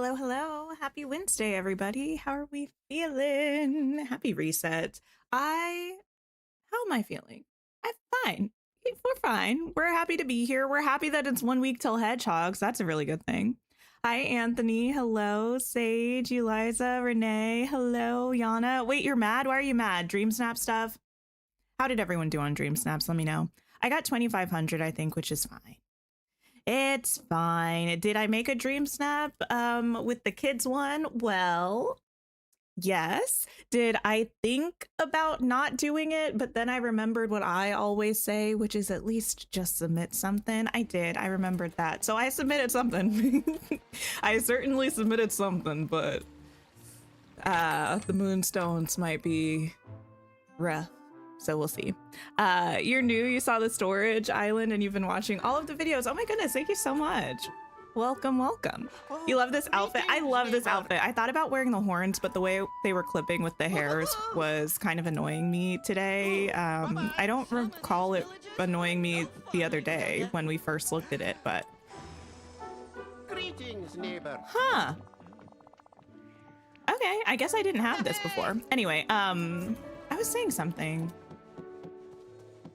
Hello, hello. Happy Wednesday, everybody. How are we feeling? Happy reset. How am I feeling? I'm fine. We're fine. We're happy to be here. We're happy that it's 1 week till Hedgehogs. That's a really good thing. Hi, Anthony. Hello, Sage, Eliza, Renee. Hello, Yana. Wait, you're mad? Why are you mad? Dream Snap stuff? How did everyone do on Dream Snaps? Let me know. I got 2,500, I think, which is fine. It's fine. Did I make a Dream Snap with the kids one? Well, yes. Did I think about not doing it, but then I remembered what I always say, which is at least just submit something? I did. I remembered that. So I submitted something. I certainly submitted something, but the moonstones might be rough. So we'll see. You're new, you saw the storage island, and you've been watching all of the videos. Oh my goodness, thank you so much. Welcome, welcome. You love this outfit? I love this outfit. I thought about wearing the horns, but the way they were clipping with the hairs was kind of annoying me today. I don't recall it annoying me the other day when we first looked at it, but... Greetings, neighbor. Huh. Okay, I guess I didn't have this before. Anyway, I was saying something.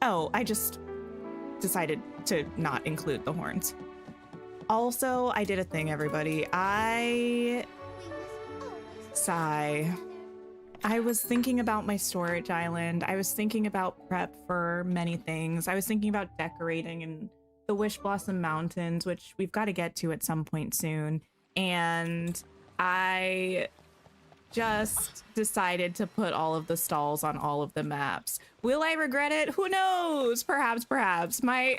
Oh, I just decided to not include the horns. Also, I did a thing, everybody. Sigh. I was thinking about my storage island. I was thinking about prep for many things. I was thinking about decorating in the Wish Blossom Mountains, which we've got to get to at some point soon. And I just decided to put all of the stalls on all of the maps. Will I regret it? Who knows? Perhaps. My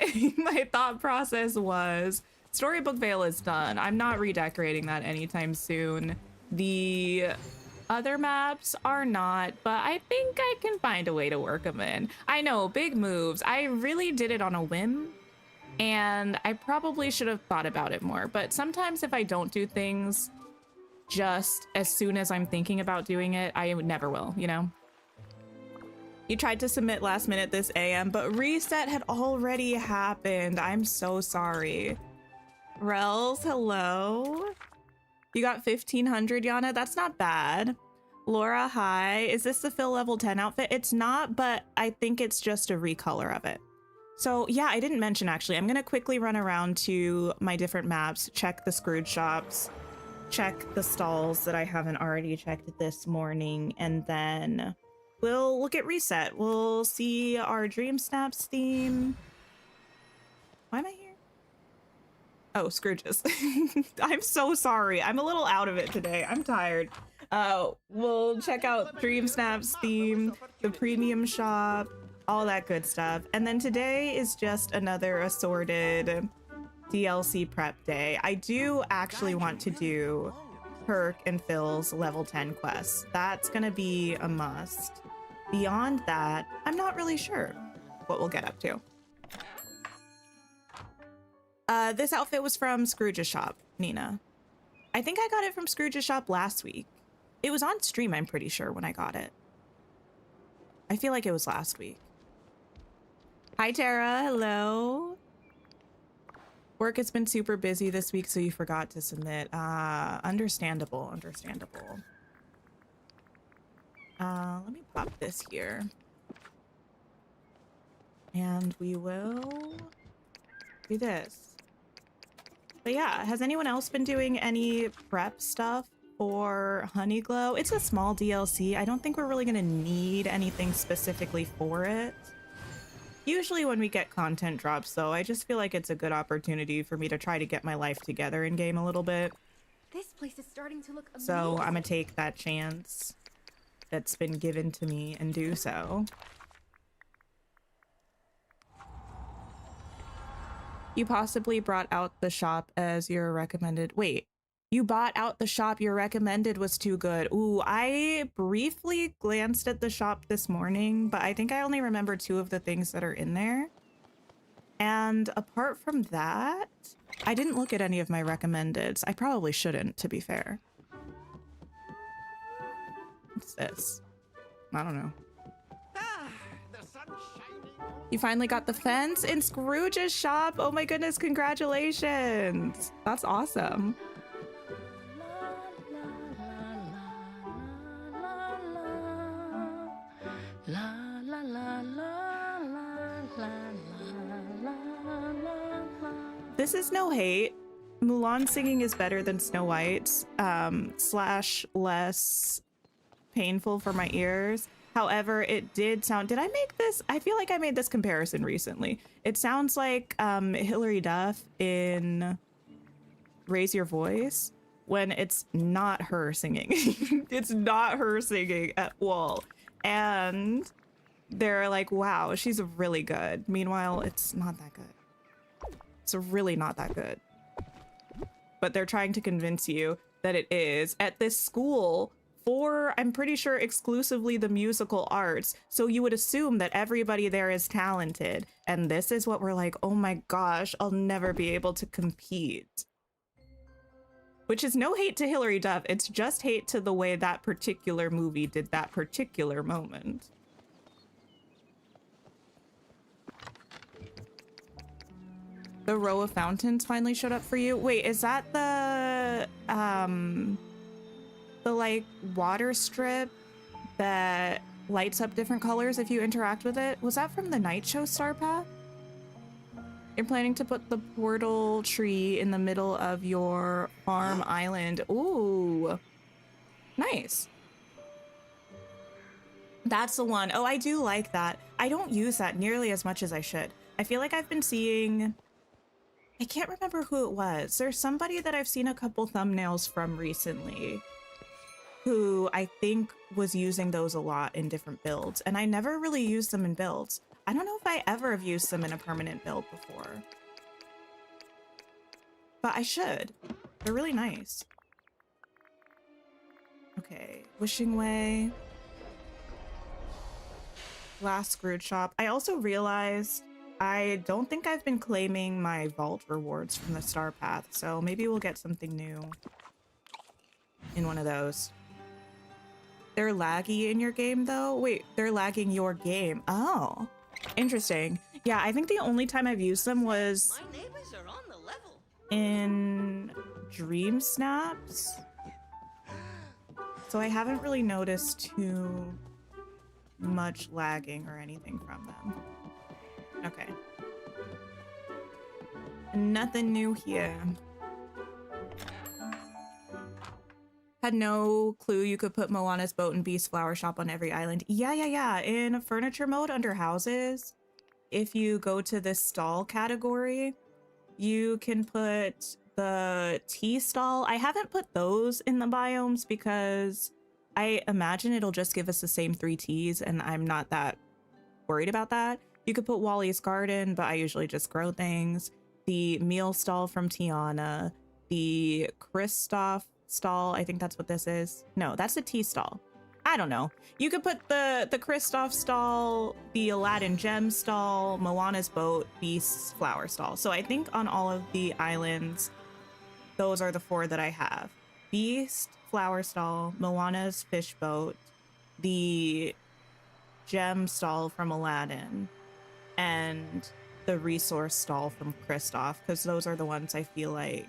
thought process was Storybook Vale is done. I'm not redecorating that anytime soon. The other maps are not, but I think I can find a way to work them in. I know, big moves. I really did it on a whim, and I probably should have thought about it more. But sometimes if I don't do things just as soon as I'm thinking about doing it, I never will, you know? You tried to submit last minute this AM, but reset had already happened. I'm so sorry. Rels, hello. You got 1,500, Yana? That's not bad. Laura, hi. Is this the Phil level 10 outfit? It's not, but I think it's just a recolor of it. So yeah, I didn't mention actually. I'm gonna quickly run around to my different maps, check the Scrooge shops, check the stalls that I haven't already checked this morning, and then we'll look at reset. We'll see our Dream Snaps theme. Why am I here? Oh, Scrooges. I'm so sorry. I'm a little out of it today. I'm tired. We'll check out Dream Snaps theme, the premium shop, all that good stuff. And then today is just another assorted DLC prep day. I do actually want to do Perk and Phil's level 10 quests. That's gonna be a must. Beyond that, I'm not really sure what we'll get up to. This outfit was from Scrooge's shop, Nina. I think I got it from Scrooge's shop last week. It was on stream, I'm pretty sure, when I got it. I feel like it was last week. Hi, Tara. Hello. Work has been super busy this week, so you forgot to submit. Understandable. Let me pop this here. And we will do this. But yeah, has anyone else been doing any prep stuff for Honeyglow? It's a small DLC. I don't think we're really gonna need anything specifically for it. Usually when we get content drops, though, I just feel like it's a good opportunity for me to try to get my life together in game a little bit. This place is starting to look amazing. So I'm gonna take that chance that's been given to me and do so. You possibly brought out the shop as your recommended. Wait, you bought out the shop your recommended was too good. Ooh, I briefly glanced at the shop this morning, but I think I only remember 2 of the things that are in there. And apart from that, I didn't look at any of my recommendeds. I probably shouldn't, to be fair. What's this? I don't know. You finally got the fence in Scrooge's shop. Oh my goodness, congratulations. That's awesome. La la la la la la la la la. This is no hate. Mulan singing is better than Snow White's, slash less painful for my ears. However, it did sound, did I make this? I feel like I made this comparison recently. It sounds like Hilary Duff in Raise Your Voice when it's not her singing. It's not her singing at all. And they're like, wow, she's really good. Meanwhile, it's not that good. It's really not that good. But they're trying to convince you that it is at this school for, I'm pretty sure, exclusively the musical arts. So you would assume that everybody there is talented. And this is what we're like, oh my gosh, I'll never be able to compete. Which is no hate to Hilary Duff. It's just hate to the way that particular movie did that particular moment. The row of fountains finally showed up for you. Wait, is that the like water strip that lights up different colors if you interact with it? Was that from the night show Star Path? You're planning to put the portal tree in the middle of your farm island. Ooh, nice. That's the one. Oh, I do like that. I don't use that nearly as much as I should. I feel like I've been seeing, I can't remember who it was. There's somebody that I've seen a couple thumbnails from recently who I think was using those a lot in different builds, and I never really used them in builds. I don't know if I ever have used them in a permanent build before, but I should. They're really nice. Okay, Wishing Way. Last Screwed Shop. I also realized I don't think I've been claiming my vault rewards from the Star Path, so maybe we'll get something new in one of those. They're laggy in your game though? Wait, they're lagging your game. Oh, interesting. Yeah, I think the only time I've used them was My neighbors are on the level. in Dream Snaps. So I haven't really noticed too much lagging or anything from them. Okay. Nothing new here. Had no clue you could put Moana's boat and Beast flower shop on every island. Yeah. In furniture mode under houses, if you go to this stall category, you can put the tea stall. I haven't put those in the biomes because I imagine it'll just give us the same 3 teas, and I'm not that worried about that. You could put Wally's garden, but I usually just grow things. The meal stall from Tiana, the Kristoff stall, I think that's what this is. No, that's a tea stall. I don't know. You could put the Kristoff stall, the Aladdin gem stall, Moana's boat, Beast's flower stall. So I think on all of the islands, those are the 4 that I have. Beast flower stall, Moana's fish boat, the gem stall from Aladdin, and the resource stall from Kristoff, because those are the ones I feel like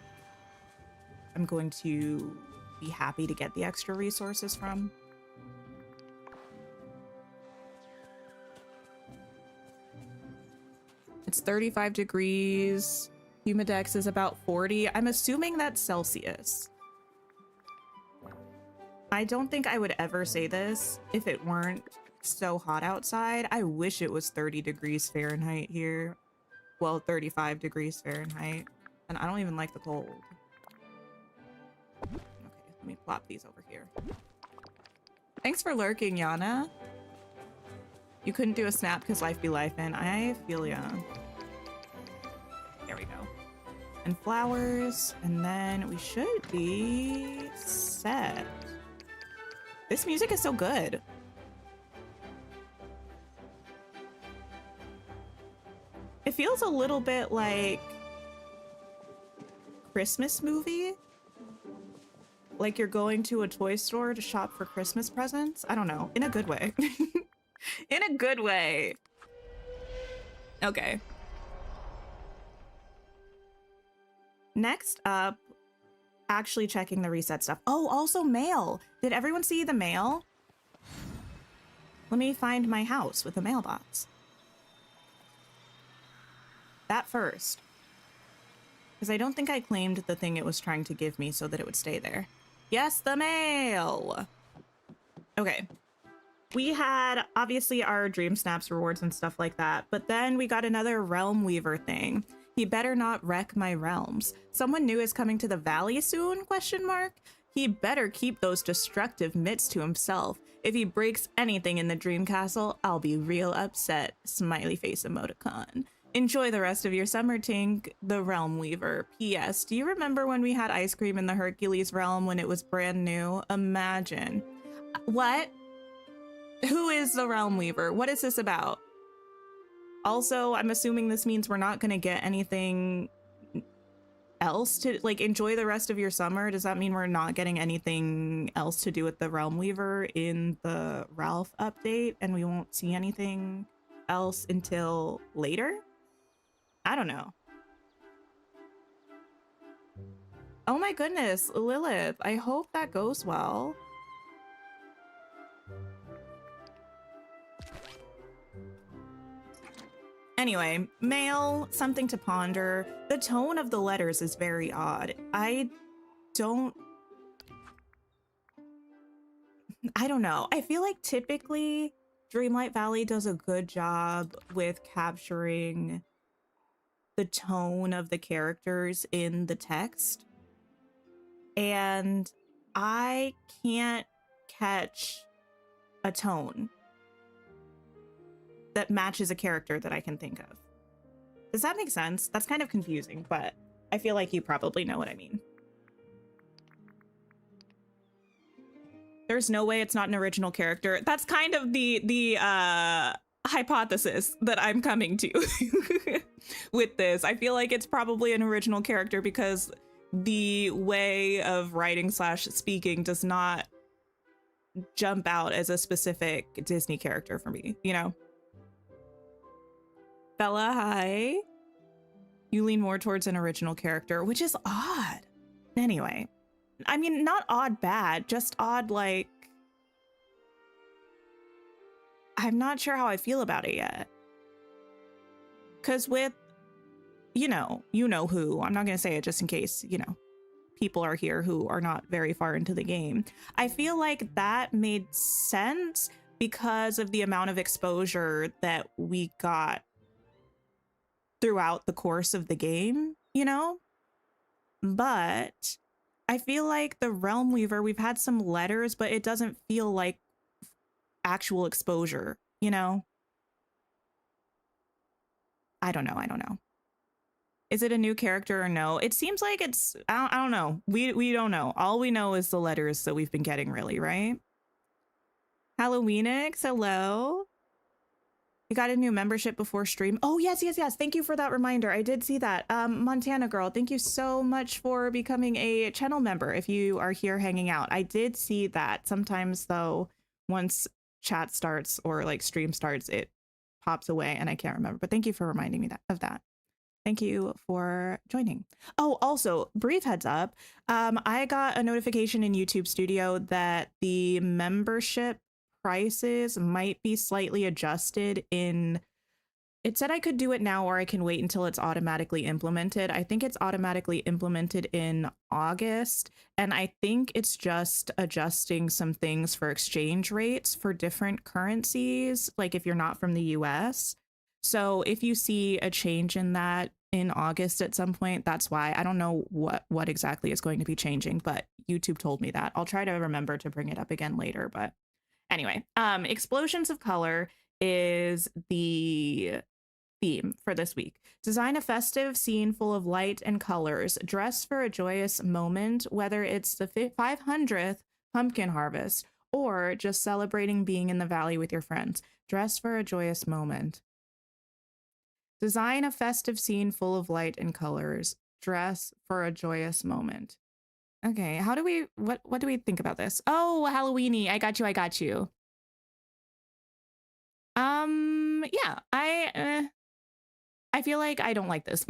I'm going to be happy to get the extra resources from. It's 35 degrees. Humidex is about 40. I'm assuming that's Celsius. I don't think I would ever say this if it weren't so hot outside. I wish it was 30 degrees Fahrenheit here. Well, 35 degrees Fahrenheit. And I don't even like the cold. Okay, let me plop these over here. Thanks for lurking, Yana. You couldn't do a snap because life be life, and I feel ya. There we go. And flowers, and then we should be set. This music is so good. It feels a little bit like Christmas movie. Like you're going to a toy store to shop for Christmas presents. I don't know, in a good way. In a good way. Okay. Next up, actually checking the reset stuff. Oh, also mail. Did everyone see the mail? Let me find my house with a mailbox. That first. Because I don't think I claimed the thing it was trying to give me so that it would stay there. Yes, the mail! Okay. We had, obviously, our Dream Snaps rewards and stuff like that, but then we got another Realm Weaver thing. He better not wreck my realms. Someone new is coming to the valley soon, question mark? He better keep those destructive mitts to himself. If he breaks anything in the Dream Castle, I'll be real upset. Smiley face emoticon. Enjoy the rest of your summer, Tink. The Realm Weaver. P.S. Do you remember when we had ice cream in the Hercules realm when it was brand new? Imagine. What? Who is the Realm Weaver? What is this about? Also, I'm assuming this means we're not going to get anything else to, like, enjoy the rest of your summer. Does that mean we're not getting anything else to do with the Realm Weaver in the Ralph update and we won't see anything else until later? I don't know. Oh my goodness, Lilith, I hope that goes well. Anyway, mail, something to ponder. The tone of the letters is very odd. I don't know. I feel like typically Dreamlight Valley does a good job with capturing the tone of the characters in the text. And I can't catch a tone that matches a character that I can think of. Does that make sense? That's kind of confusing, but I feel like you probably know what I mean. There's no way it's not an original character. That's kind of the hypothesis that I'm coming to with this. I feel like it's probably an original character because the way of writing / speaking does not jump out as a specific Disney character for me, you know? Bella, hi. You lean more towards an original character, which is odd. Anyway, I mean, not odd bad, just odd like... I'm not sure how I feel about it yet. Because with, you know who, I'm not going to say it just in case, you know, people are here who are not very far into the game. I feel like that made sense because of the amount of exposure that we got throughout the course of the game, you know? But I feel like the Realm Weaver, we've had some letters, but it doesn't feel like actual exposure, you know? I don't know. Is it a new character or no? It seems like it's, I don't know. We don't know. All we know is the letters that we've been getting, really, right? Halloweenix, hello. You got a new membership before stream. Oh, yes. Thank you for that reminder. I did see that. Montana girl, thank you so much for becoming a channel member if you are here hanging out. I did see that. Sometimes, though, once chat starts or like stream starts, it pops away and I can't remember. But thank you for reminding me of that. Thank you for joining. Oh, also, brief heads up. I got a notification in YouTube Studio that the membership prices might be slightly adjusted in... It said I could do it now or I can wait until it's automatically implemented. I think it's automatically implemented in August, and I think it's just adjusting some things for exchange rates for different currencies, like if you're not from the US. So if you see a change in that in August at some point, that's why. I don't know what exactly is going to be changing, but YouTube told me that. I'll try to remember to bring it up again later, but anyway, Explosions of Color is the theme for this week. Design a festive scene full of light and colors. Dress for a joyous moment, whether it's the 500th pumpkin harvest or just celebrating being in the valley with your friends. Dress for a joyous moment. Design a festive scene full of light and colors. Dress for a joyous moment. Okay, how do we, what do we think about this? Oh, Halloweeny, I got you. Yeah, I feel like I don't like this,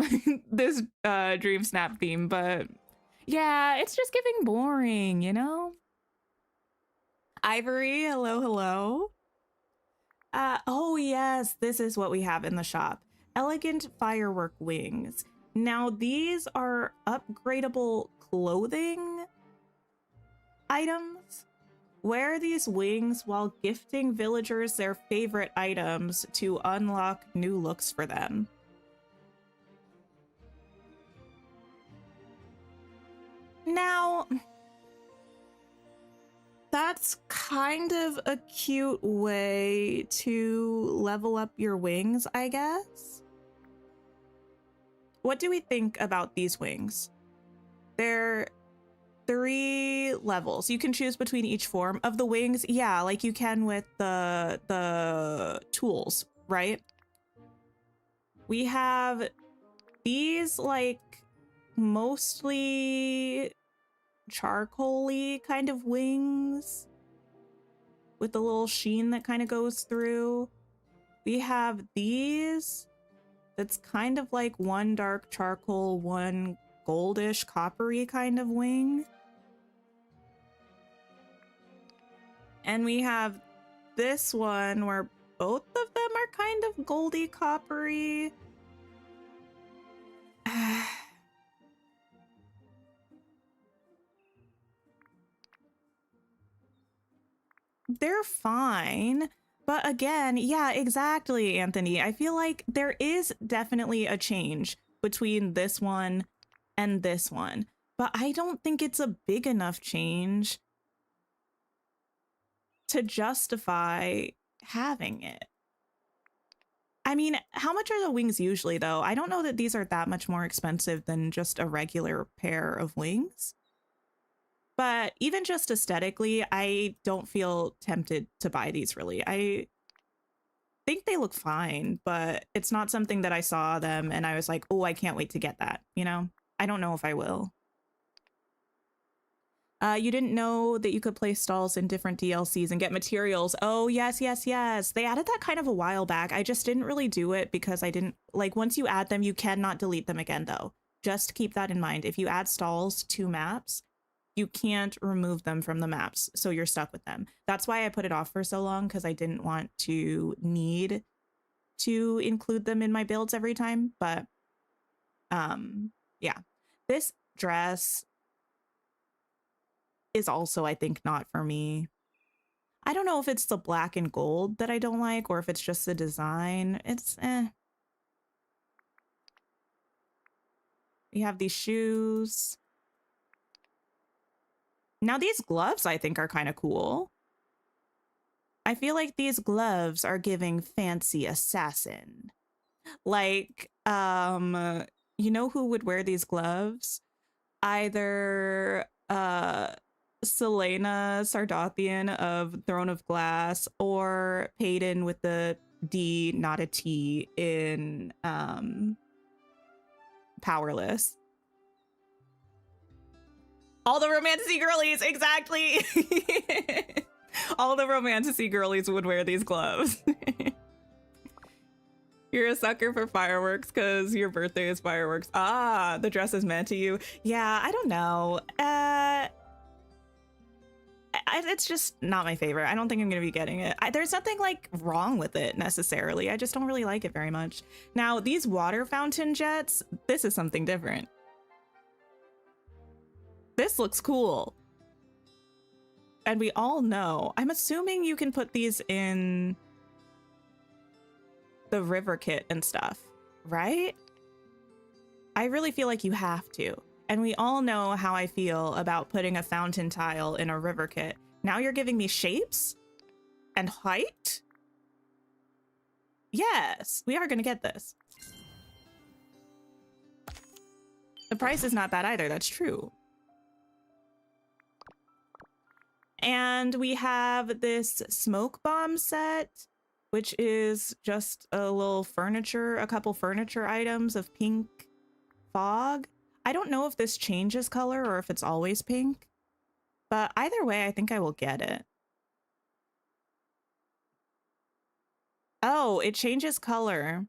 this Dream Snap theme, but yeah, it's just giving boring, you know? Ivory, hello. Oh yes, this is what we have in the shop. Elegant firework wings. Now these are upgradable clothing items. Wear these wings while gifting villagers their favorite items to unlock new looks for them. Now, that's kind of a cute way to level up your wings, I guess. What do we think about these wings? They're 3 levels. You can choose between each form of the wings. Yeah, like you can with the tools, right? We have these like mostly charcoal-y kind of wings with the little sheen that kind of goes through. We have these that's kind of like one dark charcoal, one goldish coppery kind of wing. And we have this one where both of them are kind of goldy coppery. They're fine. But again, yeah, exactly, Anthony. I feel like there is definitely a change between this one and this one. But I don't think it's a big enough change to justify having it. I mean, how much are the wings usually, though? I don't know that these are that much more expensive than just a regular pair of wings. But even just aesthetically, I don't feel tempted to buy these, really. I think they look fine, but it's not something that I saw them and I was like, oh, I can't wait to get that, you know? I don't know if I will. You didn't know that you could place stalls in different DLCs and get materials. Oh, yes, yes, yes. They added that kind of a while back. I just didn't really do it because I didn't, like, once you add them, you cannot delete them again, though. Just keep that in mind. If you add stalls to maps, you can't remove them from the maps, so you're stuck with them. That's why I put it off for so long, because I didn't want to need to include them in my builds every time. But yeah, this dress is also, I think, not for me. I don't know if it's the black and gold that I don't like or if it's just the design. It's You have these shoes. Now these gloves I think are kind of cool. I feel like these gloves are giving fancy assassin. Like, you know who would wear these gloves? Either Selena Sardathian of Throne of Glass or Peyton with the D, not a T, in Powerless. All the romantic girlies, exactly. All the romantic girlies would wear these gloves. You're a sucker for fireworks because your birthday is fireworks. Ah, the dress is meant to you. Yeah, I don't know. It's just not my favorite. I don't think I'm going to be getting it. There's nothing like wrong with it necessarily. I just don't really like it very much. Now, these water fountain jets, this is something different. This looks cool. And we all know, I'm assuming you can put these in the river kit and stuff, right? I really feel like you have to. And we all know how I feel about putting a fountain tile in a river kit. Now you're giving me shapes and height? Yes, we are going to get this. The price is not bad either. That's true. And we have this smoke bomb set, which is just a little furniture, a couple furniture items of pink fog. I don't know if this changes color or if it's always pink, but either way, I think I will get it. Oh, it changes color.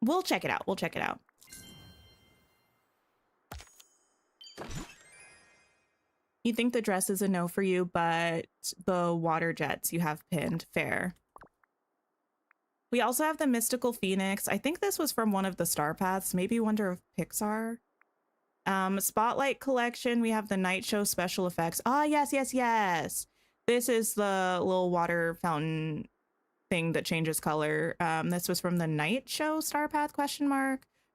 We'll check it out. We'll check it out. You think the dress is a no for you, but the water jets you have pinned. Fair. We also have the Mystical Phoenix. I think this was from one of the Star Paths. Maybe Wonder of Pixar. Spotlight Collection. We have the Night Show special effects. Ah, yes, yes, yes. This is the little water fountain thing that changes color. This was from the Night Show Star Path ?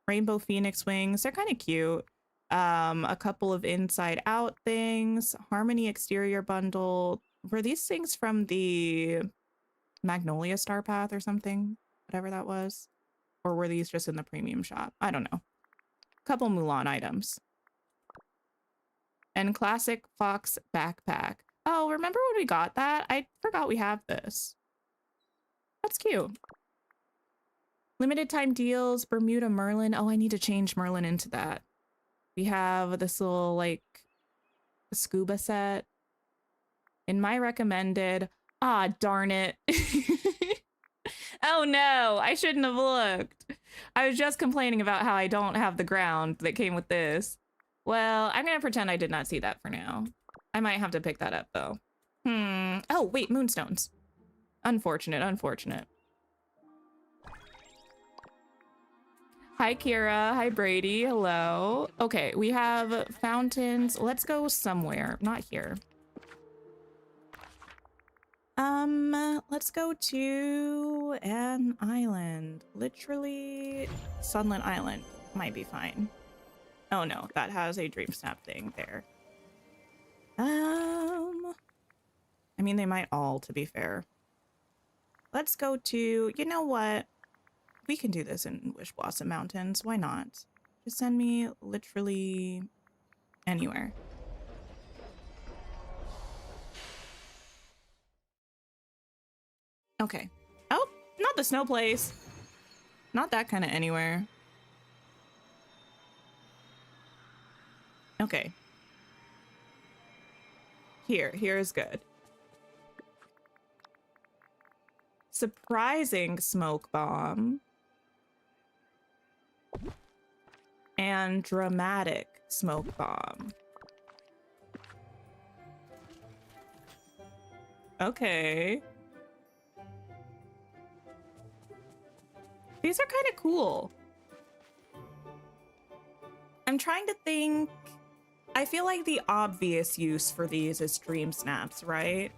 Rainbow Phoenix wings. They're kind of cute. A couple of inside out things. Harmony exterior bundle. Were these things from the Magnolia Star Path or something? Whatever that was. Or were these just in the premium shop? I don't know. Couple Mulan items. And classic Fox backpack. Oh, remember when we got that? I forgot we have this. That's cute. Limited time deals, Bermuda Merlin. Oh, I need to change Merlin into that. We have this little, like, scuba set. In my recommended... Ah, darn it. Oh no, I shouldn't have looked. I was just complaining about how I don't have the ground that came with this. Well, I'm gonna pretend I did not see that for now. I might have to pick that up though. Oh, wait, moonstones. Unfortunate, unfortunate. Hi, Kira. Hi, Brady. Hello. Okay, we have fountains. Let's go somewhere. Not here. Let's go to an island. Literally, Sunland Island might be fine. Oh no, that has a dream snap thing there. I mean, they might all, to be fair. Let's go to, you know what? We can do this in Wish Blossom Mountains. Why not? Just send me literally anywhere. Okay. Oh, not the snow place. Not that kind of anywhere. Okay. Here is good. Surprising smoke bomb. And dramatic smoke bomb. Okay. These are kind of cool. I'm trying to think. I feel like the obvious use for these is dream snaps, right?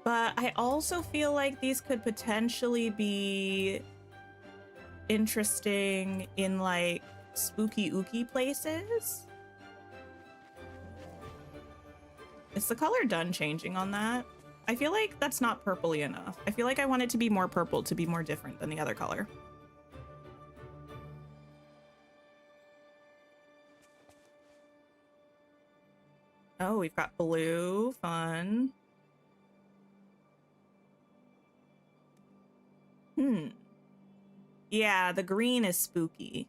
But I also feel like these could potentially be interesting in like spooky ooky places. Is the color done changing on that? I feel like that's not purpley enough. I feel like I want it to be more purple to be more different than the other color. Oh, we've got blue. Fun. Yeah, the green is spooky.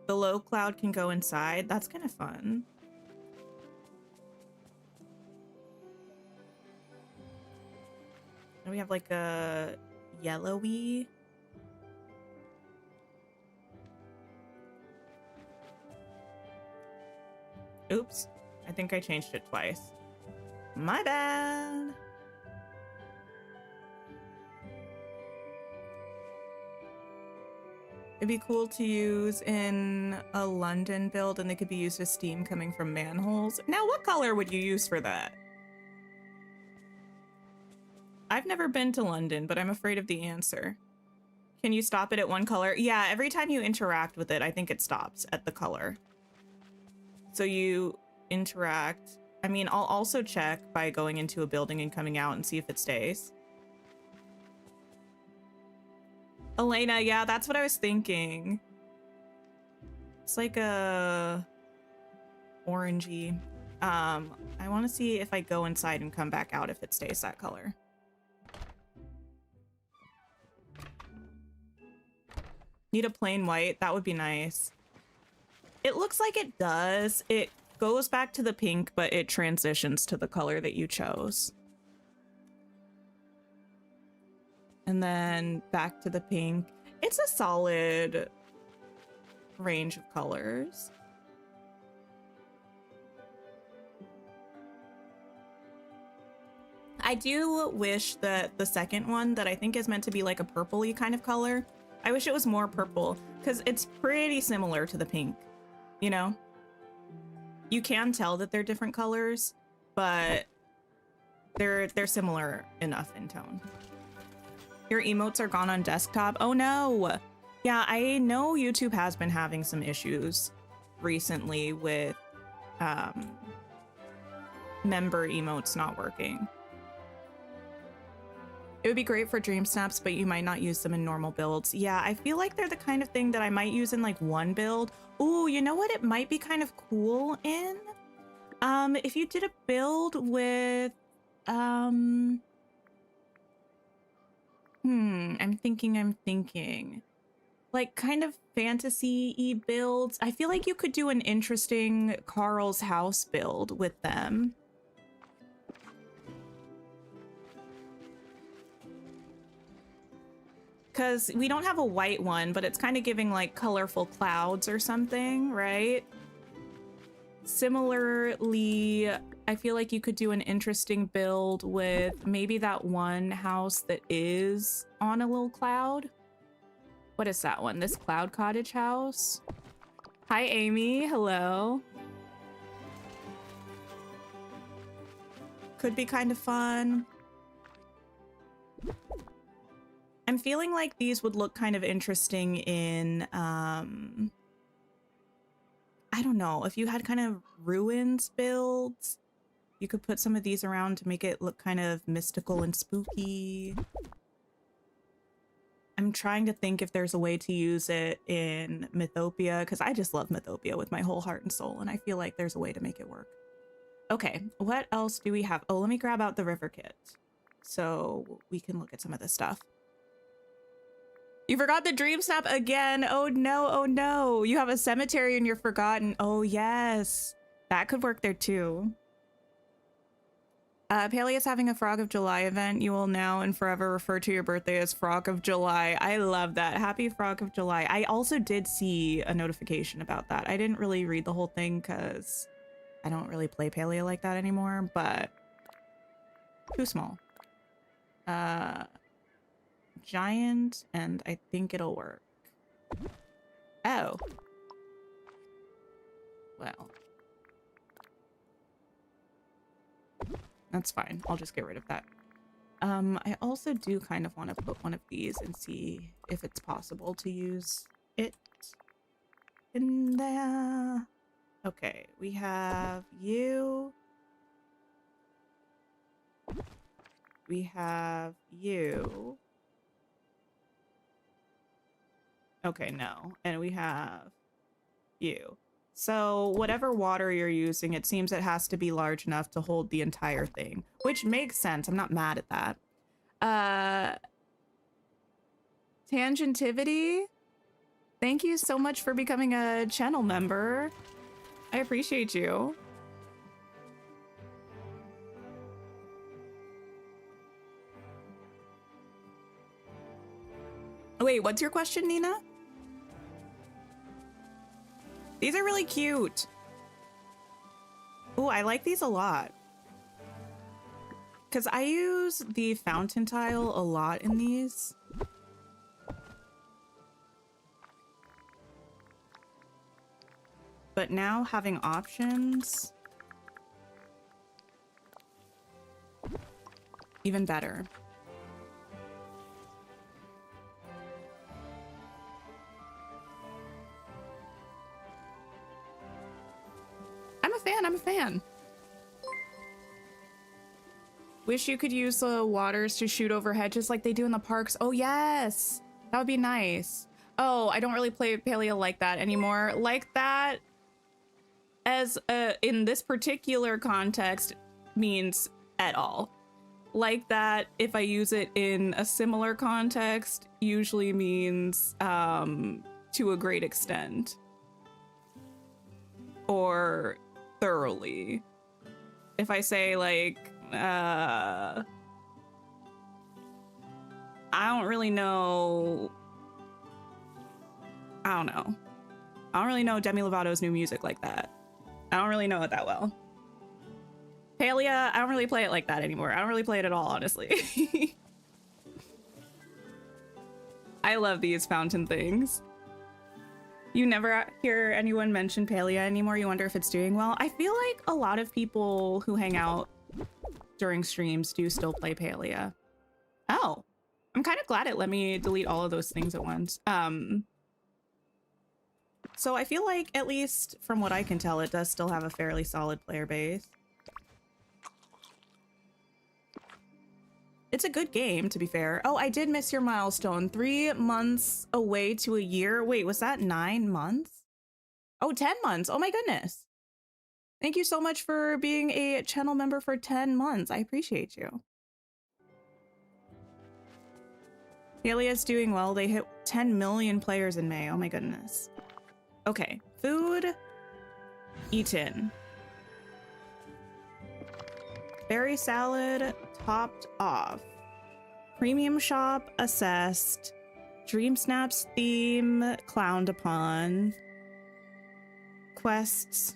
The low cloud can go inside. That's kind of fun. And we have like a yellowy. Oops. I think I changed it twice. My bad. It'd be cool to use in a London build, and they could be used as steam coming from manholes. Now, what color would you use for that? I've never been to London, but I'm afraid of the answer. Can you stop it at one color? Yeah, every time you interact with it, I think it stops at the color. So you interact. I mean, I'll also check by going into a building and coming out and see if it stays. Elena, yeah, that's what I was thinking. It's like a orangey. I want to see if I go inside and come back out if it stays that color. Need a plain white? That would be nice. It looks like it does. It goes back to the pink, but it transitions to the color that you chose. And then back to the pink. It's a solid range of colors. I do wish that the second one that I think is meant to be like a purpley kind of color, I wish it was more purple because it's pretty similar to the pink, you know? You can tell that they're different colors, but they're similar enough in tone. Your emotes are gone on desktop. Oh no. Yeah, I know YouTube has been having some issues recently with member emotes not working. It would be great for dream snaps, but you might not use them in normal builds. Yeah, I feel like they're the kind of thing that I might use in like one build. Ooh, you know what? It might be kind of cool in if you did a build with I'm thinking. Like kind of fantasy-y builds. I feel like you could do an interesting Carl's house build with them. Because we don't have a white one, but it's kind of giving like colorful clouds or something, right? Similarly, I feel like you could do an interesting build with maybe that one house that is on a little cloud. What is that one? This cloud cottage house? Hi, Amy. Hello. Could be kind of fun. I'm feeling like these would look kind of interesting in, I don't know, if you had kind of ruins builds, you could put some of these around to make it look kind of mystical and spooky. I'm trying to think if there's a way to use it in Mythopia, because I just love Mythopia with my whole heart and soul, and I feel like there's a way to make it work. Okay, what else do we have? Oh, let me grab out the river kit so we can look at some of this stuff. You forgot the dream snap again. Oh no, oh no. You have a cemetery and you're forgotten. Oh yes, that could work there too. Paley is having a Frog of July event. You will now and forever refer to your birthday as Frog of July. I love that. Happy Frog of July. I also did see a notification about that. I didn't really read the whole thing because I don't really play Palea like that anymore, but too small. Giant, and I think it'll work. Oh. Well. That's fine. I'll just get rid of that. I also do kind of want to put one of these and see if it's possible to use it in there. Okay, we have you. We have you. Okay, no. And we have you. So whatever water you're using, it seems it has to be large enough to hold the entire thing, which makes sense. I'm not mad at that. Tangentivity, thank you so much for becoming a channel member. I appreciate you. Wait, what's your question, Nina? These are really cute. Oh, I like these a lot. Because I use the fountain tile a lot in these. But now having options, even better. I'm a fan. Wish you could use the waters to shoot over hedges like they do in the parks. Oh yes, that would be nice. Oh, I don't really play Paleo like that anymore. Like that as in this particular context means at all. Like that, if I use it in a similar context, usually means to a great extent. Or thoroughly. If I say like, I don't really know. I don't know. I don't really know Demi Lovato's new music like that. I don't really know it that well. Palia, I don't really play it like that anymore. I don't really play it at all, honestly. I love these fountain things. You never hear anyone mention Palia anymore. You wonder if it's doing well. I feel like a lot of people who hang out during streams do still play Palia. Oh, I'm kind of glad it let me delete all of those things at once. So I feel like, at least from what I can tell, it does still have a fairly solid player base. It's a good game, to be fair. Oh, I did miss your milestone. 3 months away to a year. Wait, was that 9 months? Oh, 10 months. Oh my goodness. Thank you so much for being a channel member for 10 months. I appreciate you. Palia's doing well. They hit 10 million players in May. Oh my goodness. Okay, food eaten. Berry salad topped off. Premium shop assessed. Dream Snaps theme clowned upon. Quests.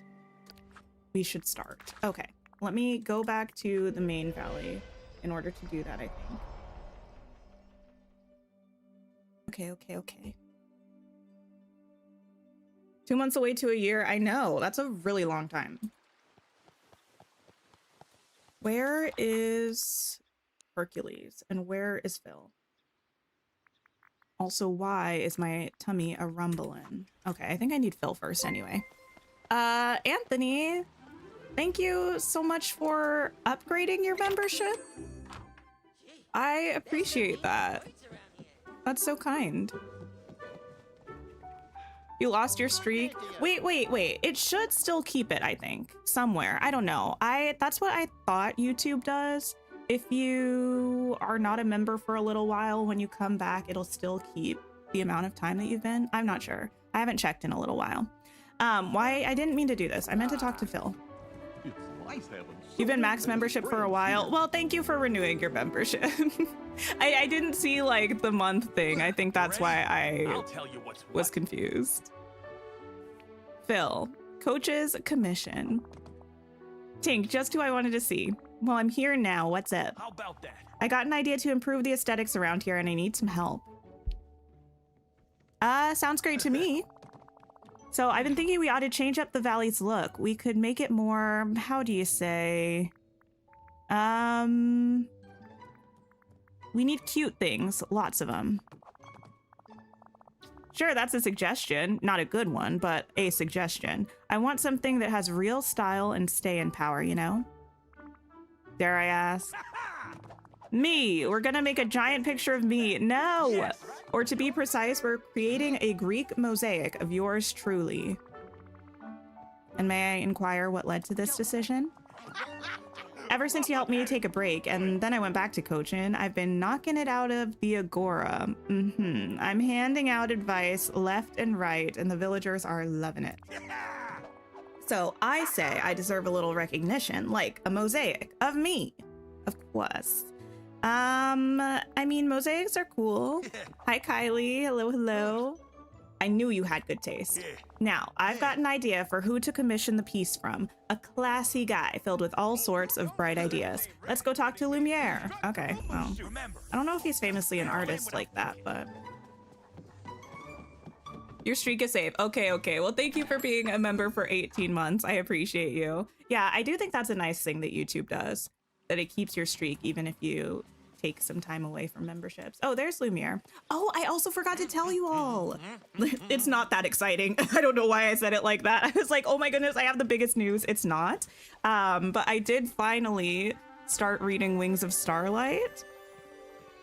We should start. Okay, let me go back to the main valley in order to do that, I think. Okay. 2 months away to a year. I know, that's a really long time. Where is Hercules and where is Phil? Also, why is my tummy a rumbling? Okay, I think I need Phil first anyway. Anthony, thank you so much for upgrading your membership. I appreciate that. That's so kind. You lost your streak. Wait. It should still keep it, I think, somewhere. I don't know. That's what I thought YouTube does. If you are not a member for a little while, when you come back, it'll still keep the amount of time that you've been. I'm not sure. I haven't checked in a little while. Why? I didn't mean to do this. I meant to talk to Phil. You've been max membership for a while. Well, thank you for renewing your membership. I didn't see like the month thing. I think that's why I was confused. Phil, coach's commission. Tink, just who I wanted to see. Well, I'm here now. What's up? How about that? I got an idea to improve the aesthetics around here and I need some help. Sounds great to me. So I've been thinking we ought to change up the valley's look. We could make it more, how do you say? We need cute things, lots of them. Sure, that's a suggestion. Not a good one, but a suggestion. I want something that has real style and stay in power, you know? Dare I ask? Me! We're gonna make a giant picture of me. No! Yes. Or to be precise, we're creating a Greek mosaic of yours truly. And may I inquire what led to this decision? Ever since you helped me take a break, and then I went back to coaching, I've been knocking it out of the agora. I'm handing out advice left and right, and the villagers are loving it. So I say I deserve a little recognition, like a mosaic of me. Of course. I mean, mosaics are cool. Hi, Kylie. Hello. I knew you had good taste. Now, I've got an idea for who to commission the piece from. A classy guy filled with all sorts of bright ideas. Let's go talk to Lumiere. Okay, well, I don't know if he's famously an artist like that, but... Your streak is safe. Okay. Well, thank you for being a member for 18 months. I appreciate you. Yeah, I do think that's a nice thing that YouTube does. That it keeps your streak even if you take some time away from memberships. Oh, there's Lumiere. Oh, I also forgot to tell you all. It's not that exciting. I don't know why I said it like that. I was like, oh my goodness, I have the biggest news. It's not. But I did finally start reading Wings of Starlight.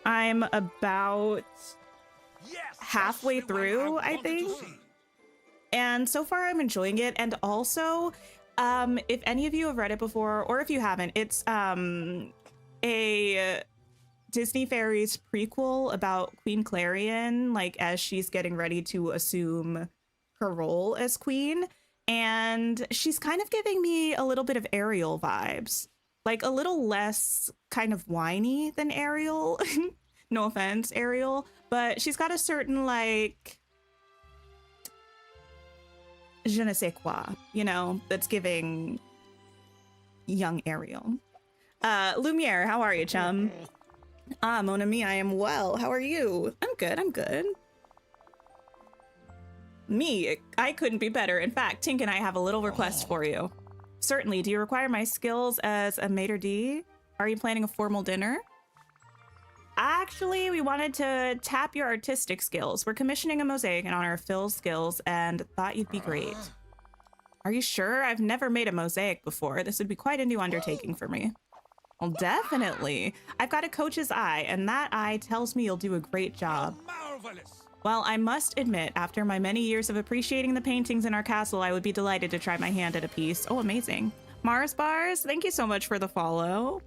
I'm about halfway through, I think. And so far I'm enjoying it. And also, if any of you have read it before, or if you haven't, it's a Disney Fairies prequel about Queen Clarion, like as she's getting ready to assume her role as queen. And she's kind of giving me a little bit of Ariel vibes, like a little less kind of whiny than Ariel. No offense, Ariel, but she's got a certain like je ne sais quoi, you know, that's giving young Ariel. Lumiere, how are you, chum? Ah, Mon ami, I am well. How are you? I'm good, I'm good. Me, I couldn't be better. In fact, Tink and I have a little request for you. Certainly, do you require my skills as a maitre d'? Are you planning a formal dinner? Actually, we wanted to tap your artistic skills. We're commissioning a mosaic in honor of Phil's skills and thought you'd be great. Are you sure? I've never made a mosaic before. This would be quite a new undertaking for me. Well, definitely. I've got a coach's eye, and that eye tells me you'll do a great job. Marvelous! Well, I must admit, after my many years of appreciating the paintings in our castle, I would be delighted to try my hand at a piece. Oh, amazing. Mars Bars, thank you so much for the follow.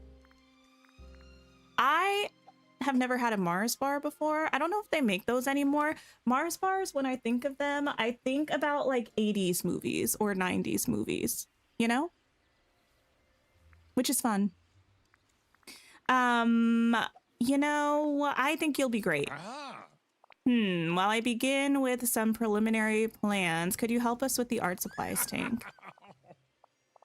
I have never had a Mars bar before. I don't know if they make those anymore. Mars bars, when I think of them, I think about like 80s movies or 90s movies, you know? Which is fun. You know, I think you'll be great. While I begin with some preliminary plans, could you help us with the art supplies tank?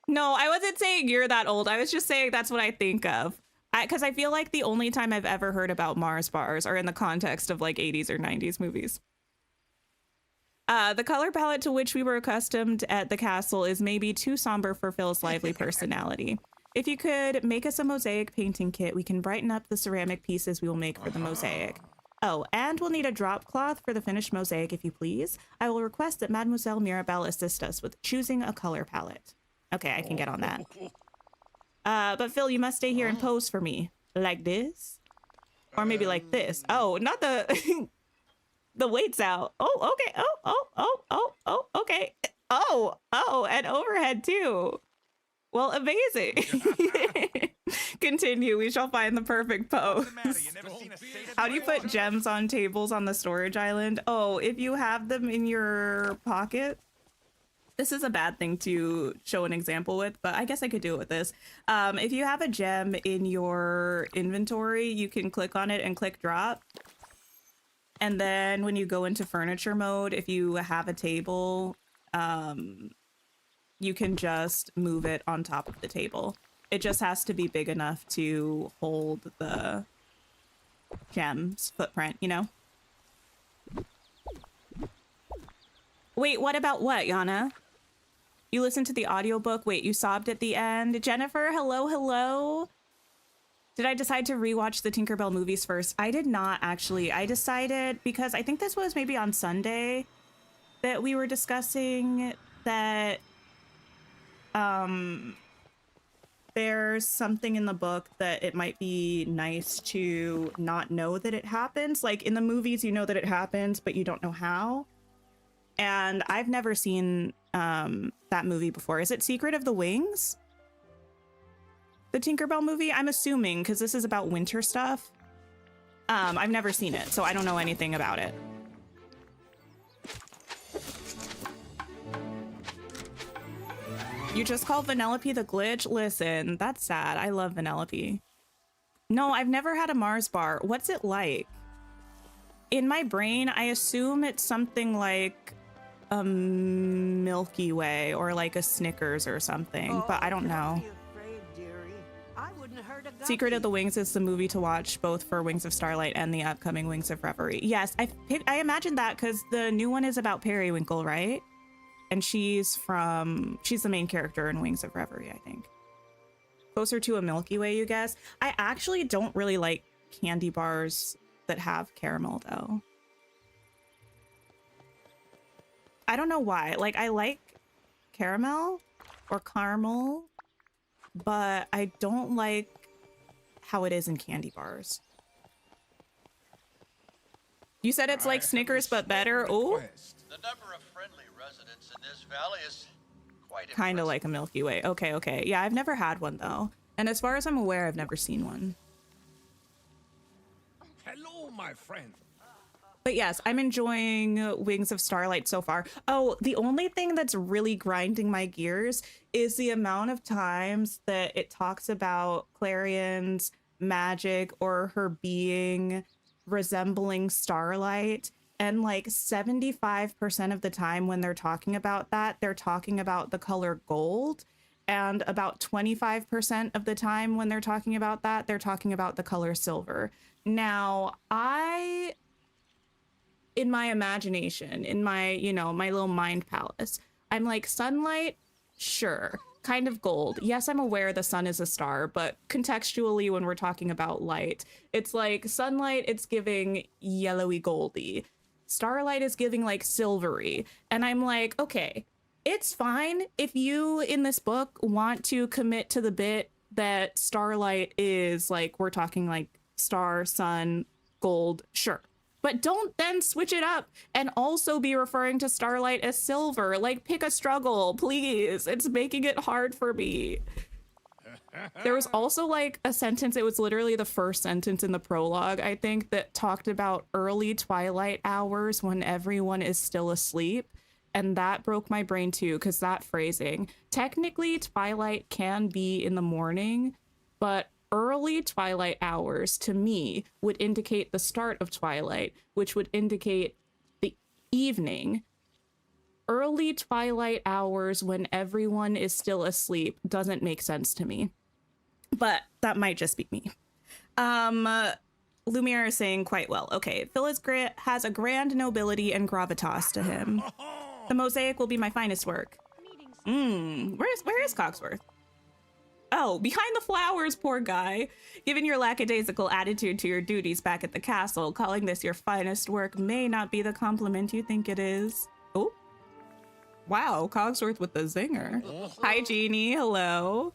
No, I wasn't saying you're that old. I was just saying that's what I think of. Because I feel like the only time I've ever heard about Mars bars are in the context of like 80s or 90s movies. The color palette to which we were accustomed at the castle is maybe too somber for Phil's lively personality. If you could make us a mosaic painting kit, we can brighten up the ceramic pieces we will make for the mosaic. Oh, and we'll need a drop cloth for the finished mosaic, if you please. I will request that Mademoiselle Mirabelle assist us with choosing a color palette. Okay, I can get on that. But Phil, you must stay here and pose for me. Like this? Or maybe like this. Oh, not the... the weight's out. Oh, okay. Oh, okay. Oh, and overhead too. Well, amazing. Continue. We shall find the perfect pose. How do you put gems on tables on the storage island? Oh, if you have them in your pocket. This is a bad thing to show an example with, but I guess I could do it with this. If you have a gem in your inventory, you can click on it and click drop. And then when you go into furniture mode, if you have a table, you can just move it on top of the table. It just has to be big enough to hold the gem's footprint, you know? Wait, what about what, Yana? You listened to the audiobook? Wait, you sobbed at the end? Jennifer, hello? Did I decide to rewatch the Tinkerbell movies first? I did not, actually. I decided, because I think this was maybe on Sunday, that we were discussing that there's something in the book that it might be nice to not know that it happens. Like, in the movies, you know that it happens, but you don't know how. And I've never seen that movie before. Is it Secret of the Wings? The Tinkerbell movie? I'm assuming, because this is about winter stuff. I've never seen it, so I don't know anything about it. You just called Vanellope the glitch? Listen, that's sad. I love Vanellope. No, I've never had a Mars bar. What's it like? In my brain, I assume it's something like a Milky Way or like a Snickers or something, but I don't know. Secret of the Wings is the movie to watch both for Wings of Starlight and the upcoming Wings of Reverie. Yes, I imagine that because the new one is about Periwinkle, right? And she's the main character in Wings of Reverie, I think. Closer to a Milky Way, you guess? I actually don't really like candy bars that have caramel, though. I don't know why. Like, I like caramel or caramel, but I don't like how it is in candy bars. You said it's like Snickers, but better. Oh, the number of friendly residents in this valley is quite kind of like a Milky Way. Okay. Yeah, I've never had one, though. And as far as I'm aware, I've never seen one. Hello, my friend. But yes, I'm enjoying Wings of Starlight so far. Oh, the only thing that's really grinding my gears is the amount of times that it talks about Clarion's magic or her being resembling Starlight. And like 75% of the time when they're talking about that, they're talking about the color gold. And about 25% of the time when they're talking about that, they're talking about the color silver. Now, in my imagination, in my, you know, my little mind palace, I'm like, sunlight, sure, kind of gold. Yes, I'm aware the sun is a star, but contextually when we're talking about light, it's like sunlight, it's giving yellowy goldy. Starlight is giving like silvery. And I'm like, okay, it's fine if you in this book want to commit to the bit that starlight is like, we're talking like star, sun, gold, sure. But don't then switch it up and also be referring to starlight as silver. Like, pick a struggle, please. It's making it hard for me. There was also like a sentence, it was literally the first sentence in the prologue, I think, that talked about early twilight hours when everyone is still asleep. And that broke my brain too, because that phrasing, technically twilight can be in the morning, but early twilight hours to me would indicate the start of twilight, which would indicate the evening. Early twilight hours when everyone is still asleep doesn't make sense to me, but that might just be me. Lumiere is saying quite well. Okay, Phyllis has a grand nobility and gravitas to him. The mosaic will be my finest work. Where is Cogsworth? Oh, behind the flowers, poor guy. Given your lackadaisical attitude to your duties back at the castle, calling this your finest work may not be the compliment you think it is. Oh. Wow, Cogsworth with the zinger. Hi, Jeannie. Hello.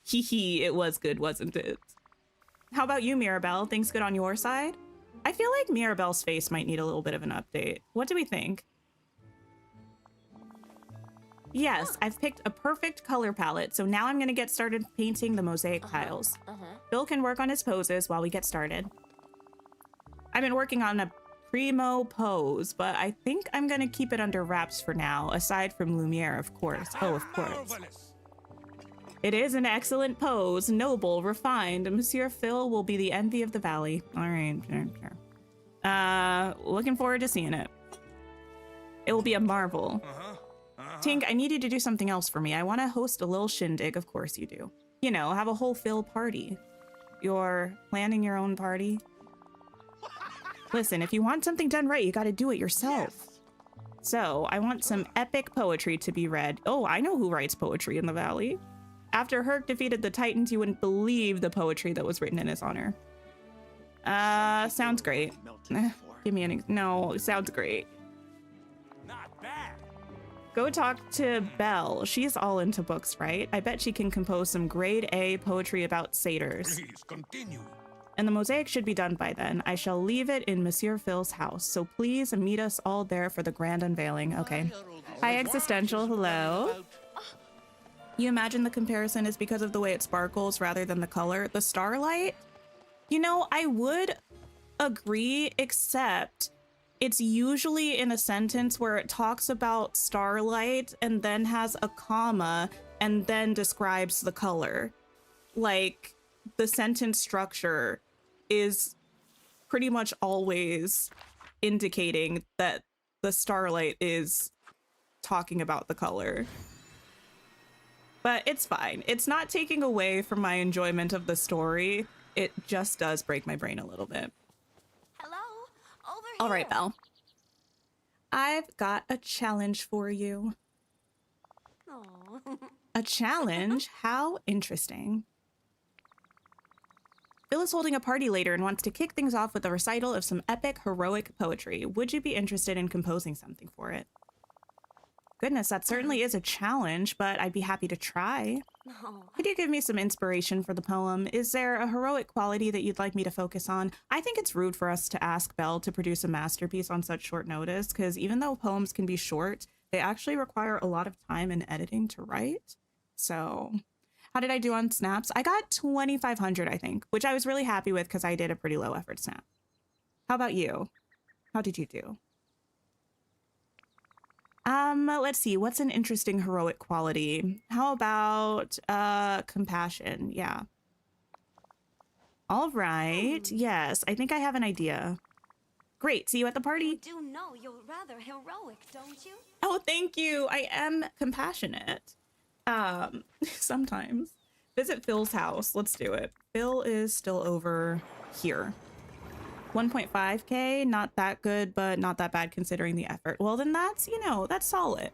Hee hee, it was good, wasn't it? How about you, Mirabelle? Things good on your side? I feel like Mirabelle's face might need a little bit of an update. What do we think? Yes, I've picked a perfect color palette, so now I'm going to get started painting the mosaic tiles. Bill can work on his poses while we get started. I've been working on a primo pose, but I think I'm going to keep it under wraps for now, aside from Lumiere, of course. Oh, of course. Marvelous. It is an excellent pose, noble, refined. Monsieur Phil will be the envy of the valley. All right, sure. Looking forward to seeing it. It will be a marvel. Tink, I need you to do something else for me. I want to host a little shindig. Of course you do. You know, have a whole Phil party. You're planning your own party? Listen, if you want something done right, you got to do it yourself. Yes. So, I want some epic poetry to be read. Oh, I know who writes poetry in the valley. After Herc defeated the Titans, you wouldn't believe the poetry that was written in his honor. Sounds great. Give me an... No, sounds great. Not bad. Go talk to Belle. She's all into books, right? I bet she can compose some grade A poetry about satyrs. Please continue. And the mosaic should be done by then. I shall leave it in Monsieur Phil's house, so please meet us all there for the grand unveiling. Okay. Hi, Existential. Hello. You imagine the comparison is because of the way it sparkles rather than the color? The starlight? You know, I would agree, except it's usually in a sentence where it talks about starlight and then has a comma and then describes the color. Like, the sentence structure is pretty much always indicating that the starlight is talking about the color. But it's fine. It's not taking away from my enjoyment of the story. It just does break my brain a little bit. Hello? Over here. All right, Belle. I've got a challenge for you. Aw. A challenge? How interesting. Bill is holding a party later and wants to kick things off with a recital of some epic, heroic poetry. Would you be interested in composing something for it? Goodness, that certainly is a challenge, but I'd be happy to try. No. Could you give me some inspiration for the poem? Is there a heroic quality that you'd like me to focus on? I think it's rude for us to ask Belle to produce a masterpiece on such short notice, because even though poems can be short, they actually require a lot of time and editing to write. So, how did I do on snaps? I got 2,500, I think, which I was really happy with because I did a pretty low effort snap. How about you? How did you do? Let's see. What's an interesting heroic quality? How about, compassion? Yeah. All right. Yes, I think I have an idea. Great. See you at the You party. do know you're rather heroic, don't you? Oh, thank you. I am compassionate. Sometimes. Visit Phil's house. Let's do it. Phil is still over here. 1.5k, not that good, but not that bad considering the effort. Well, then that's, you know, that's solid.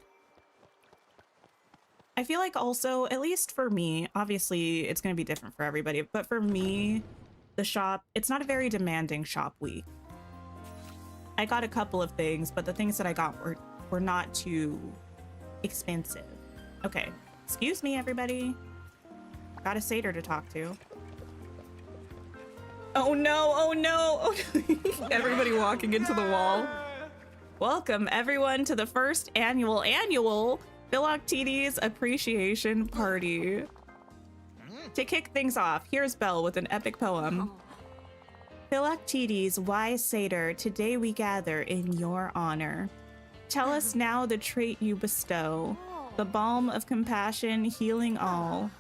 I feel like also, at least for me, obviously it's going to be different for everybody, but for me, the shop, it's not a very demanding shop week. I got a couple of things, but the things that I got were not too expensive. Okay, excuse me, everybody. Got a satyr to talk to. Oh no, oh no, oh no. Everybody walking into the wall. Welcome everyone to the first annual qotd's appreciation party. To kick things off, here's Belle with an epic poem. qotd's wise satyr, today we gather in your honor. Tell us now the trait you bestow, the balm of compassion healing all.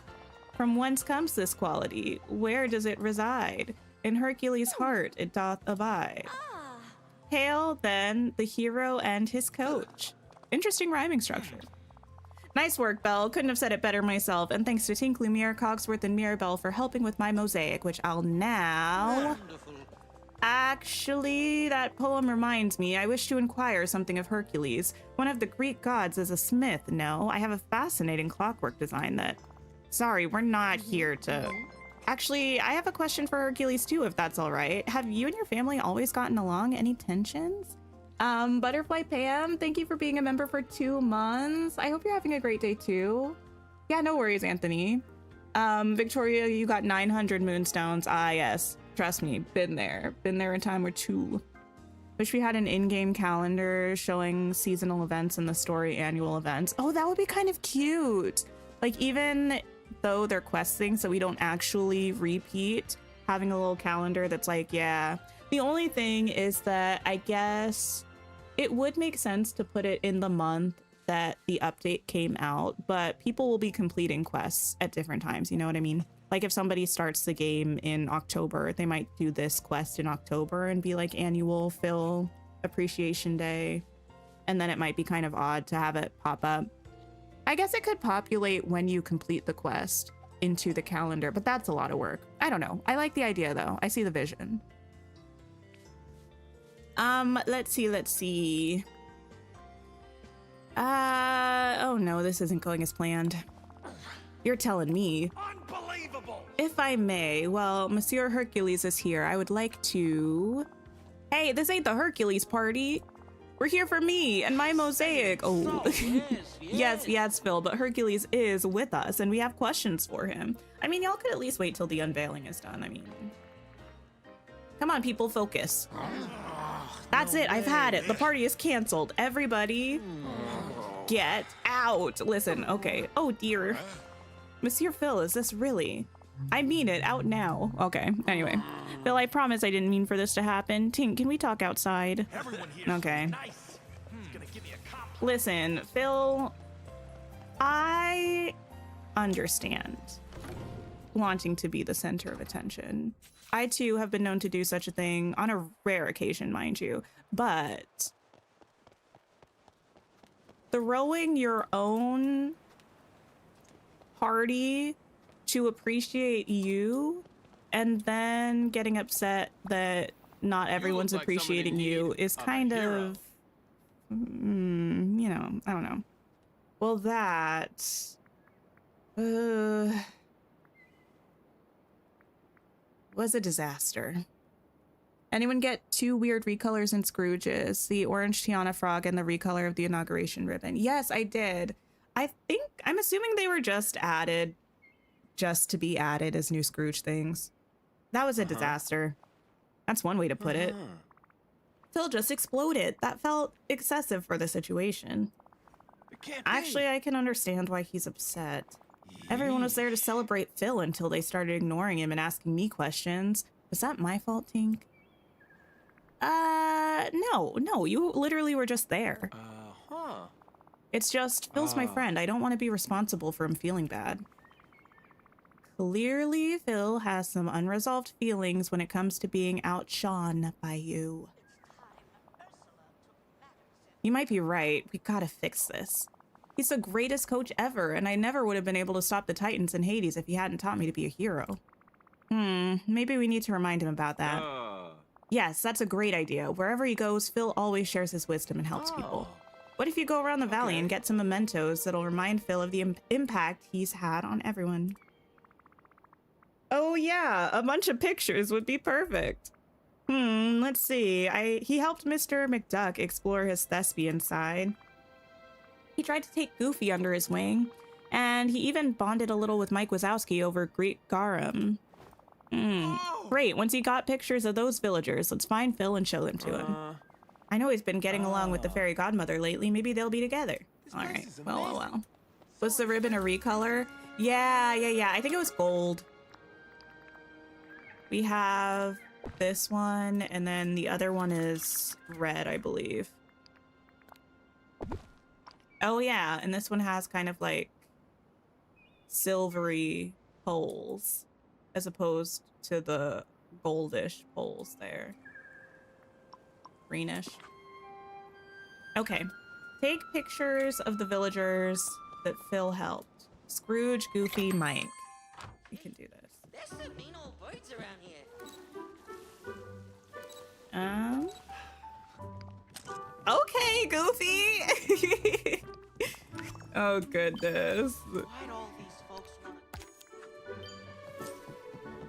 From whence comes this quality? Where does it reside? In Hercules' heart it doth abide. Hail, then, the hero and his coach. Interesting rhyming structure. Nice work, Belle. Couldn't have said it better myself. And thanks to Tinkly, Mirror, Cogsworth, and Mirabelle for helping with my mosaic, which I'll now... Wonderful. Actually, that poem reminds me, I wish to inquire something of Hercules. One of the Greek gods is a smith, no? I have a fascinating clockwork design that... Sorry, we're not here to... Actually, I have a question for Hercules too, if that's all right. Have you and your family always gotten along? Any tensions? Butterfly Pam, thank you for being a member for 2 months. I hope you're having a great day too. Yeah, no worries, Anthony. Victoria, you got 900 moonstones. Ah, yes. Trust me, been there. Been there a time or two. Wish we had an in-game calendar showing seasonal events and the story annual events. Oh, that would be kind of cute. Like, even though they're questing, so we don't actually repeat, having a little calendar that's like, yeah. The only thing is that I guess it would make sense to put it in the month that the update came out, but people will be completing quests at different times, you know what I mean? Like if somebody starts the game in October, they might do this quest in October and be like annual Phil Appreciation Day, and then it might be kind of odd to have it pop up. I guess it could populate when you complete the quest into the calendar, but that's a lot of work. I don't know. I like the idea though. I see the vision. Let's see. Oh no, this isn't going as planned. You're telling me. Unbelievable! If I may, well, Monsieur Hercules is here. I would like to... Hey, this ain't the Hercules party. We're here for me and my mosaic. Oh, yes, Phil, but Hercules is with us and we have questions for him. I mean, y'all could at least wait till the unveiling is done. I mean, come on, people, focus. That's it. I've had it. The party is canceled. Everybody get out. Listen, okay. Oh, dear. Monsieur Phil, is this really? I mean it. Out now. Okay. Anyway. Phil, I promise I didn't mean for this to happen. Tink, can we talk outside? Okay. Nice. Gonna give me a compliment. Listen, Phil, I understand wanting to be the center of attention. I too have been known to do such a thing on a rare occasion, mind you, but throwing your own party to appreciate you and then getting upset that not everyone's like appreciating you is kind of, you know, I don't know. Well, that, was a disaster. Anyone get 2 weird recolors in Scrooge's? The orange Tiana frog and the recolor of the inauguration ribbon. Yes, I did. I'm assuming they were just added just to be added as new Scrooge things. That was a disaster. That's one way to put it. Phil just exploded. That felt excessive for the situation. Actually, I can understand why he's upset. Everyone was there to celebrate Phil until they started ignoring him and asking me questions. Was that my fault, Tink? No, you literally were just there. It's just, Phil's my friend. I don't want to be responsible for him feeling bad. Clearly, Phil has some unresolved feelings when it comes to being outshone by you. You might be right. We gotta fix this. He's the greatest coach ever, and I never would have been able to stop the Titans in Hades if he hadn't taught me to be a hero. Maybe we need to remind him about that. Yes, that's a great idea. Wherever he goes, Phil always shares his wisdom and helps people. What if you go around the valley and get some mementos that'll remind Phil of the impact he's had on everyone? Oh yeah, a bunch of pictures would be perfect. Let's see. He helped Mr. McDuck explore his thespian side. He tried to take Goofy under his wing, and he even bonded a little with Mike Wazowski over Great Garum. Great, once he got pictures of those villagers, let's find Phil and show them to him. I know he's been getting along with the fairy godmother lately. Maybe they'll be together. All right, well. Was the ribbon a recolor? Yeah. I think it was gold. We have this one, and then the other one is red, I believe. Oh yeah, and this one has kind of like silvery poles as opposed to the goldish poles there. Greenish. Okay. Take pictures of the villagers that Phil helped. Scrooge, Goofy, Mike. You can do this. There's some mean old birds around here. Okay, Goofy. Oh goodness. Why'd all these folks want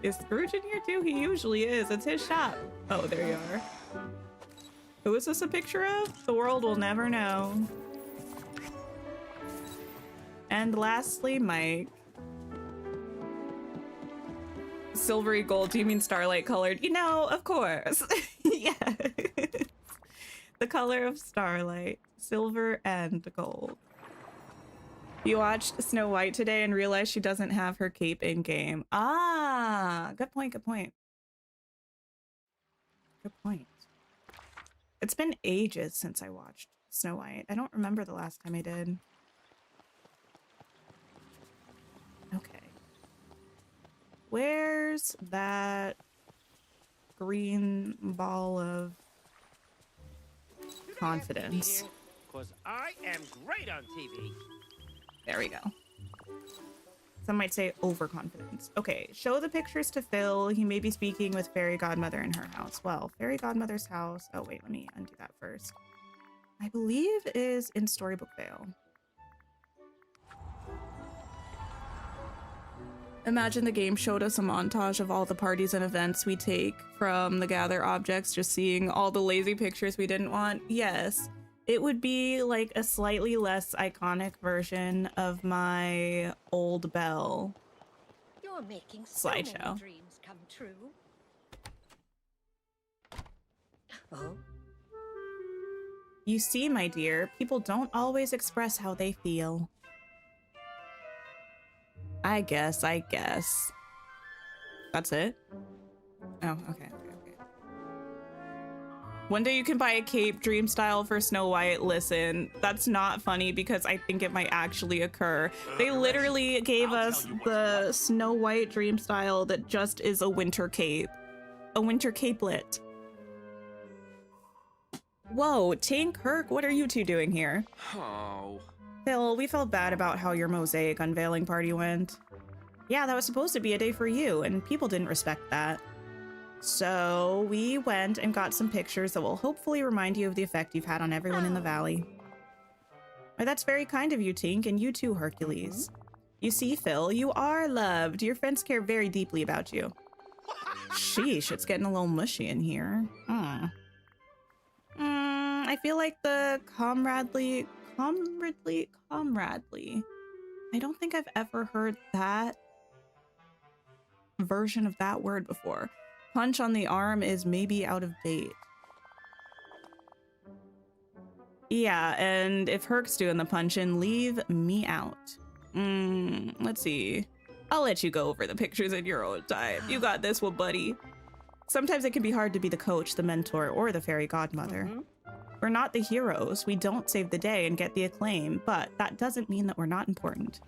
Is Scrooge in here too? He usually is. It's his shop. Oh, there you are. Who is this a picture of? The world will never know. And lastly, Mike. Silvery gold. Do you mean starlight colored? You know, of course. Yeah. The color of starlight. Silver and gold. You watched Snow White today and realized she doesn't have her cape in game. Ah, good point. Good point. It's been ages since I watched Snow White. I don't remember the last time I did. Okay. Where's that green ball of confidence? Because I am great on TV. There we go. Some might say overconfidence. Okay, show the pictures to Phil. He may be speaking with Fairy Godmother in her house. Well, Fairy Godmother's house. Oh, wait, let me undo that first. I believe is in Storybook Vale. Imagine the game showed us a montage of all the parties and events we take from the gather objects, just seeing all the lazy pictures we didn't want. Yes. It would be like a slightly less iconic version of my old Belle You're making so many slideshow. dreams come true. Oh, You see, my dear, people don't always express how they feel. I guess. That's it? Oh, okay. One day you can buy a cape dream style for Snow White. Listen, that's not funny because I think it might actually occur. They literally gave us the Snow White dream style that just is a winter cape. A winter capelet. Whoa, Tink, Herc, what are you two doing here? Oh. Phil, we felt bad about how your mosaic unveiling party went. Yeah, that was supposed to be a day for you, and people didn't respect that. So we went and got some pictures that will hopefully remind you of the effect you've had on everyone in the valley. Well, that's very kind of you, Tink, and you too, Hercules. You see, Phil, you are loved. Your friends care very deeply about you. Sheesh, it's getting a little mushy in here. I feel like the comradely. I don't think I've ever heard that version of that word before. Punch on the arm is maybe out of date. Yeah, and if Herc's doing the punch-in, leave me out. Let's see. I'll let you go over the pictures in your own time. You got this one, buddy. Sometimes it can be hard to be the coach, the mentor, or the fairy godmother. We're not the heroes. We don't save the day and get the acclaim, but that doesn't mean that we're not important.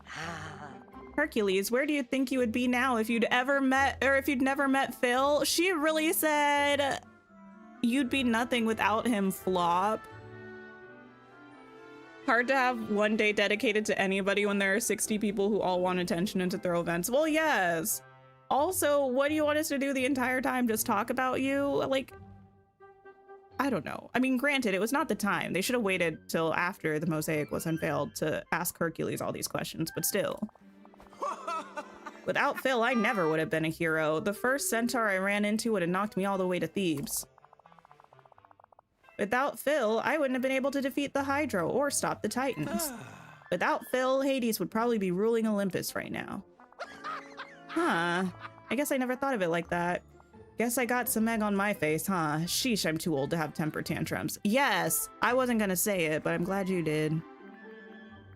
Hercules, where do you think you would be now if you'd never met Phil? She really said you'd be nothing without him, Flop. Hard to have one day dedicated to anybody when there are 60 people who all want attention and to throw events. Well, yes. Also, what do you want us to do the entire time? Just talk about you? Like, I don't know. I mean, granted, it was not the time. They should have waited till after the mosaic was unveiled to ask Hercules all these questions, but still. Without Phil, I never would have been a hero. The first centaur I ran into would have knocked me all the way to Thebes. Without Phil, I wouldn't have been able to defeat the Hydra or stop the Titans. Without Phil, Hades would probably be ruling Olympus right now. Huh. I guess I never thought of it like that. Guess I got some egg on my face, huh? Sheesh, I'm too old to have temper tantrums. Yes, I wasn't gonna say it, but I'm glad you did.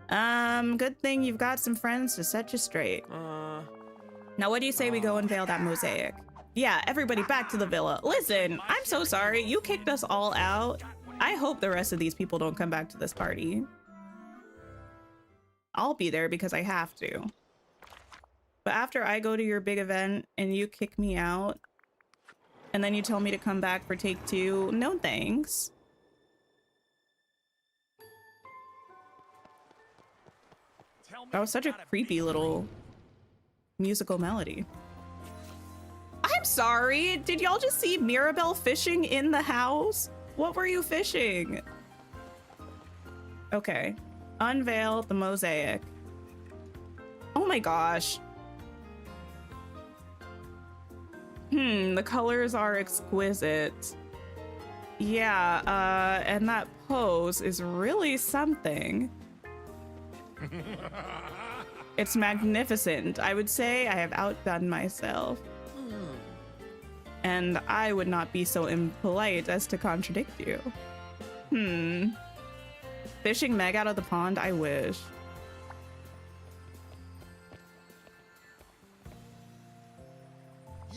Good thing you've got some friends to set you straight. Now what do you say we go unveil that mosaic? Yeah, everybody back to the villa. Listen, I'm so sorry. You kicked us all out. I hope the rest of these people don't come back to this party. I'll be there because I have to. But after I go to your big event and you kick me out, and then you tell me to come back for take 2, no thanks. That was such a creepy little musical melody. I'm sorry, did y'all just see Mirabelle fishing in the house? What were you fishing? Okay, unveil the mosaic. Oh my gosh. The colors are exquisite. Yeah, and that pose is really something. It's magnificent. I would say I have outdone myself. And I would not be so impolite as to contradict you. Fishing Meg out of the pond? I wish.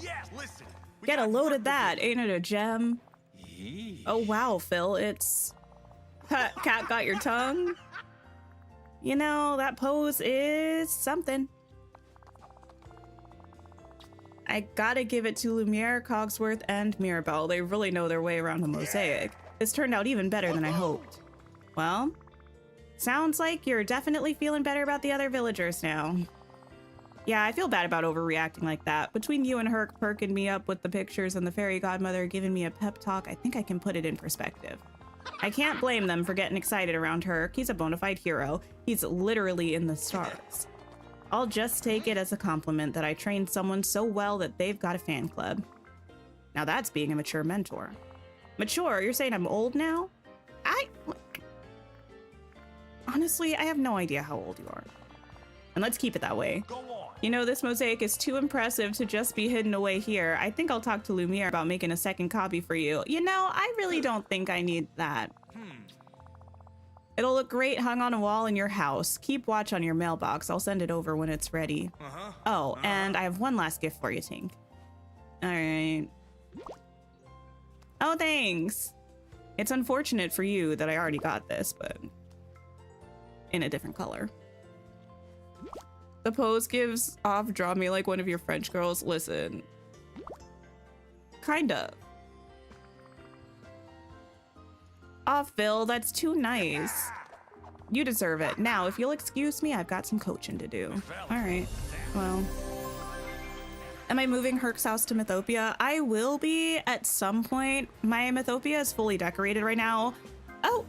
Yes, listen. Get a load of that, ain't it a gem? Oh wow, Phil, it's... Cat got your tongue? You know, that pose is something. I gotta give it to Lumiere, Cogsworth, and Mirabelle. They really know their way around a mosaic. This turned out even better than I hoped. Well, sounds like you're definitely feeling better about the other villagers now. Yeah, I feel bad about overreacting like that. Between you and Herc perking me up with the pictures and the fairy godmother giving me a pep talk, I think I can put it in perspective. I can't blame them for getting excited around Herc. He's a bona fide hero. He's literally in the stars. I'll just take it as a compliment that I trained someone so well that they've got a fan club. Now that's being a mature mentor. Mature? You're saying I'm old now? Honestly, I have no idea how old you are. And let's keep it that way. You know, this mosaic is too impressive to just be hidden away here. I think I'll talk to Lumiere about making a second copy for you. You know, I really don't think I need that. It'll look great hung on a wall in your house. Keep watch on your mailbox. I'll send it over when it's ready. Oh, and I have one last gift for you, Tink. All right. Oh, thanks. It's unfortunate for you that I already got this, but in a different color. The pose gives off draw me like one of your French girls. Listen. Kind of. Aw, Phil, that's too nice. You deserve it. Now, if you'll excuse me, I've got some coaching to do. All right. Well. Am I moving Herc's house to Mythopia? I will be at some point. My Mythopia is fully decorated right now. Oh.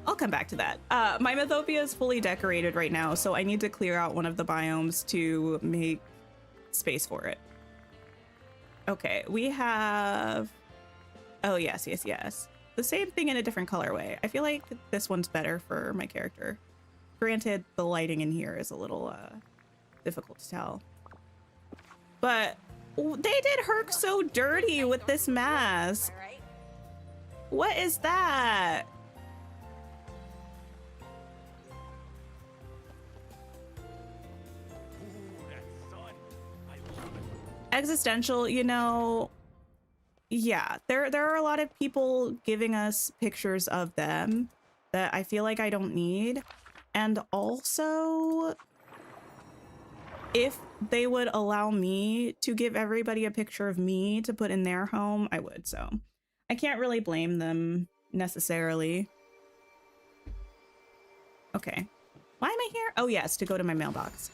I'll come back to that. My Mythopia is fully decorated right now, so I need to clear out one of the biomes to make space for it. Okay, we have... Oh, yes, yes, yes. The same thing in a different colorway. I feel like this one's better for my character. Granted, the lighting in here is a little difficult to tell. But they did Herc so dirty with this mask. What is that? Existential, you know, yeah, there are a lot of people giving us pictures of them that I feel like I don't need. And also, if they would allow me to give everybody a picture of me to put in their home, I would. So I can't really blame them necessarily. Okay. Why am I here? Oh, yes, to go to my mailbox.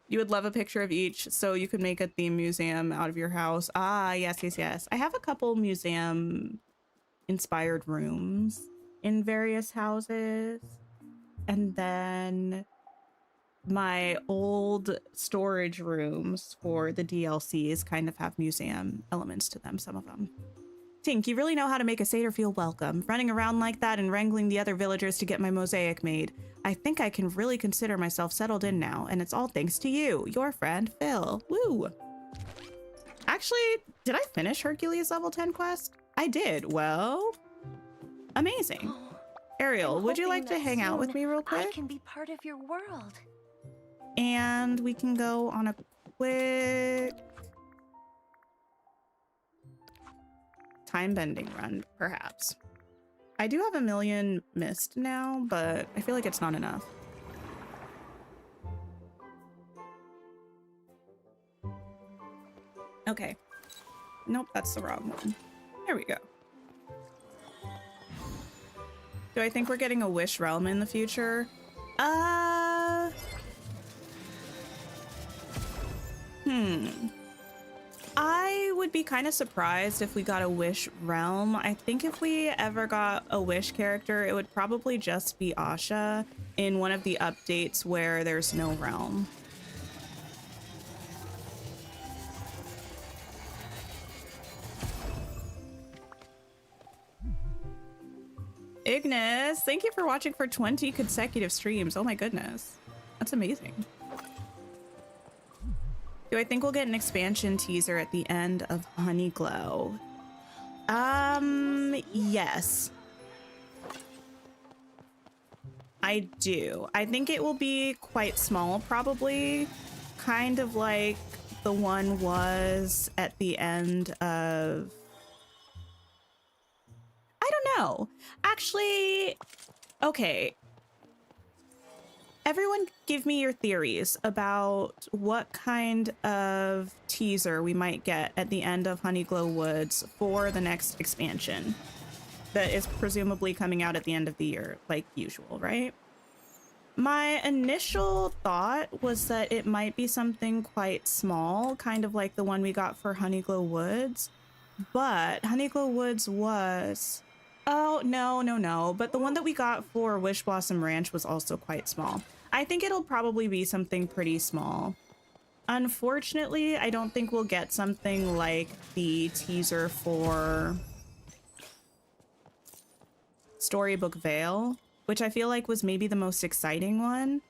You would love a picture of each, so you could make a theme museum out of your house. Ah, yes, yes, yes. I have a couple museum-inspired rooms in various houses. And then my old storage rooms for the DLCs kind of have museum elements to them, some of them. Tink, you really know how to make a satyr feel welcome. Running around like that and wrangling the other villagers to get my mosaic made. I think I can really consider myself settled in now, and it's all thanks to you, your friend, Phil. Woo! Actually, did I finish Hercules level 10 quest? I did. Well, amazing. Ariel, would you like to hang out with me real quick? I can be part of your world. And we can go on a quick time bending run, perhaps. I do have 1,000,000 mist now, but I feel like it's not enough. Okay. Nope, that's the wrong one. There we go. Do I think we're getting a Wish Realm in the future? I would be kind of surprised if we got a Wish Realm. I think if we ever got a Wish character, it would probably just be Asha in one of the updates where there's no realm. Ignis, thank you for watching for 20 consecutive streams. Oh my goodness. That's amazing. Do I think we'll get an expansion teaser at the end of Honeyglow? Yes. I do. I think it will be quite small, probably. Kind of like the one was at the end of... I don't know. Actually, okay. Everyone give me your theories about what kind of teaser we might get at the end of Honeyglow Woods for the next expansion that is presumably coming out at the end of the year, like usual, right? My initial thought was that it might be something quite small, kind of like the one we got for Honeyglow Woods, but Honeyglow Woods was... Oh, no. But the one that we got for Wish Blossom Ranch was also quite small. I think it'll probably be something pretty small. Unfortunately, I don't think we'll get something like the teaser for Storybook Vale, which I feel like was maybe the most exciting one.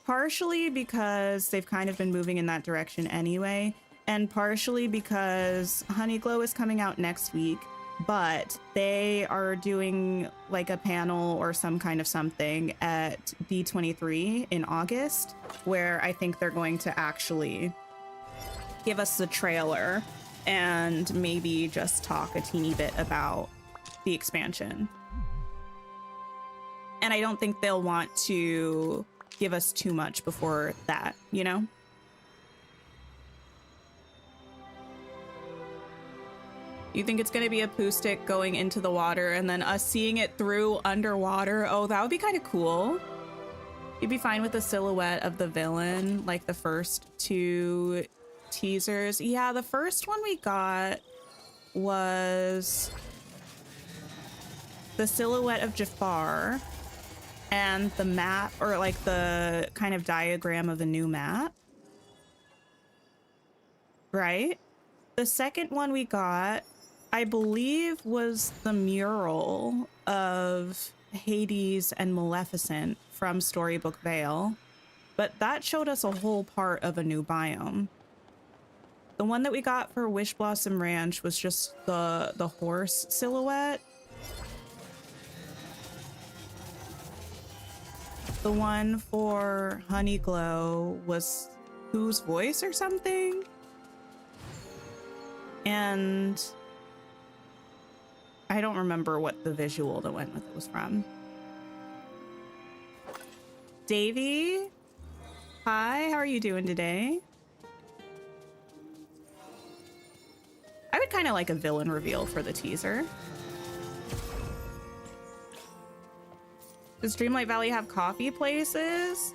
Partially because they've kind of been moving in that direction anyway, and partially because Honeyglow is coming out next week. But they are doing like a panel or some kind of something at D23 in August, where I think they're going to actually give us the trailer and maybe just talk a teeny bit about the expansion. And I don't think they'll want to give us too much before that, you know? You think it's going to be a poo stick going into the water and then us seeing it through underwater? Oh, that would be kind of cool. You'd be fine with the silhouette of the villain, like the first two teasers. Yeah, the first one we got was the silhouette of Jafar and the map, or like the kind of diagram of a new map. Right? The second one we got, I believe, was the mural of Hades and Maleficent from Storybook Vale, but that showed us a whole part of a new biome. The one that we got for Wish Blossom Ranch was just the horse silhouette. The one for Honeyglow was whose voice or something? And I don't remember what the visual that went with it was from. Davey, hi, how are you doing today? I would kind of like a villain reveal for the teaser. Does Dreamlight Valley have coffee places?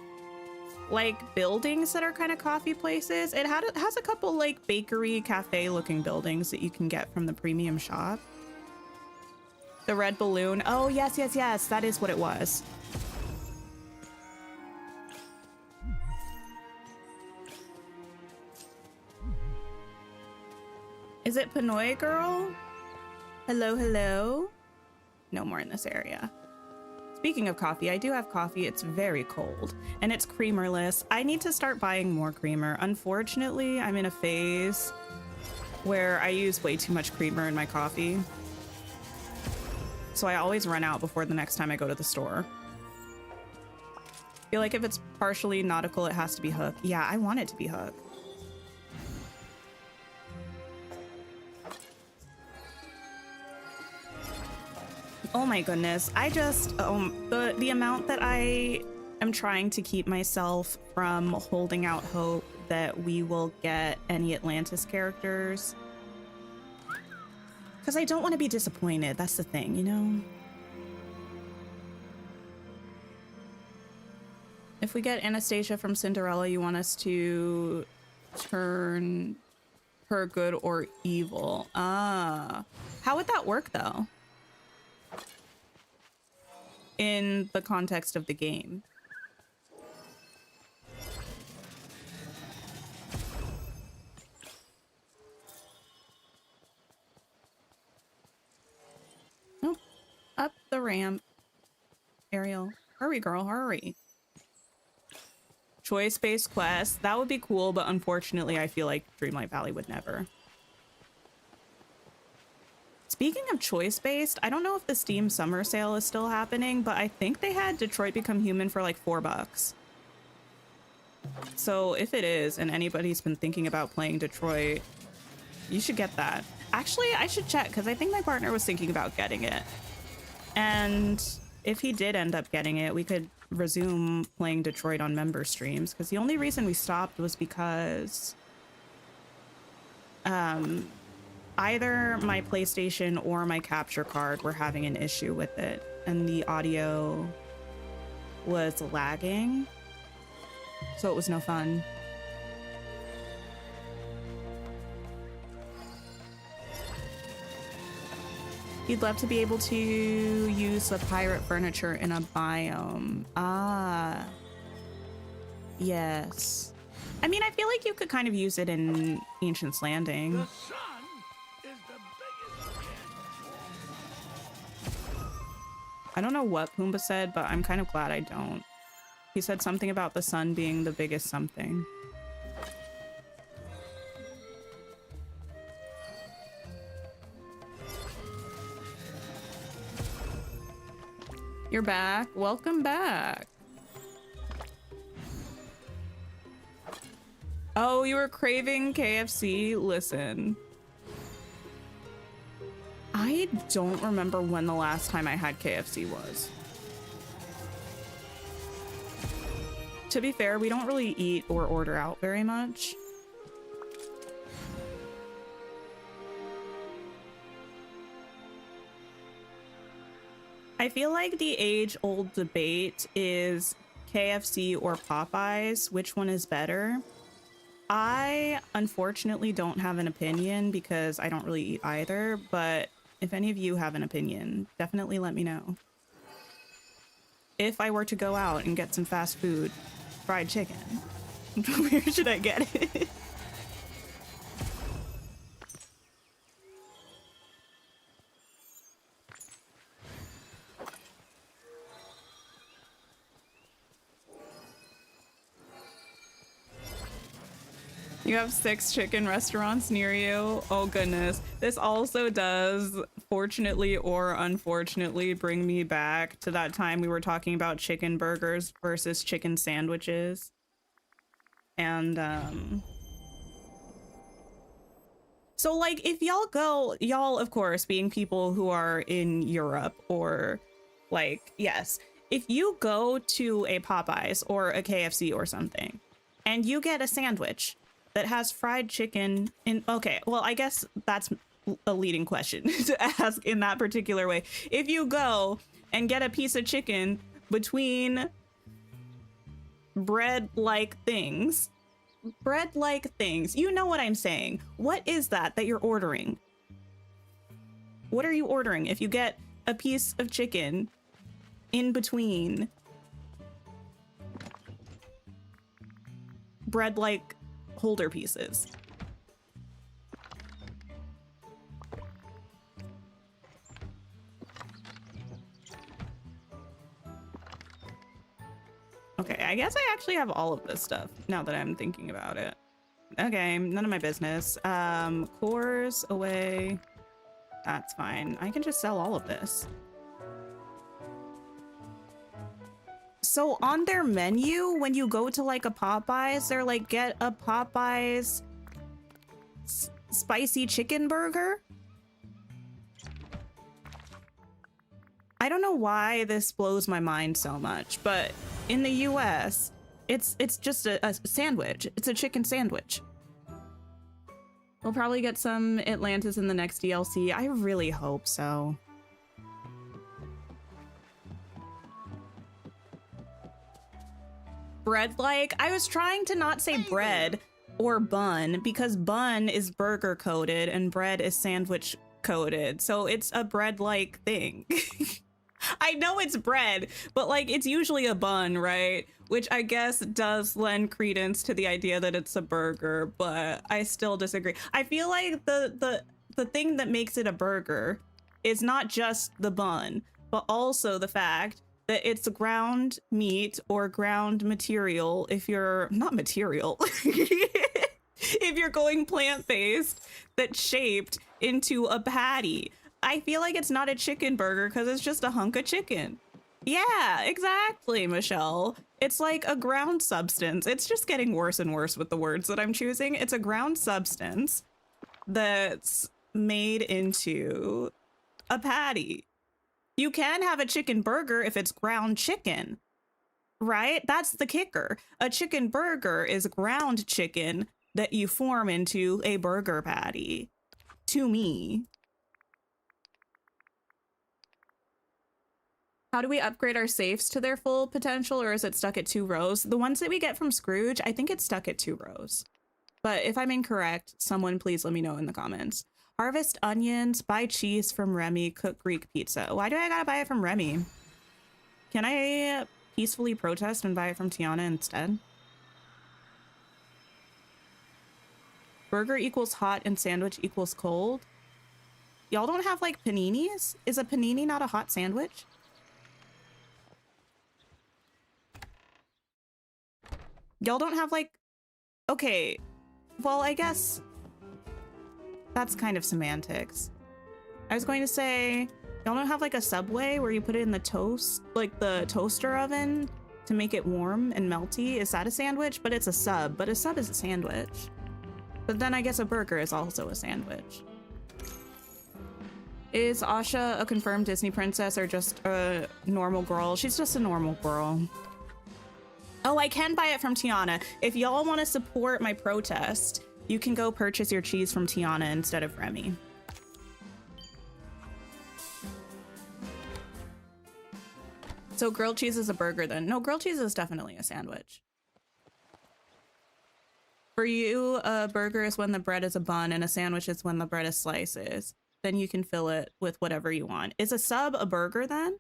Like buildings that are kind of coffee places? It has a couple like bakery cafe looking buildings that you can get from the premium shop. The red balloon. Oh, yes, yes, yes. That is what it was. Is it Pinoy girl? Hello, hello. No more in this area. Speaking of coffee, I do have coffee. It's very cold and it's creamerless. I need to start buying more creamer. Unfortunately, I'm in a phase where I use way too much creamer in my coffee. So I always run out before the next time I go to the store. I feel like if it's partially nautical, it has to be Hook. Yeah, I want it to be Hook. Oh my goodness. I just, the amount that I am trying to keep myself from holding out hope that we will get any Atlantis characters. Because I don't want to be disappointed. That's the thing, you know? If we get Anastasia from Cinderella, you want us to turn her good or evil. Ah. How would that work, though? In the context of the game. Nope. Up the ramp. Ariel, hurry girl, hurry. Choice-based quest. That would be cool, but unfortunately I feel like Dreamlight Valley would never. Speaking of choice-based, I don't know if the Steam summer sale is still happening, but I think they had Detroit Become Human for like $4. So if it is, and anybody's been thinking about playing Detroit, you should get that. Actually, I should check, because I think my partner was thinking about getting it. And if he did end up getting it, we could resume playing Detroit on member streams, because the only reason we stopped was because either my PlayStation or my capture card were having an issue with it, and the audio was lagging, so it was no fun. You'd love to be able to use the pirate furniture in a biome. Ah, yes. I mean, I feel like you could kind of use it in Ancient's Landing. I don't know what Pumbaa said, but I'm kind of glad I don't. He said something about the sun being the biggest something. You're back. Welcome back. Oh, you were craving KFC? Listen. I don't remember when the last time I had KFC was. To be fair, we don't really eat or order out very much. I feel like the age-old debate is KFC or Popeyes, which one is better? I unfortunately don't have an opinion because I don't really eat either, but if any of you have an opinion, definitely let me know. If I were to go out and get some fast food, fried chicken, where should I get it? You have 6 chicken restaurants near you? Oh goodness. This also does, fortunately or unfortunately, bring me back to that time we were talking about chicken burgers versus chicken sandwiches. And so like if y'all go, y'all of course being people who are in Europe or like, yes, if you go to a Popeyes or a KFC or something and you get a sandwich that has fried chicken in, okay, well, I guess that's a leading question to ask in that particular way. If you go and get a piece of chicken between bread-like things. Bread-like things. You know what I'm saying. What is that you're ordering? What are you ordering if you get a piece of chicken in between bread-like holder pieces? Okay, I guess I actually have all of this stuff now that I'm thinking about it. Okay, none of my business. Cores away. That's fine. I can just sell all of this. So on their menu, when you go to like a Popeyes, they're like, get a Popeyes spicy chicken burger. I don't know why this blows my mind so much, but in the US, it's just a sandwich. It's a chicken sandwich. We'll probably get some Atlantis in the next DLC. I really hope so. Bread-like? I was trying to not say bread or bun because bun is burger coated and bread is sandwich coated. So it's a bread-like thing. I know it's bread, but like it's usually a bun, right? Which I guess does lend credence to the idea that it's a burger, but I still disagree. I feel like the thing that makes it a burger is not just the bun, but also the fact that it's ground meat or ground material if you're not material. If you're going plant-based, that's shaped into a patty. I feel like it's not a chicken burger because it's just a hunk of chicken. Yeah, exactly, Michelle. It's like a ground substance. It's just getting worse and worse with the words that I'm choosing. It's a ground substance that's made into a patty. You can have a chicken burger if it's ground chicken, right? That's the kicker. A chicken burger is ground chicken that you form into a burger patty, to me. How do we upgrade our safes to their full potential, or is it stuck at 2 rows? The ones that we get from Scrooge, I think it's stuck at 2 rows. But if I'm incorrect, someone please let me know in the comments. Harvest onions, buy cheese from Remy, cook Greek pizza. Why do I gotta buy it from Remy? Can I peacefully protest and buy it from Tiana instead? Burger equals hot and sandwich equals cold. Y'all don't have like paninis? Is a panini not a hot sandwich? Y'all don't have like, okay, well, I guess that's kind of semantics. I was going to say, y'all don't have like a Subway where you put it in the toast, like the toaster oven to make it warm and melty? Is that a sandwich? But it's a sub, but a sub is a sandwich. But then I guess a burger is also a sandwich. Is Asha a confirmed Disney princess or just a normal girl? She's just a normal girl. Oh, I can buy it from Tiana. If y'all want to support my protest, you can go purchase your cheese from Tiana instead of Remy. So grilled cheese is a burger then? No, grilled cheese is definitely a sandwich. For you, a burger is when the bread is a bun and a sandwich is when the bread is slices. Then you can fill it with whatever you want. Is a sub a burger then?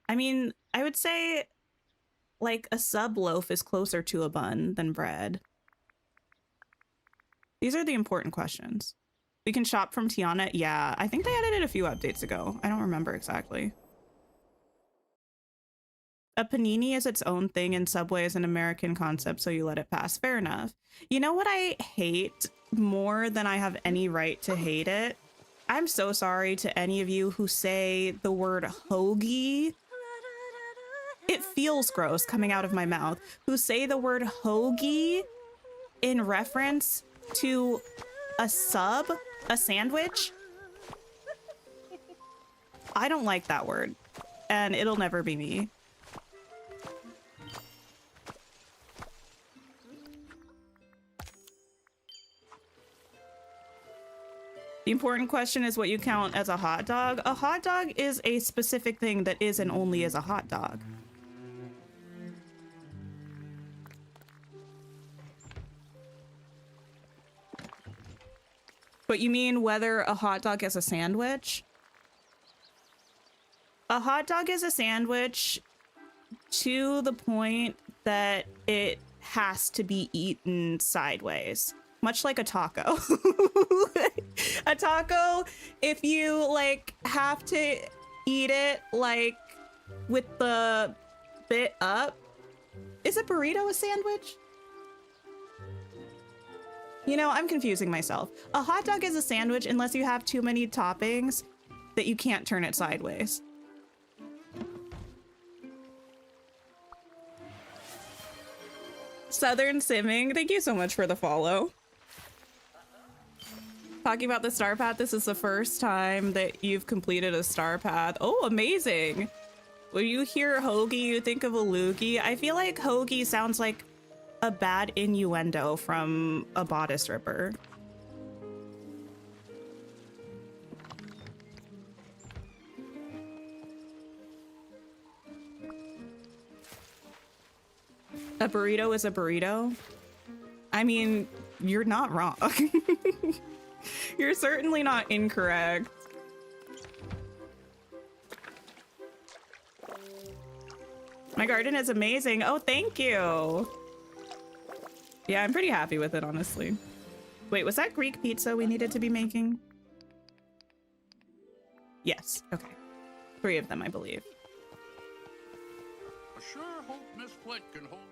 I mean, I would say like a sub loaf is closer to a bun than bread. These are the important questions. We can shop from Tiana. Yeah, I think they added it a few updates ago. I don't remember exactly. A panini is its own thing and Subway is an American concept, so you let it pass. Fair enough. You know what I hate more than I have any right to hate it? I'm so sorry to any of you who say the word hoagie. It feels gross coming out of my mouth. Who say the word hoagie in reference to a sub, a sandwich. I don't like that word, and it'll never be me. The important question is what you count as a hot dog. A hot dog is a specific thing that is and only is a hot dog. But you mean whether a hot dog is a sandwich? A hot dog is a sandwich to the point that it has to be eaten sideways, much like a taco. A taco, if you like have to eat it like with the bit up, is a burrito a sandwich? You know, I'm confusing myself. A hot dog is a sandwich unless you have too many toppings that you can't turn it sideways. Southern Simming, thank you so much for the follow. Talking about the star path, this is the first time that you've completed a star path. Oh, amazing. When you hear hoagie, you think of a loogie. I feel like hoagie sounds like a bad innuendo from a bodice ripper. A burrito is a burrito. I mean, you're not wrong. You're certainly not incorrect. My garden is amazing. Oh, thank you. Yeah, I'm pretty happy with it, honestly. Wait, was that Greek pizza we needed to be making? Yes, okay. 3 of them, I believe. I sure hope Miss Flick can hold.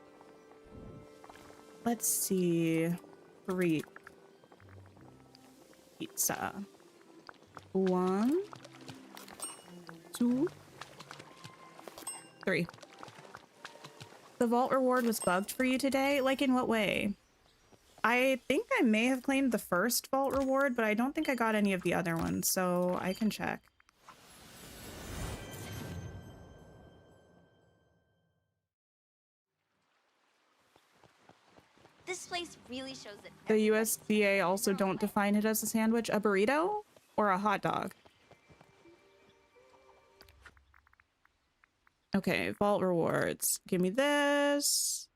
Let's see. 3 pizza. 1, 2, 3. The vault reward was bugged for you today? Like in what way? I think I may have claimed the first vault reward, but I don't think I got any of the other ones, so I can check. This place really shows it. The USDA also don't define it as a sandwich. A burrito or a hot dog? Okay, vault rewards. Give me this.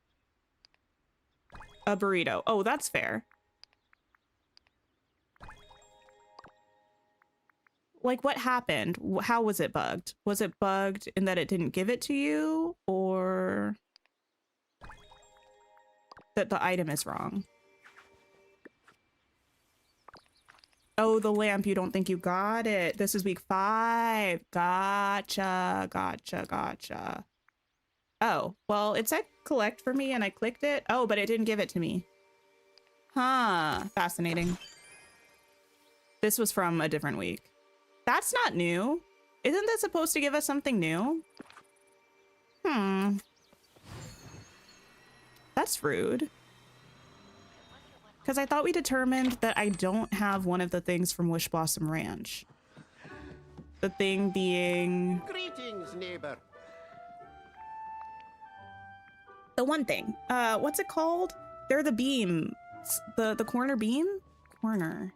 A burrito. Oh, that's fair. Like, what happened? How was it bugged? Was it bugged in that it didn't give it to you, or that the item is wrong? Oh, the lamp. You don't think you got it. This is week 5. Gotcha, gotcha, gotcha. Oh, well, it said collect for me and I clicked it. Oh, but it didn't give it to me. Huh, fascinating. This was from a different week. That's not new. Isn't that supposed to give us something new? That's rude. Because I thought we determined that I don't have one of the things from Wish Blossom Ranch. The thing being... Greetings, neighbor. The one thing. What's it called? They're the beams. The corner beam? Corner.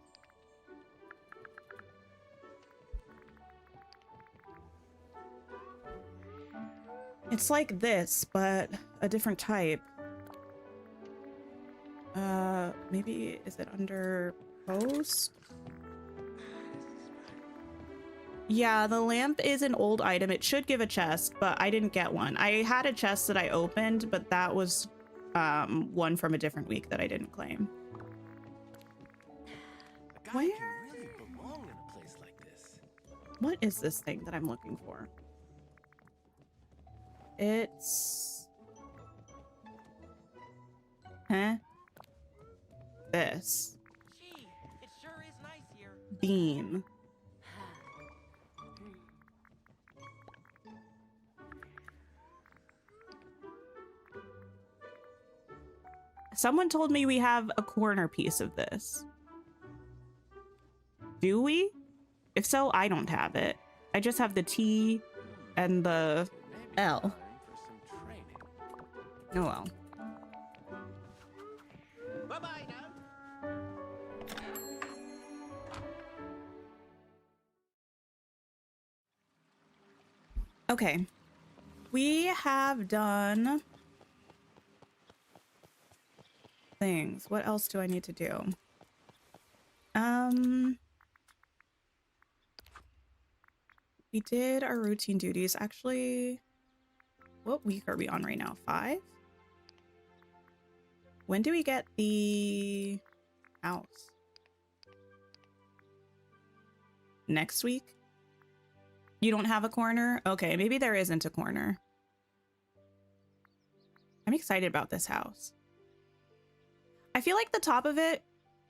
It's like this, but a different type. Maybe, is it under post? Yeah, the lamp is an old item. It should give a chest, but I didn't get one. I had a chest that I opened, but that was one from a different week that I didn't claim. Where? Really belong in a place like this. What is this thing that I'm looking for? It's... Huh? This. Gee, it sure is nice here. Beam. Someone told me we have a corner piece of this. Do we? If so, I don't have it. I just have the T and the L. Oh well. Bye-bye now. Okay. We have done things. What else do I need to do? We did our routine duties. Actually, what week are we on right now? 5? When do we get the house? Next week? You don't have a corner? Okay, maybe there isn't a corner. I'm excited about this house. I feel like the top of it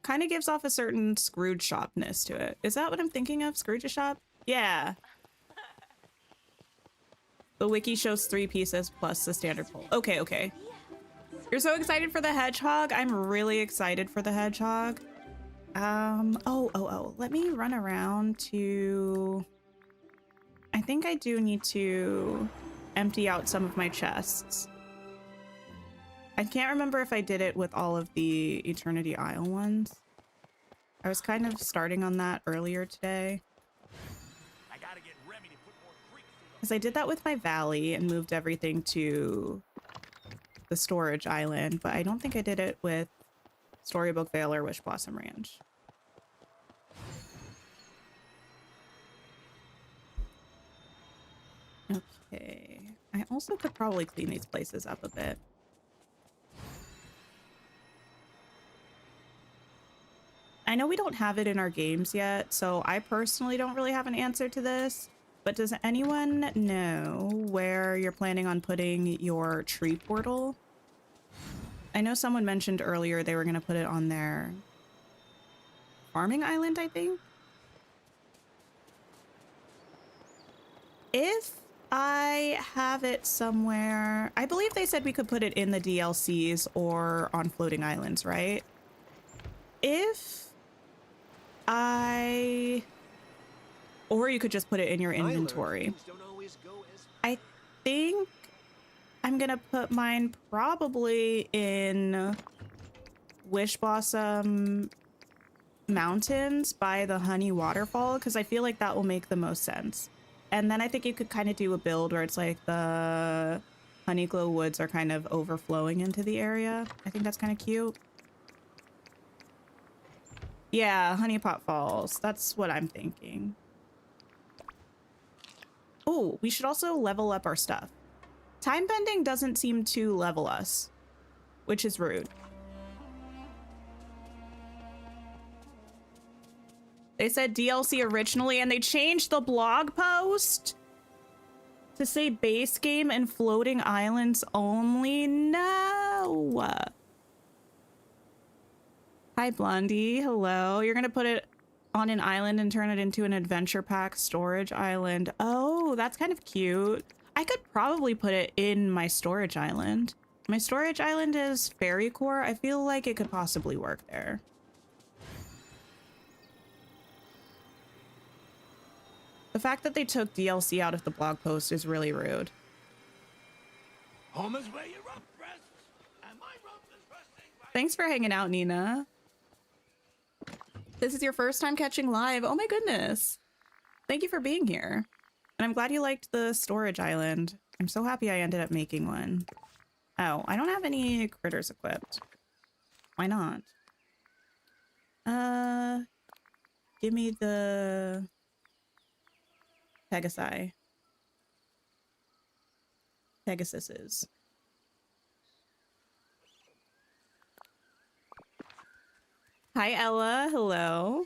kind of gives off a certain Scrooge shopness to it. Is that what I'm thinking of? Scrooge's shop? Yeah. The wiki shows 3 pieces plus the standard pole. Okay, okay. You're so excited for the hedgehog? I'm really excited for the hedgehog. Let me run around to... I think I do need to empty out some of my chests. I can't remember if I did it with all of the Eternity Isle ones. I was kind of starting on that earlier today. Because I did that with my valley and moved everything to the storage island, but I don't think I did it with Storybook Vale or Wish Blossom Ranch. Okay. I also could probably clean these places up a bit. I know we don't have it in our games yet, so I personally don't really have an answer to this, but does anyone know where you're planning on putting your tree portal? I know someone mentioned earlier they were going to put it on their farming island, I think. If I have it somewhere, I believe they said we could put it in the DLCs or on floating islands, right? Or you could just put it in your inventory. I think I'm gonna put mine probably in Wish Blossom Mountains by the Honey Waterfall, because I feel like that will make the most sense. And then I think you could kind of do a build where it's like the Honeyglow Woods are kind of overflowing into the area. I think that's kind of cute. Yeah, Honeypot Falls. That's what I'm thinking. Oh, we should also level up our stuff. Time bending doesn't seem to level us, which is rude. They said DLC originally and they changed the blog post to say base game and floating islands only. No. Hi, Blondie. Hello. You're going to put it on an island and turn it into an adventure pack storage island. Oh, that's kind of cute. I could probably put it in my storage island. My storage island is Fairy Core. I feel like it could possibly work there. The fact that they took DLC out of the blog post is really rude. Home is where your rump rests, and my rump is resting right. Thanks for hanging out, Nina. This is your first time catching live. Oh my goodness. Thank you for being here. And I'm glad you liked the storage island. I'm so happy I ended up making one. Oh, I don't have any critters equipped. Why not? Give me the Pegasi. Pegasuses. Hi, Ella. Hello.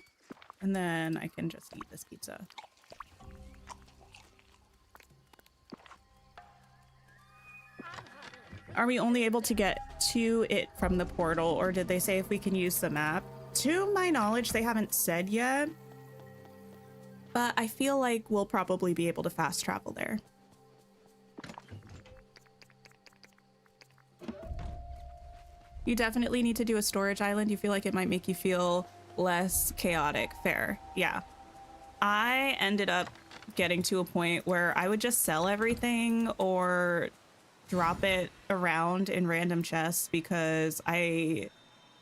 And then I can just eat this pizza. Are we only able to get to it from the portal, or did they say if we can use the map? To my knowledge, they haven't said yet. But I feel like we'll probably be able to fast travel there. You definitely need to do a storage island. You feel like it might make you feel less chaotic. Fair. Yeah. I ended up getting to a point where I would just sell everything or drop it around in random chests because I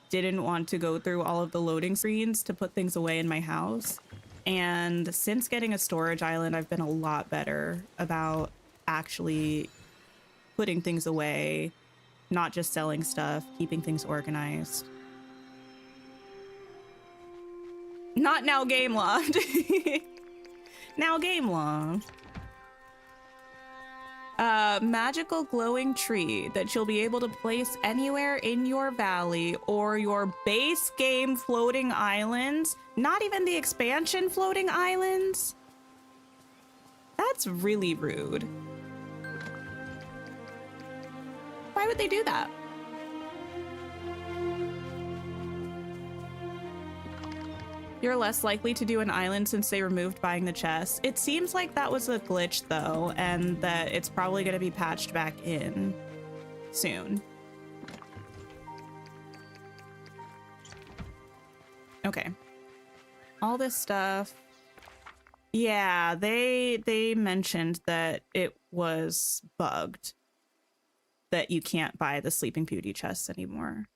didn't want to go through all of the loading screens to put things away in my house. And since getting a storage island, I've been a lot better about actually putting things away, not just selling stuff, keeping things organized. Not now Game Loft. Now Game Loft. Magical glowing tree that you'll be able to place anywhere in your valley or your base game floating islands. Not even the expansion floating islands. That's really rude. Why would they do that? You're less likely to do an island since they removed buying the chest. It seems like that was a glitch though, and that it's probably going to be patched back in soon. Okay. All this stuff. Yeah, they mentioned that it was bugged, that you can't buy the Sleeping Beauty chests anymore.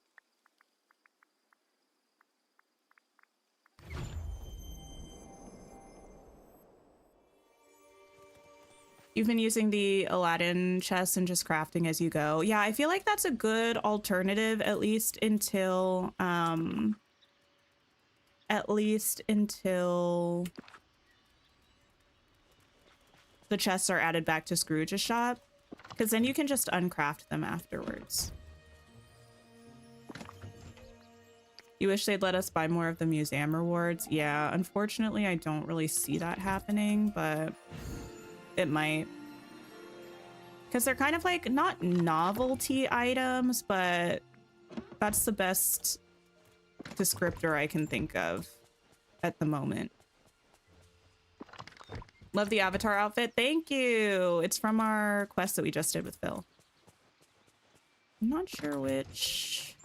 You've been using the Aladdin chest and just crafting as you go. Yeah, I feel like that's a good alternative, at least until the chests are added back to Scrooge's shop, because then you can just uncraft them afterwards. You wish they'd let us buy more of the museum rewards? Yeah, unfortunately, I don't really see that happening, but it might. Because they're kind of like, not novelty items, but that's the best descriptor I can think of at the moment. Love the avatar outfit. Thank you. It's from our quest that we just did with Phil. I'm not sure which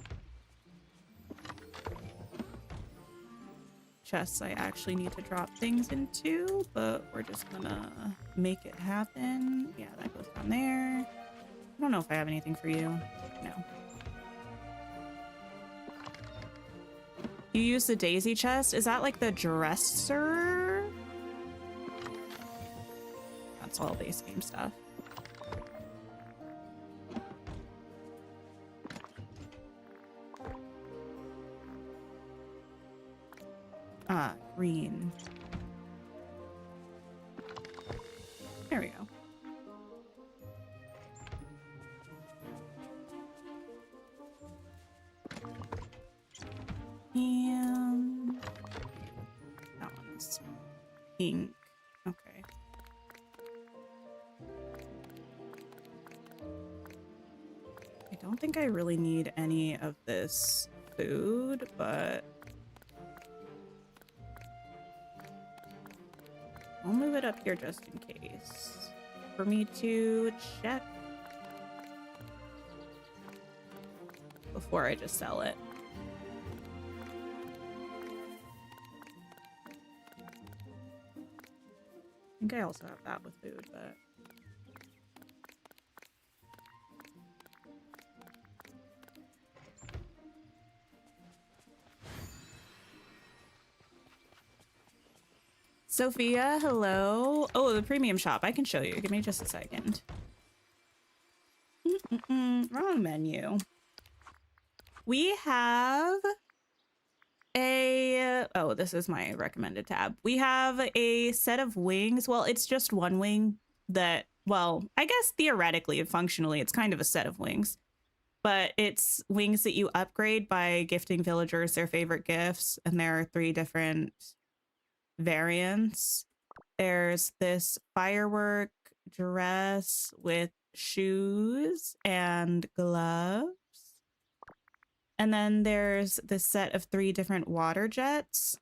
chests I actually need to drop things into, but we're just gonna make it happen. Yeah, that goes down there. I don't know if I have anything for you. No. You use the daisy chest? Is that like the dresser? That's all base game stuff. Ah, green. There we go. And that one's pink. Okay. I don't think I really need any of this food, but I'll move it up here just in case for me to check before I just sell it. I think I also have that with food, but Sophia, hello. Oh, the premium shop. I can show you. Give me just a second. Wrong menu. We have a... Oh, this is my recommended tab. We have a set of wings. Well, it's just one wing that... Well, I guess theoretically and functionally, it's kind of a set of wings. But it's wings that you upgrade by gifting villagers their favorite gifts. And there are 3 different variants. There's this firework dress with shoes and gloves. And then there's this set of 3 different water jets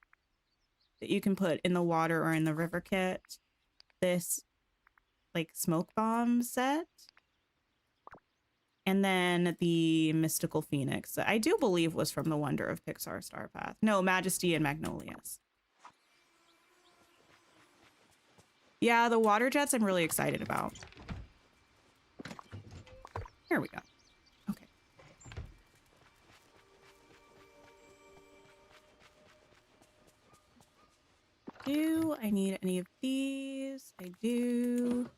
that you can put in the water or in the river kit. This like smoke bomb set. And then the mystical phoenix that I do believe was from the Wonder of Pixar Star Path. No, Majesty and Magnolias. Yeah, the water jets I'm really excited about. Here we go. Okay. Do I need any of these? I do.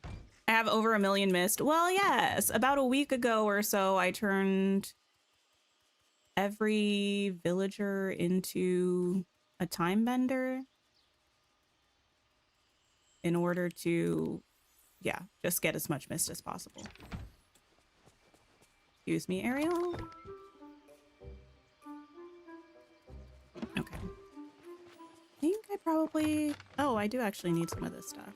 I have over 1 million missed. Well, yes. About a week ago or so, I turned every villager into a time bender in order to, yeah, just get as much mist as possible. Excuse me, Ariel. Okay. I think I probably... Oh, I do actually need some of this stuff.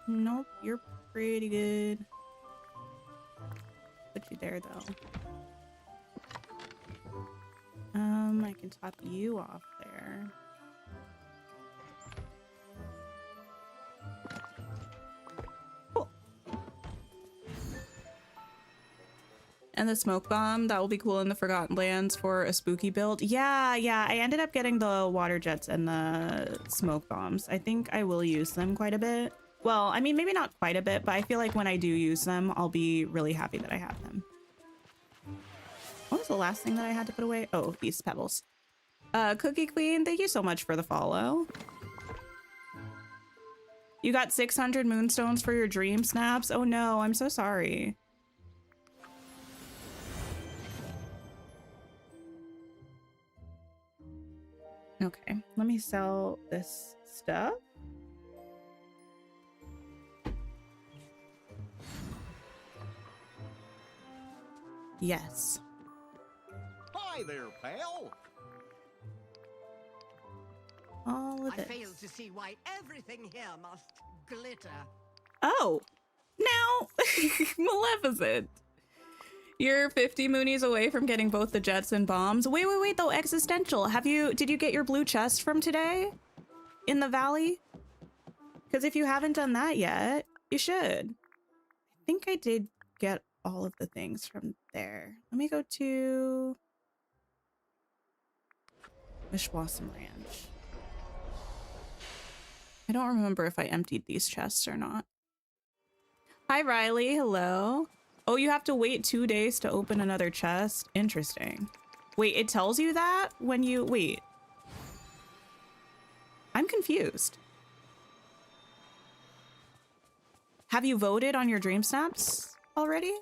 Nope, you're pretty good. Put you there, though. I can top you off there. Cool. And the smoke bomb, that will be cool in the Forgotten Lands for a spooky build. Yeah, I ended up getting the water jets and the smoke bombs. I think I will use them quite a bit. Well, I mean, maybe not quite a bit, but I feel like when I do use them, I'll be really happy that I have them. What was the last thing that I had to put away? Oh, these pebbles. Cookie Queen, thank you so much for the follow. You got 600 moonstones for your dream snaps? Oh no, I'm so sorry. Okay, let me sell this stuff. Yes. Hi there, pal. All of I this. fail to see why everything here must glitter. Oh, now Maleficent. You're 50 moonies away from getting both the jets and bombs. Wait, though, Existential. Did you get your blue chest from today in the valley? Because if you haven't done that yet, you should. I think I did get all of the things from there. Let me go to Wish Blossom Ranch. I don't remember if I emptied these chests or not. Hi, Riley. Hello. Oh, you have to wait 2 days to open another chest? Interesting. Wait, it tells you that when you... Wait. I'm confused. Have you voted on your dream snaps already?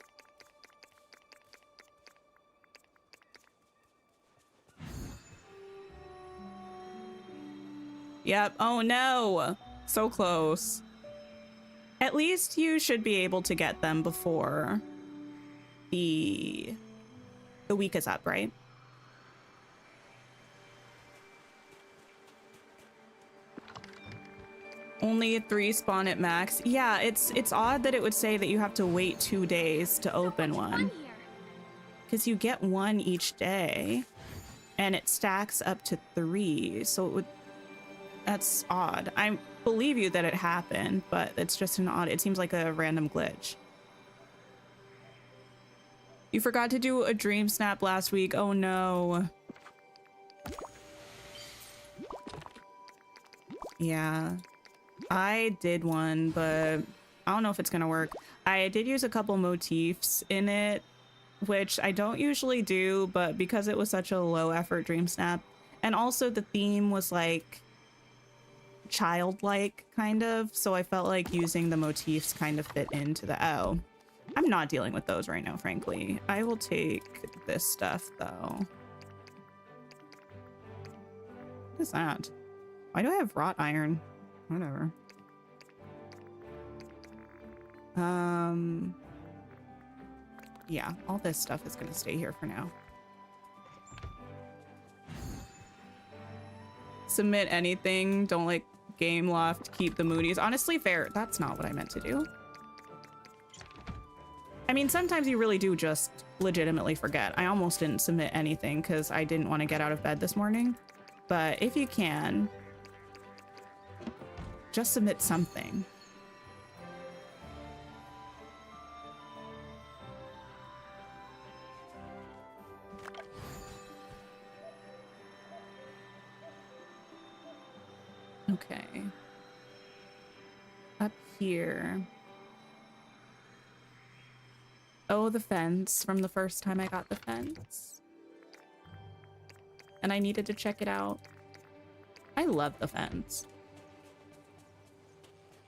Yep. Oh no. So close. At least you should be able to get them before the week is up, right? Only 3 spawn at max. Yeah, it's odd that it would say that you have to wait 2 days to open one. Because you get 1 each day and it stacks up to 3. So it would... That's odd. I believe you that it happened, but it's just an odd... It seems like a random glitch. You forgot to do a dream snap last week. Oh no. Yeah. I did one, but I don't know if it's gonna work. I did use a couple motifs in it, which I don't usually do, but because it was such a low effort dream snap, and also the theme was like childlike kind of, so I felt like using the motifs kind of fit into the... Oh, I'm not dealing with those right now, frankly. I will take this stuff though. What is that? Why do I have wrought iron? Whatever. Yeah, all this stuff is gonna stay here for now. Submit anything. Don't like game loft. Keep the moodies. Honestly, fair. That's not what I meant to do. I mean, sometimes you really do just legitimately forget. I almost didn't submit anything because I didn't want to get out of bed this morning. But if you can, just submit something. Okay. Up here. Oh, the fence from the first time I got the fence. And I needed to check it out. I love the fence.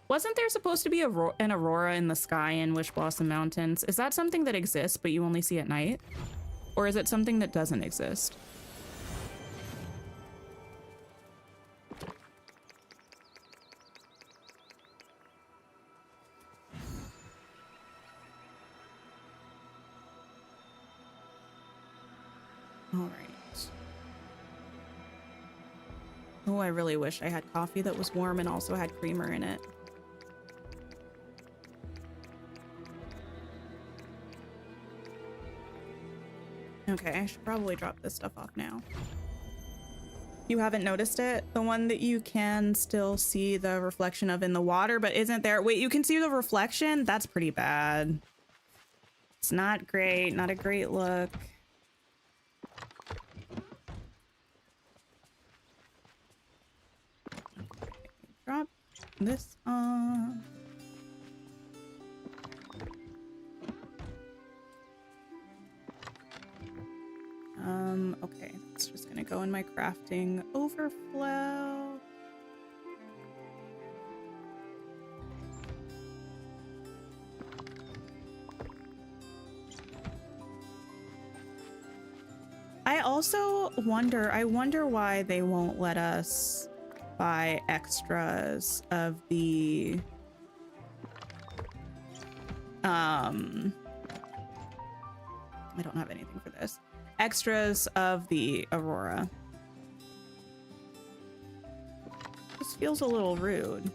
Wasn't there supposed to be an aurora in the sky in Wish Blossom Mountains? Is that something that exists but you only see at night? Or is it something that doesn't exist? All right. Oh, I really wish I had coffee that was warm and also had creamer in it. Okay, I should probably drop this stuff off now. You haven't noticed it? The one that you can still see the reflection of in the water, but isn't there? Wait, you can see the reflection? That's pretty bad. It's not great. Not a great look. Drop this on. Okay, it's just gonna go in my crafting overflow. I also wonder, I wonder why they won't let us buy extras of the I don't have anything for this. Extras of the Aurora. This feels a little rude.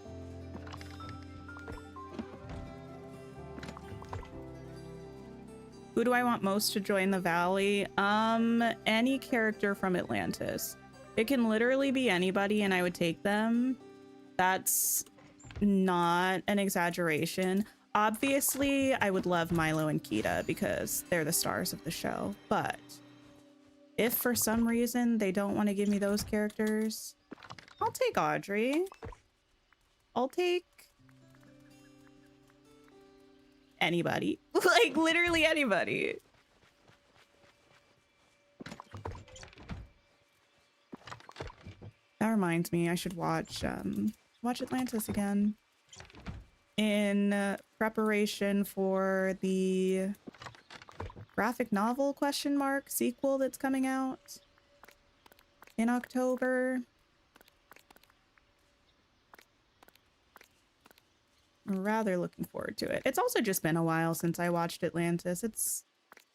Who do I want most to join the Valley? Any character from Atlantis. It can literally be anybody and I would take them. That's not an exaggeration. Obviously, I would love Milo and Kita because they're the stars of the show. But if for some reason they don't want to give me those characters, I'll take Audrey. I'll take anybody. Like, literally anybody. That reminds me, I should watch Atlantis again. In preparation for the graphic novel sequel that's coming out in October. I'm rather looking forward to it. It's also just been a while since I watched Atlantis. It's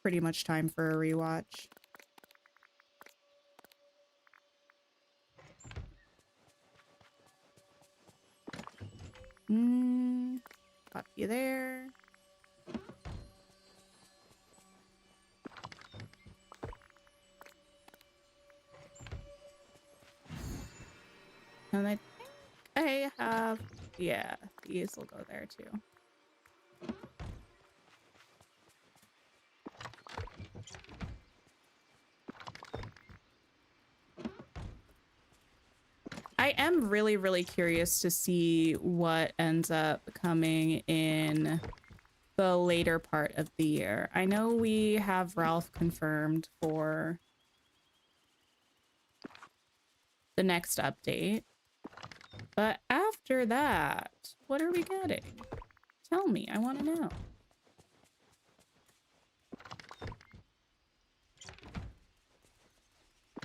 pretty much time for a rewatch. Got you there. And I think I have, yeah, these will go there too. I am really, really curious to see what ends up coming in the later part of the year. I know we have Ralph confirmed for the next update, but after that, what are we getting? Tell me, I want to know.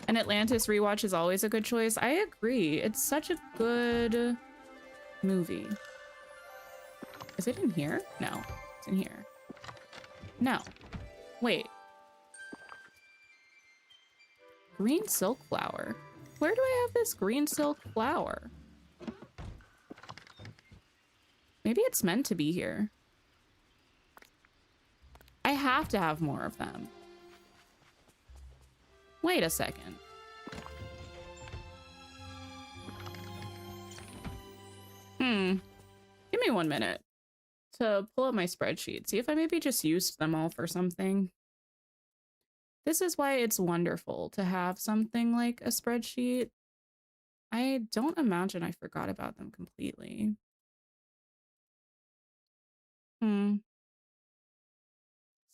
An Atlantis rewatch is always a good choice. I agree. It's such a good movie. Is it in here? No, it's in here. No. Wait. Green silk flower. Where do I have this green silk flower? Maybe it's meant to be here. I have to have more of them. Wait a second. Give me 1 minute to pull up my spreadsheet. See if I maybe just used them all for something. This is why it's wonderful to have something like a spreadsheet. I don't imagine I forgot about them completely.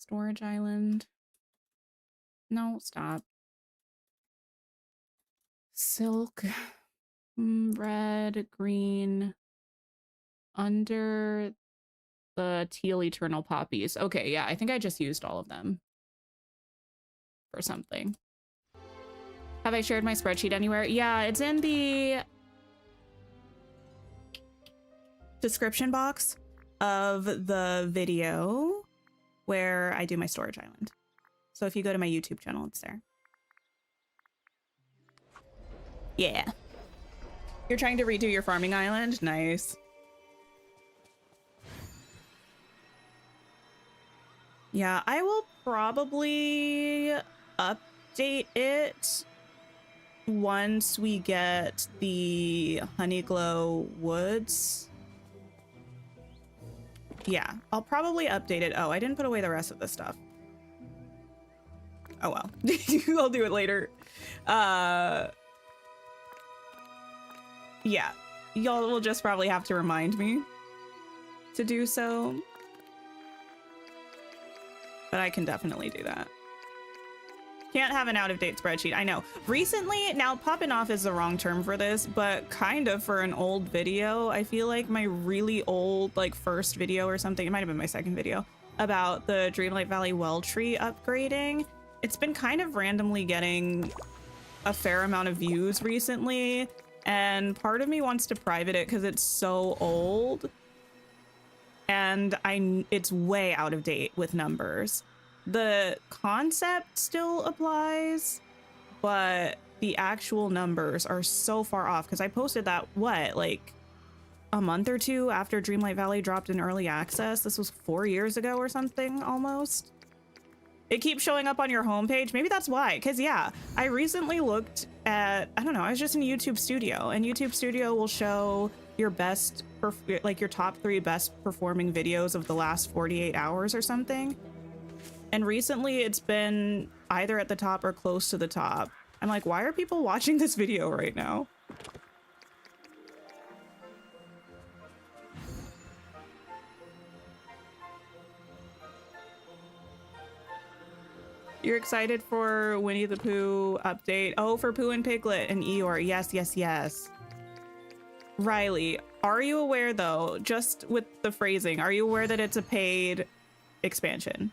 Storage island. No, stop. Silk. Red, green. Under the teal eternal poppies. Okay, yeah, I think I just used all of them for something. Have I shared my spreadsheet anywhere? Yeah, it's in the description box of the video where I do my storage island. So if you go to my YouTube channel, it's there. Yeah. You're trying to redo your farming island? Nice. Yeah, I will probably update it once we get the Honeyglow Woods. Yeah, I'll probably update it. Oh, I didn't put away the rest of the stuff. Oh well, I'll do it later. Yeah, y'all will just probably have to remind me to do so. But I can definitely do that. Can't have an out-of-date spreadsheet. I know. Recently, now popping off is the wrong term for this, but kind of for an old video, I feel like my really old, like first video or something, it might have been my second video, about the Dreamlight Valley well tree upgrading. It's been kind of randomly getting a fair amount of views recently, and part of me wants to private it because it's so old. And it's way out of date with numbers. The concept still applies, but the actual numbers are so far off because I posted that, what, like a month or two after Dreamlight Valley dropped in early access? This was 4 years ago or something almost. It keeps showing up on your homepage. Maybe that's why, because yeah, I recently looked at, I don't know, I was just in YouTube Studio, and YouTube Studio will show your best, like your top 3 best performing videos of the last 48 hours or something. And recently it's been either at the top or close to the top. I'm like, why are people watching this video right now? You're excited for Winnie the Pooh update? Oh, for Pooh and Piglet and Eeyore. Yes, yes, yes. Riley, are you aware though, just with the phrasing, are you aware that it's a paid expansion?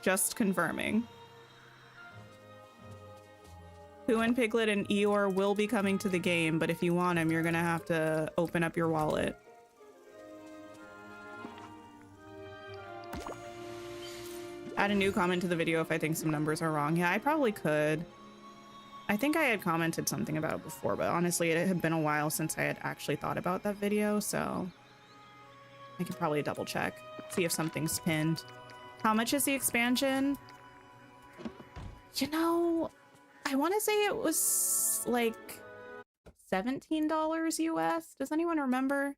Just confirming. Pooh and Piglet and Eeyore will be coming to the game, but if you want them, you're gonna have to open up your wallet. Add a new comment to the video if I think some numbers are wrong. Yeah, I probably could. I think I had commented something about it before, but honestly, it had been a while since I had actually thought about that video, so I could probably double check, see if something's pinned. How much is the expansion? You know, I want to say it was like $17 US. Does anyone remember?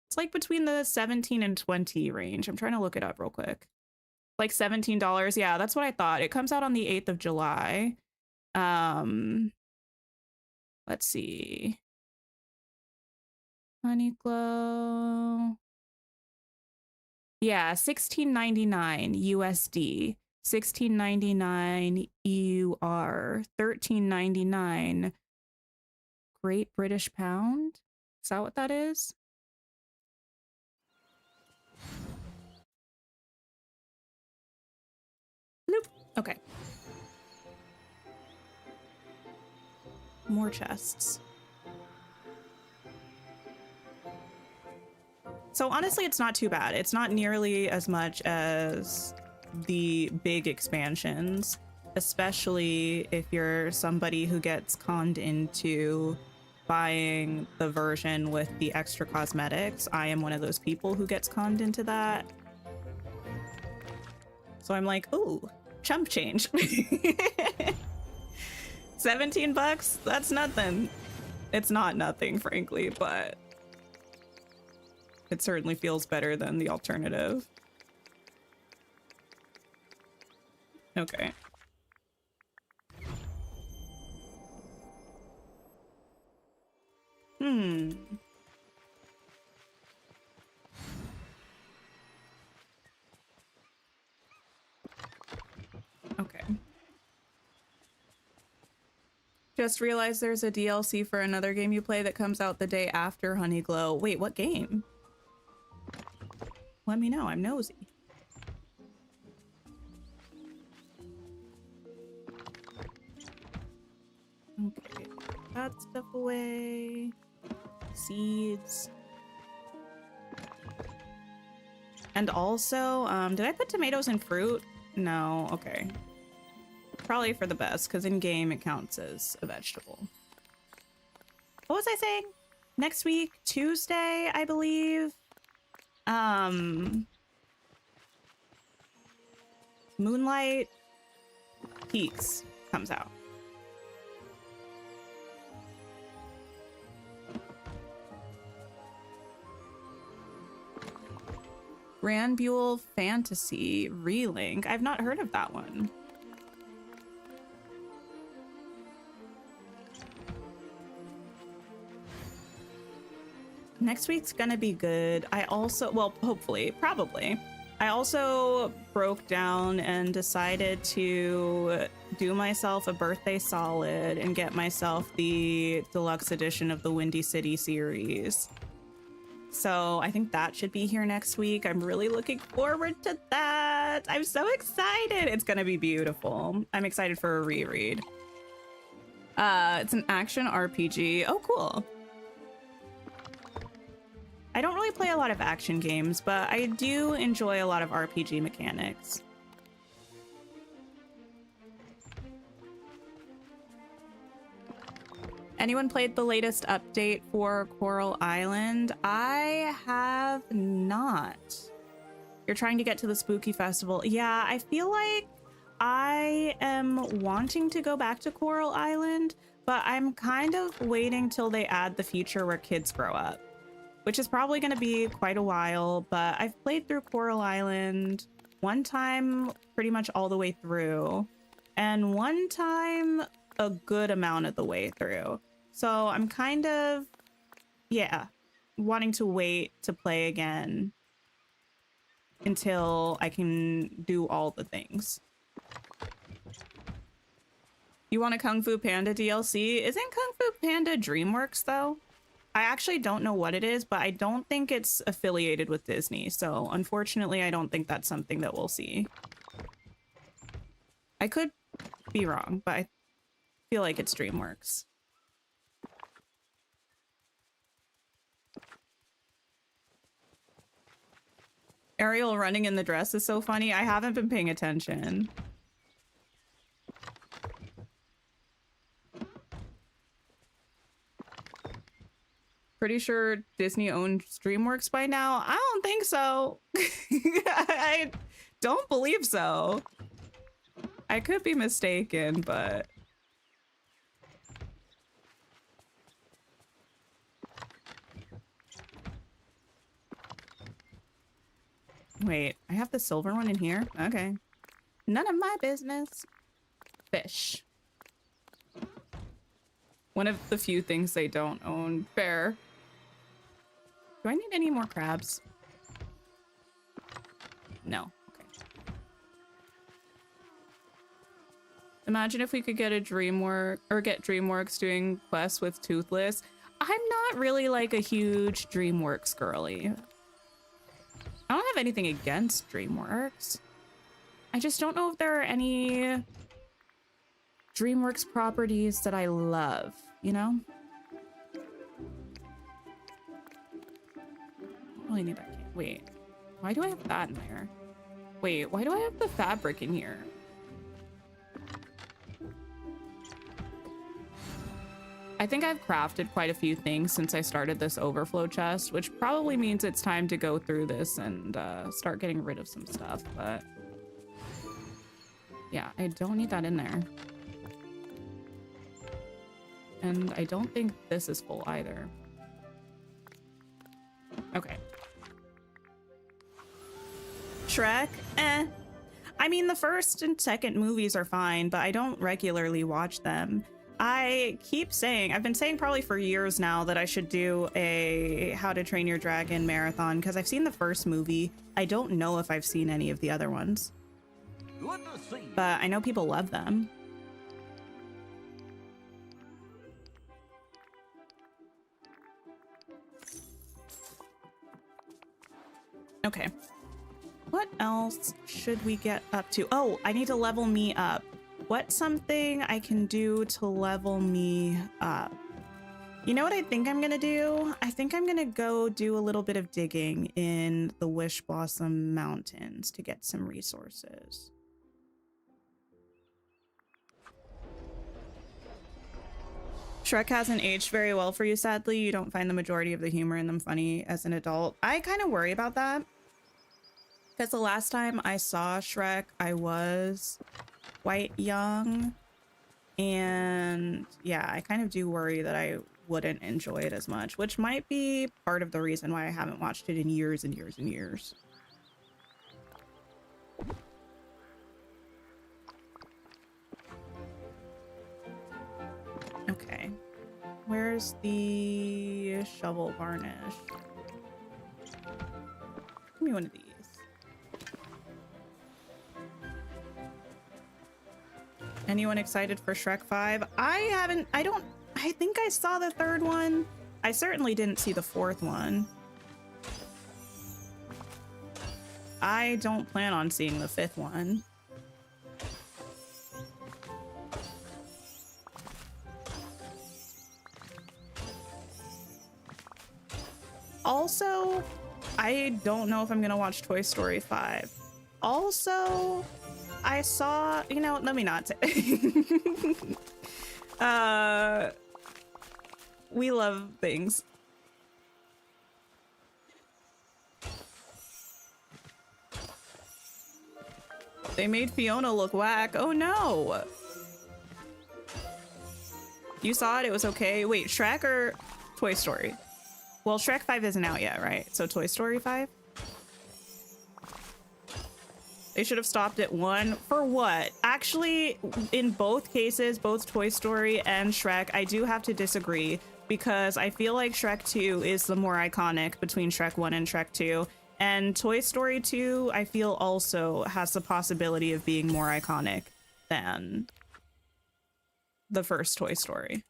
It's like between the 17 and 20 range. I'm trying to look it up real quick. Like $17. Yeah, that's what I thought. It comes out on the 8th of July. Let's see. Honeyglow. Yeah, $16.99 USD, $16.99 EUR, $13.99 Great British Pound. Is that what that is? Nope. Okay. More chests. So honestly, it's not too bad. It's not nearly as much as the big expansions, especially if you're somebody who gets conned into buying the version with the extra cosmetics. I am one of those people who gets conned into that. So I'm like, ooh, chump change. 17 bucks? That's nothing. It's not nothing, frankly, but it certainly feels better than the alternative. Okay. Just realized there's a DLC for another game you play that comes out the day after Honeyglow. Wait, what game? Let me know, I'm nosy. Okay, that stuff away. Seeds. And also, did I put tomatoes in fruit? No, okay. Probably for the best, because in game it counts as a vegetable. What was I saying? Next week, Tuesday, I believe. Moonlight Peaks comes out. Granbull Fantasy Relink. I've not heard of that one. Next week's gonna be good. I also, well, hopefully, probably. I also broke down and decided to do myself a birthday solid and get myself the deluxe edition of the Windy City series. So I think that should be here next week. I'm really looking forward to that. I'm so excited. It's gonna be beautiful. I'm excited for a reread. It's an action RPG. Oh, cool. I don't really play a lot of action games, but I do enjoy a lot of RPG mechanics. Anyone played the latest update for Coral Island? I have not. You're trying to get to the spooky festival. Yeah, I feel like I am wanting to go back to Coral Island, but I'm kind of waiting till they add the feature where kids grow up, which is probably going to be quite a while, but I've played through Coral Island one time pretty much all the way through, and one time a good amount of the way through. So I'm kind of, yeah, wanting to wait to play again until I can do all the things. You want a Kung Fu Panda DLC? Isn't Kung Fu Panda DreamWorks though? I actually don't know what it is, but I don't think it's affiliated with Disney. So unfortunately, I don't think that's something that we'll see. I could be wrong, but I feel like it's DreamWorks. Ariel running in the dress is so funny. I haven't been paying attention. Pretty sure Disney owns DreamWorks by now. I don't think so. I don't believe so. I could be mistaken, but... Wait, I have the silver one in here? Okay. None of my business. Fish. One of the few things they don't own. Fair. Do I need any more crabs? No. Okay. Imagine if we could get a DreamWorks doing quests with Toothless. I'm not really like a huge DreamWorks girly. I don't have anything against DreamWorks. I just don't know if there are any DreamWorks properties that I love, you know? I really need that. Wait, why do I have that in there? Wait, why do I have the fabric in here? I think I've crafted quite a few things since I started this overflow chest, which probably means it's time to go through this and start getting rid of some stuff, but yeah, I don't need that in there. And I don't think this is full either. Okay. Shrek? Eh. I mean, the first and second movies are fine, but I don't regularly watch them. I keep saying, I've been saying probably for years now that I should do a How to Train Your Dragon marathon because I've seen the first movie. I don't know if I've seen any of the other ones, but I know people love them. Okay. What else should we get up to? Oh, I need to level me up. What's something I can do to level me up? You know what I think I'm gonna do? I think I'm gonna go do a little bit of digging in the Wish Blossom Mountains to get some resources. Shrek hasn't aged very well for you, sadly. You don't find the majority of the humor in them funny as an adult. I kind of worry about that. Because the last time I saw Shrek, I was quite young. And yeah, I kind of do worry that I wouldn't enjoy it as much, which might be part of the reason why I haven't watched it in years and years and years. Okay. Where's the shovel varnish? Give me one of these. Anyone excited for Shrek 5? I think I saw the third one. I certainly didn't see the fourth one. I don't plan on seeing the fifth one. Also, I don't know if I'm gonna watch Toy Story 5. Also, I saw, you know, let me not say. We love things. They made Fiona look whack. Oh no. You saw it, it was okay. Wait, Shrek or Toy Story? Well, Shrek 5 isn't out yet, right? So Toy Story 5? They should have stopped at 1. For what? Actually, in both cases, both Toy Story and Shrek, I do have to disagree because I feel like Shrek 2 is the more iconic between Shrek 1 and Shrek 2. And Toy Story 2, I feel also has the possibility of being more iconic than the first Toy Story.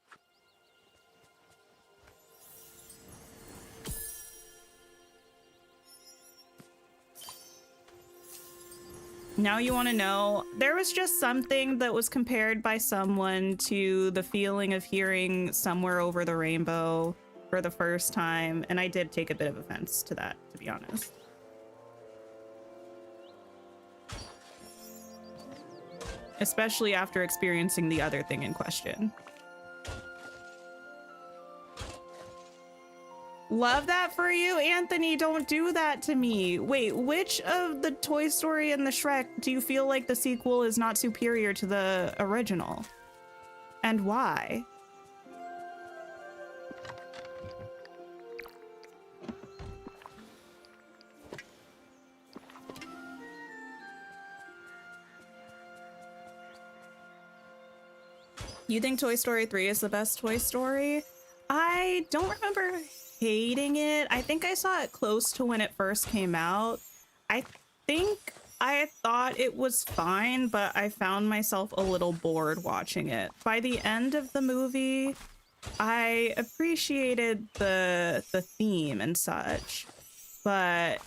Now you want to know, there was just something that was compared by someone to the feeling of hearing Somewhere Over the Rainbow for the first time, and I did take a bit of offense to that, to be honest. Especially after experiencing the other thing in question. Love that for you, Anthony. Don't do that to me. Wait, which of the Toy Story and the Shrek do you feel like the sequel is not superior to the original? And why? You think Toy Story 3 is the best Toy Story? I don't remember hating it. I think I saw it close to when it first came out. I think I thought it was fine, but I found myself a little bored watching it. By the end of the movie, I appreciated the theme and such, but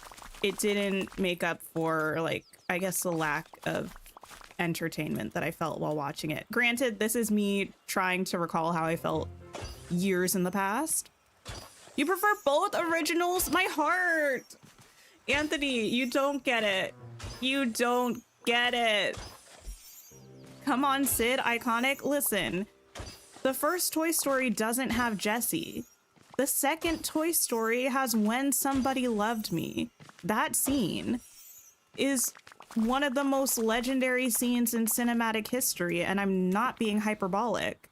it didn't make up for, like, I guess the lack of entertainment that I felt while watching it. Granted, this is me trying to recall how I felt years in the past. You prefer both originals? My heart! Anthony, you don't get it. You don't get it. Come on, Sid, iconic. Listen, the first Toy Story doesn't have Jessie. The second Toy Story has When Somebody Loved Me. That scene is one of the most legendary scenes in cinematic history, and I'm not being hyperbolic.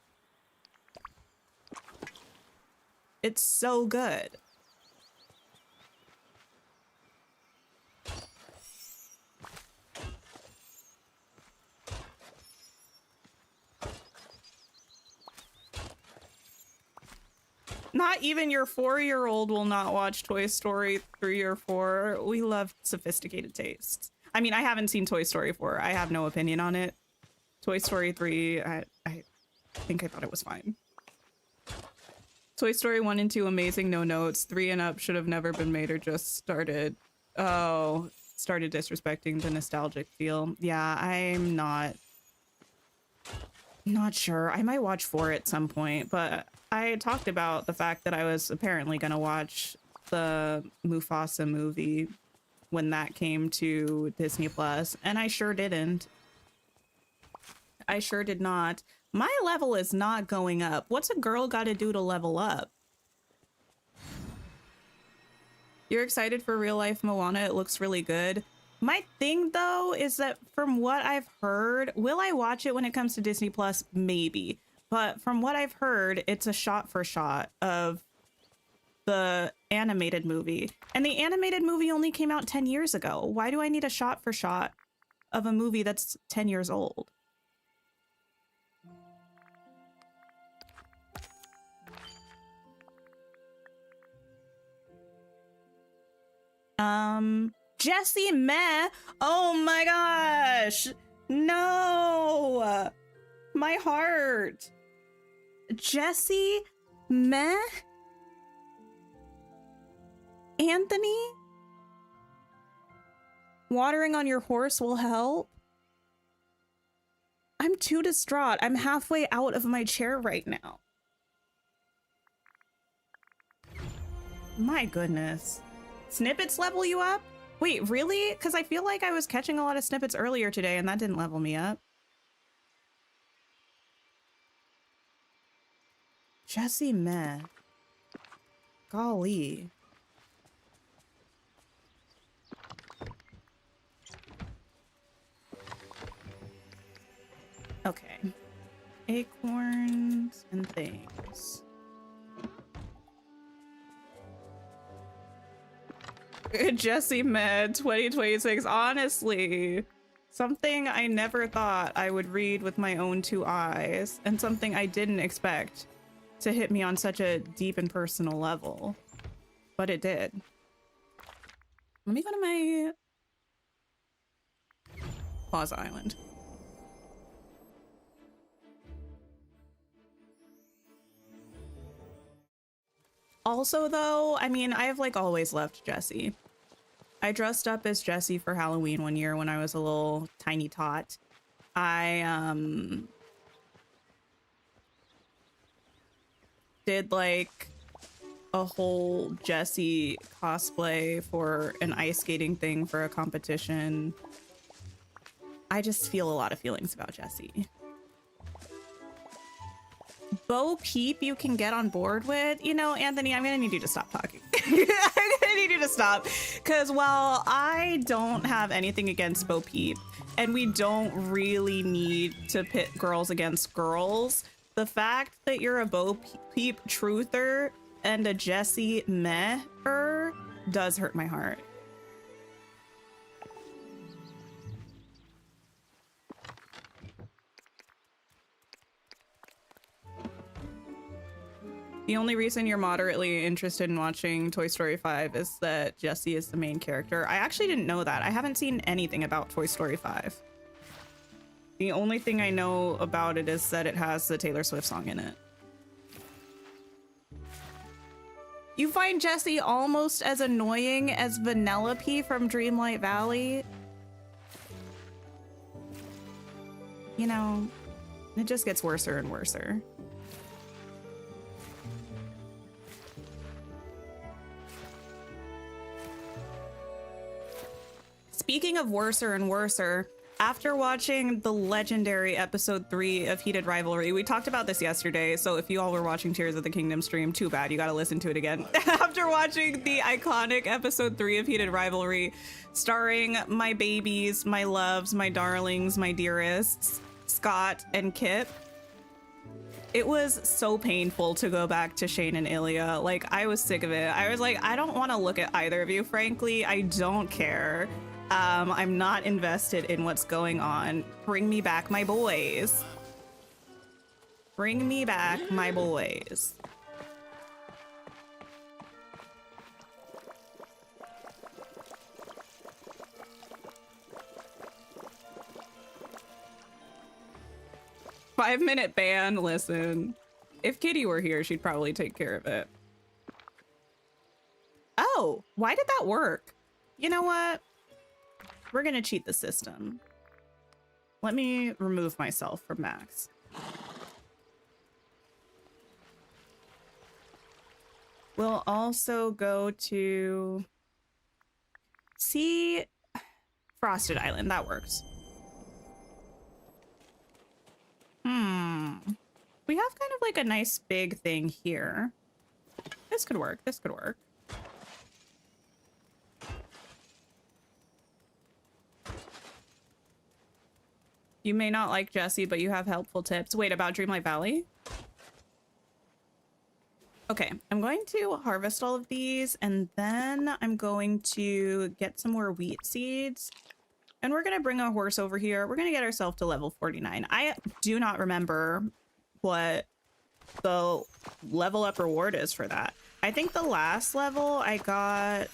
It's so good. Not even your 4-year-old will not watch Toy Story 3 or 4. We love sophisticated tastes. I mean, I haven't seen Toy Story 4. I have no opinion on it. Toy Story 3, I think I thought it was fine. Toy Story 1 and 2, amazing, no notes. 3 and up should have never been made or just started. Oh, started disrespecting the nostalgic feel. Yeah, I'm not sure. I might watch 4 at some point, but I talked about the fact that I was apparently gonna watch the Mufasa movie when that came to Disney Plus, and I sure didn't. I sure did not. My level is not going up. What's a girl got to do to level up? You're excited for real life Moana? It looks really good. My thing though is that from what I've heard, will I watch it when it comes to Disney Plus? Maybe. But from what I've heard, it's a shot for shot of the animated movie. And the animated movie only came out 10 years ago. Why do I need a shot for shot of a movie that's 10 years old? Jessie meh. Oh my gosh. No. My heart. Jessie meh. Anthony? Watering on your horse will help. I'm too distraught. I'm halfway out of my chair right now. My goodness. Snippets level you up? Wait, really? Because I feel like I was catching a lot of snippets earlier today and that didn't level me up. Jessie meh. Golly. Okay. Acorns and things. Jessie Med 2026. Honestly, something I never thought I would read with my own 2 eyes, and something I didn't expect to hit me on such a deep and personal level. But it did. Let me go to my Plaza Island. Also, though, I mean, I have like always loved Jessie. I dressed up as Jessie for Halloween one year when I was a little tiny tot. I did like a whole Jessie cosplay for an ice skating thing for a competition. I just feel a lot of feelings about Jessie. Bo Peep you can get on board with. You know, Anthony, I'm gonna need you to stop talking. I'm gonna need you to stop. Because while I don't have anything against Bo Peep, and we don't really need to pit girls against girls, the fact that you're a Bo Peep truther and a Jessie meh-er does hurt my heart. The only reason you're moderately interested in watching Toy Story 5 is that Jessie is the main character. I actually didn't know that. I haven't seen anything about Toy Story 5. The only thing I know about it is that it has the Taylor Swift song in it. You find Jessie almost as annoying as Vanellope from Dreamlight Valley? You know, it just gets worser and worser. Speaking of worser and worser, after watching the legendary episode 3 of Heated Rivalry, we talked about this yesterday, so if you all were watching Tears of the Kingdom stream, too bad, you gotta listen to it again. After watching the iconic episode 3 of Heated Rivalry, starring my babies, my loves, my darlings, my dearests, Scott and Kip, it was so painful to go back to Shane and Ilya. Like, I was sick of it. I was like, I don't want to look at either of you, frankly. I don't care. I'm not invested in what's going on. Bring me back my boys. Bring me back my boys. Five-minute ban, listen. If Kitty were here, she'd probably take care of it. Oh, why did that work? You know what? We're gonna cheat the system. Let me remove myself from Max. We'll also go to see Frosted Island. That works. We have kind of like a nice big thing here. This could work. This could work. You may not like Jesse, but you have helpful tips. Wait, about Dreamlight Valley? Okay, I'm going to harvest all of these, and then I'm going to get some more wheat seeds. And we're going to bring a horse over here. We're going to get ourselves to level 49. I do not remember what the level up reward is for that. I think the last level I got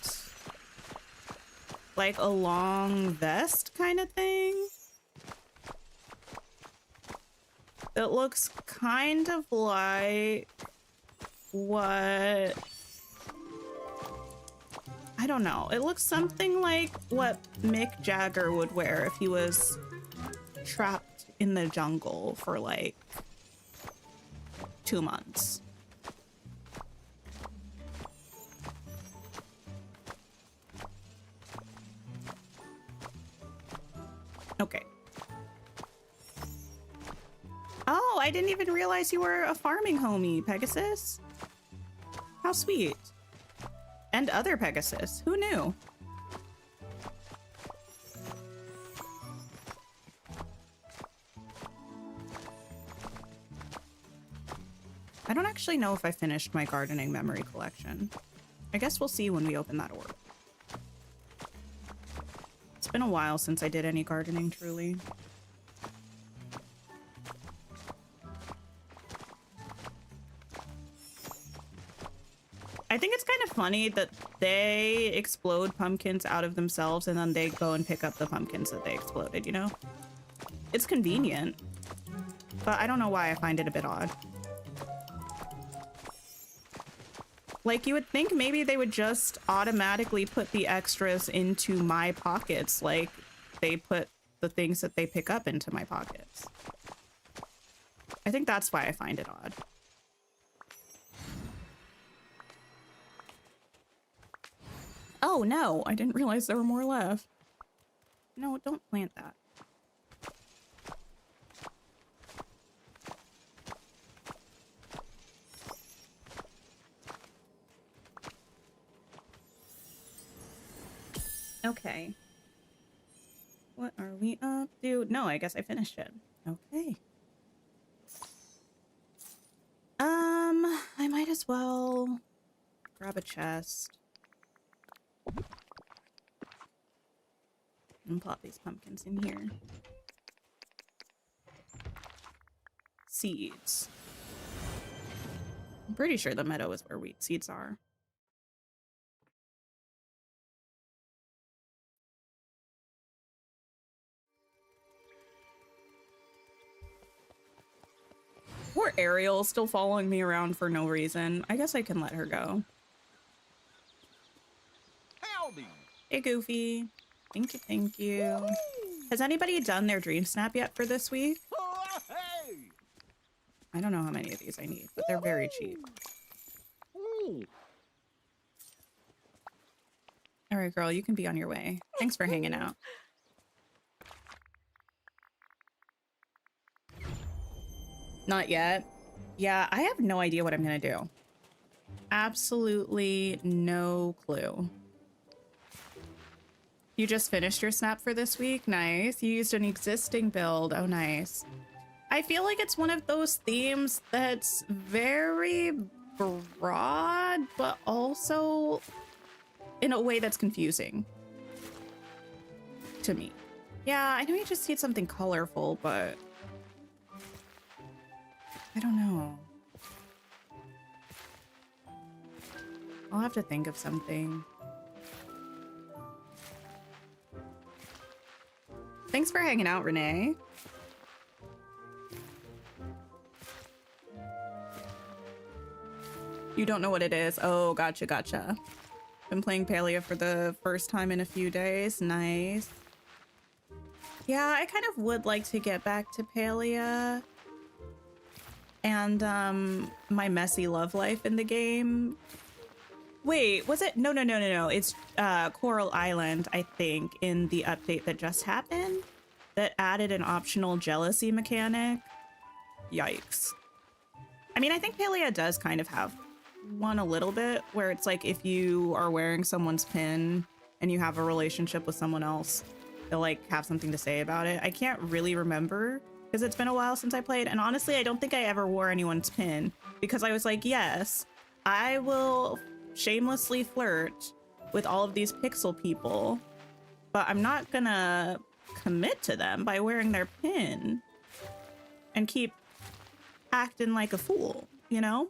like a long vest kind of thing. It looks kind of like what... I don't know. It looks something like what Mick Jagger would wear if he was trapped in the jungle for like 2 months. Okay. Oh, I didn't even realize you were a farming homie, Pegasus. How sweet. And other Pegasus. Who knew? I don't actually know if I finished my gardening memory collection. I guess we'll see when we open that orb. It's been a while since I did any gardening, truly. I think it's kind of funny that they explode pumpkins out of themselves and then they go and pick up the pumpkins that they exploded, you know? It's convenient, but I don't know why I find it a bit odd. Like, you would think maybe they would just automatically put the extras into my pockets, like they put the things that they pick up into my pockets. I think that's why I find it odd. Oh no, I didn't realize there were more left. No, don't plant that. Okay. What are we up to? No, I guess I finished it. Okay. I might as well grab a chest. And plop these pumpkins in here. Seeds. I'm pretty sure the meadow is where wheat seeds are. Poor Ariel still following me around for no reason. I guess I can let her go. Howdy. Hey, Goofy. Thank you, thank you. Has anybody done their dream snap yet for this week? Oh, hey. I don't know how many of these I need, but they're very cheap. Ooh. All right, girl, you can be on your way. Thanks for hanging out. Not yet. Yeah, I have no idea what I'm gonna do. Absolutely no clue. You just finished your snap for this week? Nice. You used an existing build. Oh, nice. I feel like it's one of those themes that's very broad, but also in a way that's confusing to me. Yeah, I know you just need something colorful, but I don't know. I'll have to think of something. Thanks for hanging out, Renee. You don't know what it is. Oh, gotcha, gotcha. Been playing Palia for the first time in a few days. Nice. Yeah, I kind of would like to get back to Palia and my messy love life in the game. Wait, was it? No. It's Coral Island, I think, in the update that just happened that added an optional jealousy mechanic. Yikes. I mean, I think Palia does kind of have one a little bit, where it's like if you are wearing someone's pin and you have a relationship with someone else, they'll like have something to say about it. I can't really remember because it's been a while since I played, and honestly I don't think I ever wore anyone's pin because I was like, yes, I will shamelessly flirt with all of these pixel people, but I'm not gonna commit to them by wearing their pin and keep acting like a fool, you know?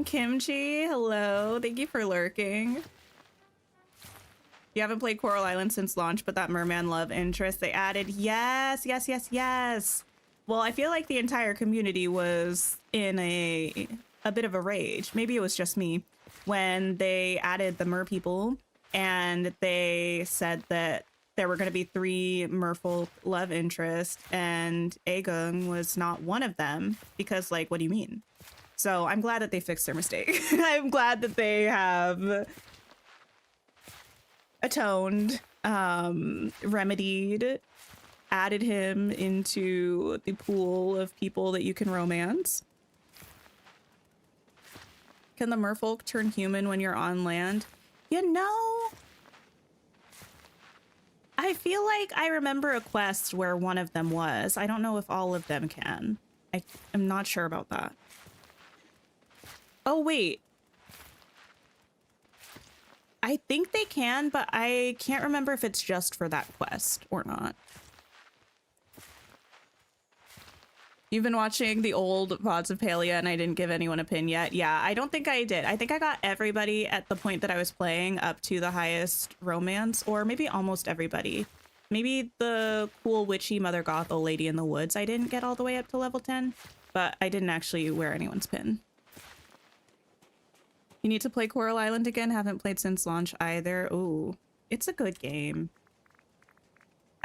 Kimchi, hello. Thank you for lurking. You haven't played Coral Island since launch, but that merman love interest they added. Yes. Well, I feel like the entire community was in a bit of a rage. Maybe it was just me when they added the mer people and they said that there were going to be 3 merfolk love interests and Aegon was not one of them because, like, what do you mean? So I'm glad that they fixed their mistake. I'm glad that they have atoned, remedied, added him into the pool of people that you can romance. Can the merfolk turn human when you're on land? You know, I feel like I remember a quest where one of them was. I don't know if all of them can. I'm not sure about that. Oh, wait. I think they can, but I can't remember if it's just for that quest or not. You've been watching the old VODs of Palia and I didn't give anyone a pin yet. Yeah, I don't think I did. I think I got everybody at the point that I was playing up to the highest romance, or maybe almost everybody. Maybe the cool witchy Mother Gothel lady in the woods I didn't get all the way up to level 10, but I didn't actually wear anyone's pin. You need to play Coral Island again. Haven't played since launch either. Ooh, it's a good game.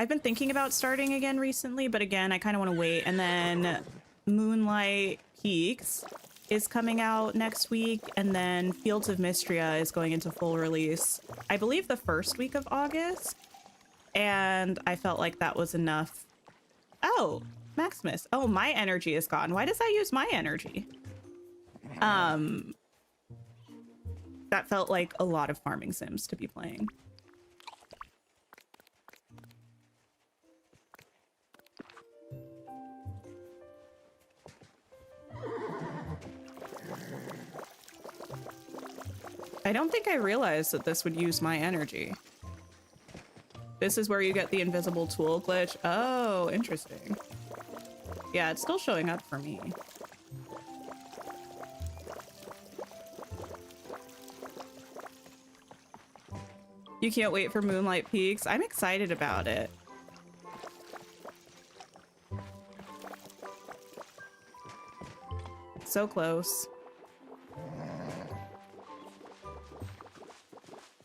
I've been thinking about starting again recently, but again, I kind of want to wait. And then Moonlight Peaks is coming out next week. And then Fields of Mystria is going into full release, I believe, the first week of August. And I felt like that was enough. Oh, Maximus. Oh, my energy is gone. Why does that use my energy? That felt like a lot of farming sims to be playing. I don't think I realized that this would use my energy. This is where you get the invisible tool glitch. Oh, interesting. Yeah, it's still showing up for me. You can't wait for Moonlight Peaks. I'm excited about it. So close.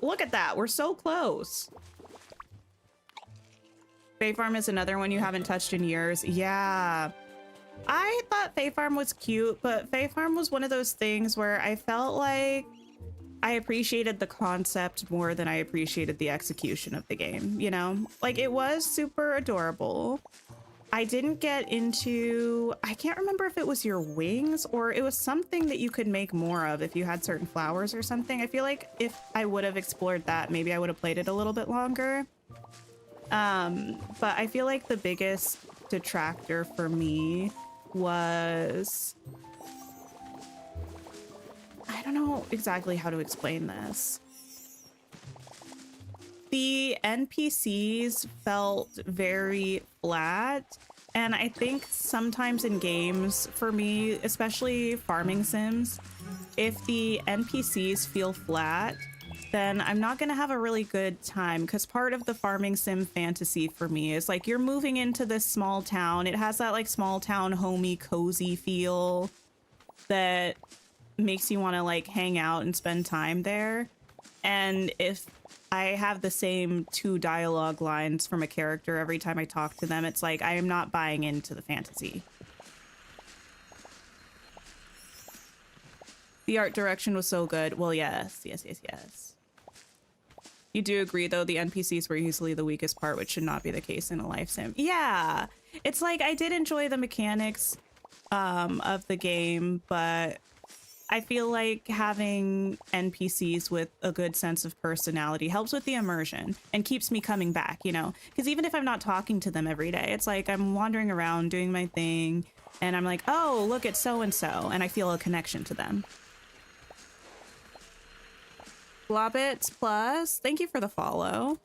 Look at that. We're so close. Fae Farm is another one you haven't touched in years. Yeah. I thought Fae Farm was cute, but Fae Farm was one of those things where I felt like I appreciated the concept more than I appreciated the execution of the game, you know? Like, it was super adorable. I didn't get into... I can't remember if it was your wings or it was something that you could make more of if you had certain flowers or something. I feel like if I would have explored that, maybe I would have played it a little bit longer. But I feel like the biggest detractor for me was... I don't know exactly how to explain this. The NPCs felt very flat, and I think sometimes in games, for me, especially farming sims, if the NPCs feel flat, then I'm not gonna have a really good time, because part of the farming sim fantasy for me is like you're moving into this small town. It has that like small town homey cozy feel that makes you want to like hang out and spend time there. And if I have the same 2 dialogue lines from a character every time I talk to them, it's like I am not buying into the fantasy. The art direction was so good. Well, yes. You do agree, though, the NPCs were easily the weakest part, which should not be the case in a life sim. Yeah, it's like I did enjoy the mechanics of the game, but I feel like having NPCs with a good sense of personality helps with the immersion and keeps me coming back, you know? Because even if I'm not talking to them every day, it's like I'm wandering around doing my thing, and I'm like, oh, look at so-and-so, and I feel a connection to them. Blobbits Plus, thank you for the follow.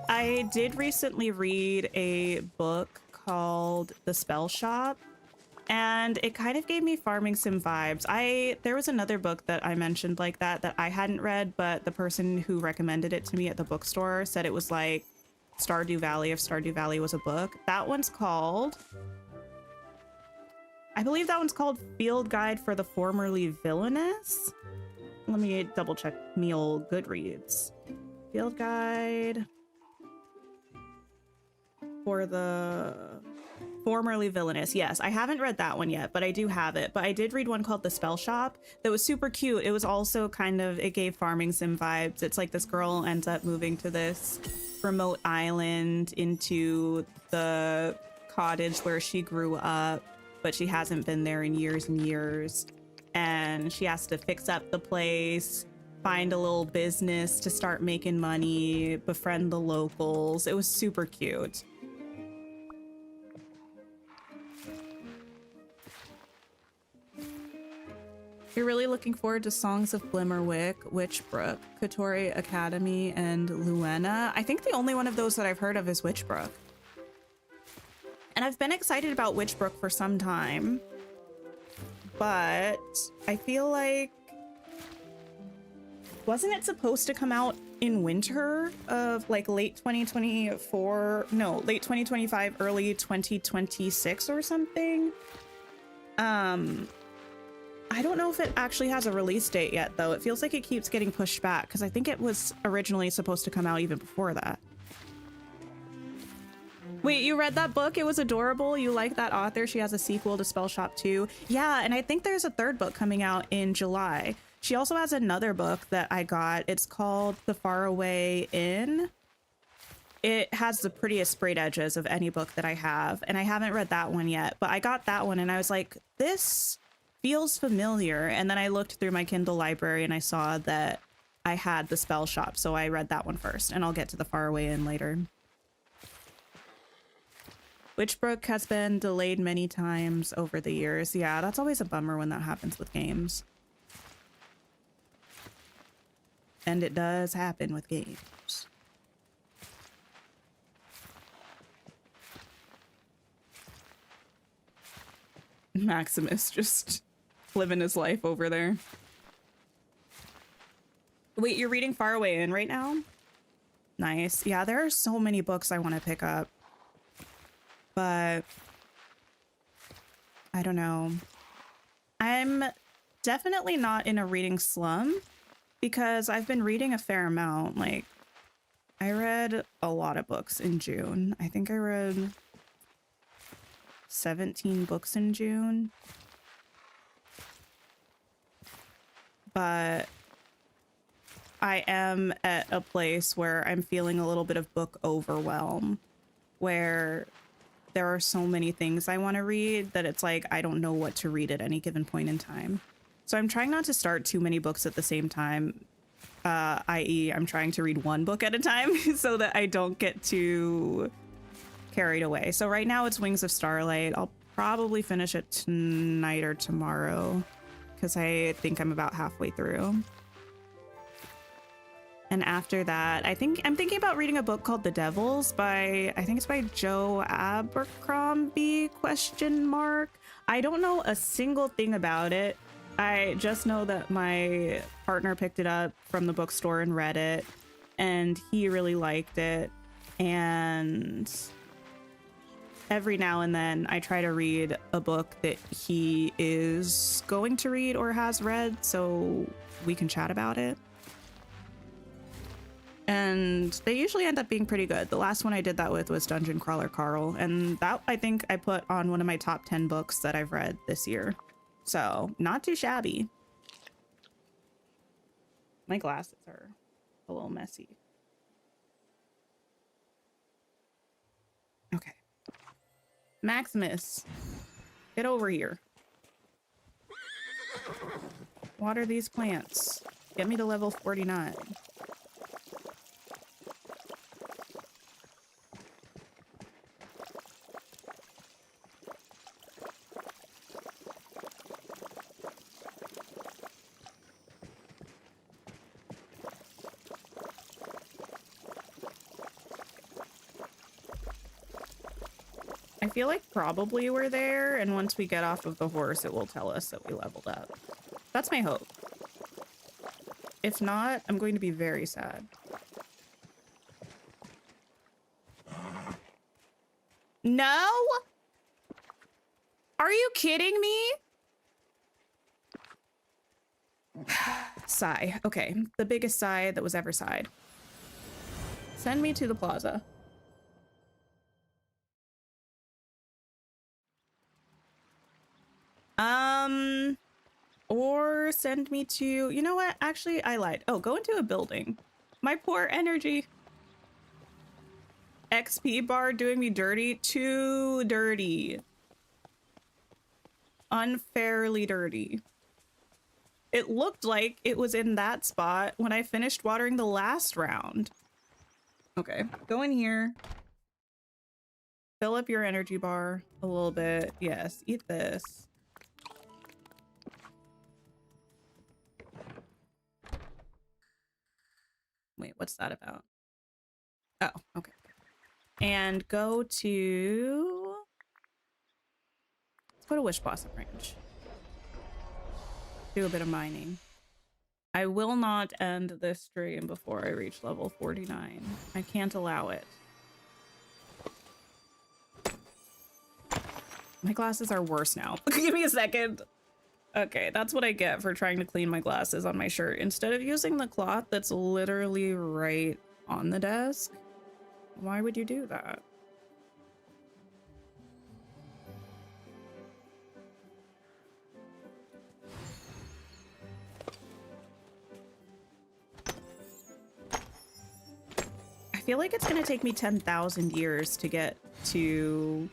I did recently read a book called The Spell Shop, and it kind of gave me farming sim vibes. There was another book that I mentioned like that I hadn't read, but the person who recommended it to me at the bookstore said it was like Stardew Valley, if Stardew Valley was a book. That one's called, I believe that one's called Field Guide for the Formerly Villainous. Let me double check me old Goodreads. Field Guide for the Formerly Villainous. Yes, I haven't read that one yet, but I do have it. But I did read one called The Spell Shop that was super cute. It was also kind of, it gave farming sim vibes. It's like this girl ends up moving to this remote island into the cottage where she grew up, but she hasn't been there in years and years. And she has to fix up the place, find a little business to start making money, befriend the locals. It was super cute. You're really looking forward to Songs of Glimmerwick, Witchbrook, Kotori Academy, and Luena. I think the only one of those that I've heard of is Witchbrook. And I've been excited about Witchbrook for some time, but I feel like, wasn't it supposed to come out in winter of like late 2024? No, late 2025, early 2026 or something? I don't know if it actually has a release date yet, though. It feels like it keeps getting pushed back because I think it was originally supposed to come out even before that. Wait, you read that book? It was adorable. You like that author? She has a sequel to Spell Shop 2. Yeah, and I think there's a 3rd book coming out in July. She also has another book that I got. It's called The Faraway Inn. It has the prettiest sprayed edges of any book that I have, and I haven't read that one yet, but I got that one and I was like, this feels familiar. And then I looked through my Kindle library and I saw that I had The Spell Shop, so I read that one first, and I'll get to The Faraway Inn later. Witchbrook has been delayed many times over the years. Yeah, that's always a bummer when that happens with games. And it does happen with games. Maximus just living his life over there. Wait, you're reading Faraway Inn right now? Nice. Yeah, there are so many books I want to pick up, but I don't know. I'm definitely not in a reading slump because I've been reading a fair amount. Like, I read a lot of books in June. I think I read 17 books in June. But I am at a place where I'm feeling a little bit of book overwhelm, where there are so many things I want to read that it's like I don't know what to read at any given point in time. So I'm trying not to start too many books at the same time, i.e. I'm trying to read one book at a time so that I don't get too carried away. So right now it's Wings of Starlight. I'll probably finish it tonight or tomorrow because I think I'm about halfway through. And after that, I'm thinking about reading a book called The Devils I think it's by Joe Abercrombie, ? I don't know a single thing about it. I just know that my partner picked it up from the bookstore and read it, and he really liked it. And every now and then I try to read a book that he is going to read or has read so we can chat about it. And they usually end up being pretty good. The last one I did that with was Dungeon Crawler Carl, and that I think I put on one of my top 10 books that I've read this year. So not too shabby. My glasses are a little messy. Okay. Maximus, get over here. Water these plants. Get me to level 49. I feel like probably we're there, and once we get off of the horse, it will tell us that we leveled up. That's my hope. If not, I'm going to be very sad. No? Are you kidding me? Sigh. Okay, the biggest sigh that was ever sighed. Send me to the plaza. Or send me to, you know what? Actually, I lied. Oh, go into a building. My poor energy. XP bar doing me dirty. Too dirty. Unfairly dirty. It looked like it was in that spot when I finished watering the last round. Okay, go in here. Fill up your energy bar a little bit. Yes, eat this. Wait, what's that about? Oh, okay. And go to... Let's go to Wish Blossom Range. Do a bit of mining. I will not end this stream before I reach level 49. I can't allow it. My glasses are worse now. Give me a second. Okay, that's what I get for trying to clean my glasses on my shirt. Instead of using the cloth that's literally right on the desk, why would you do that? I feel like it's gonna take me 10,000 years to get to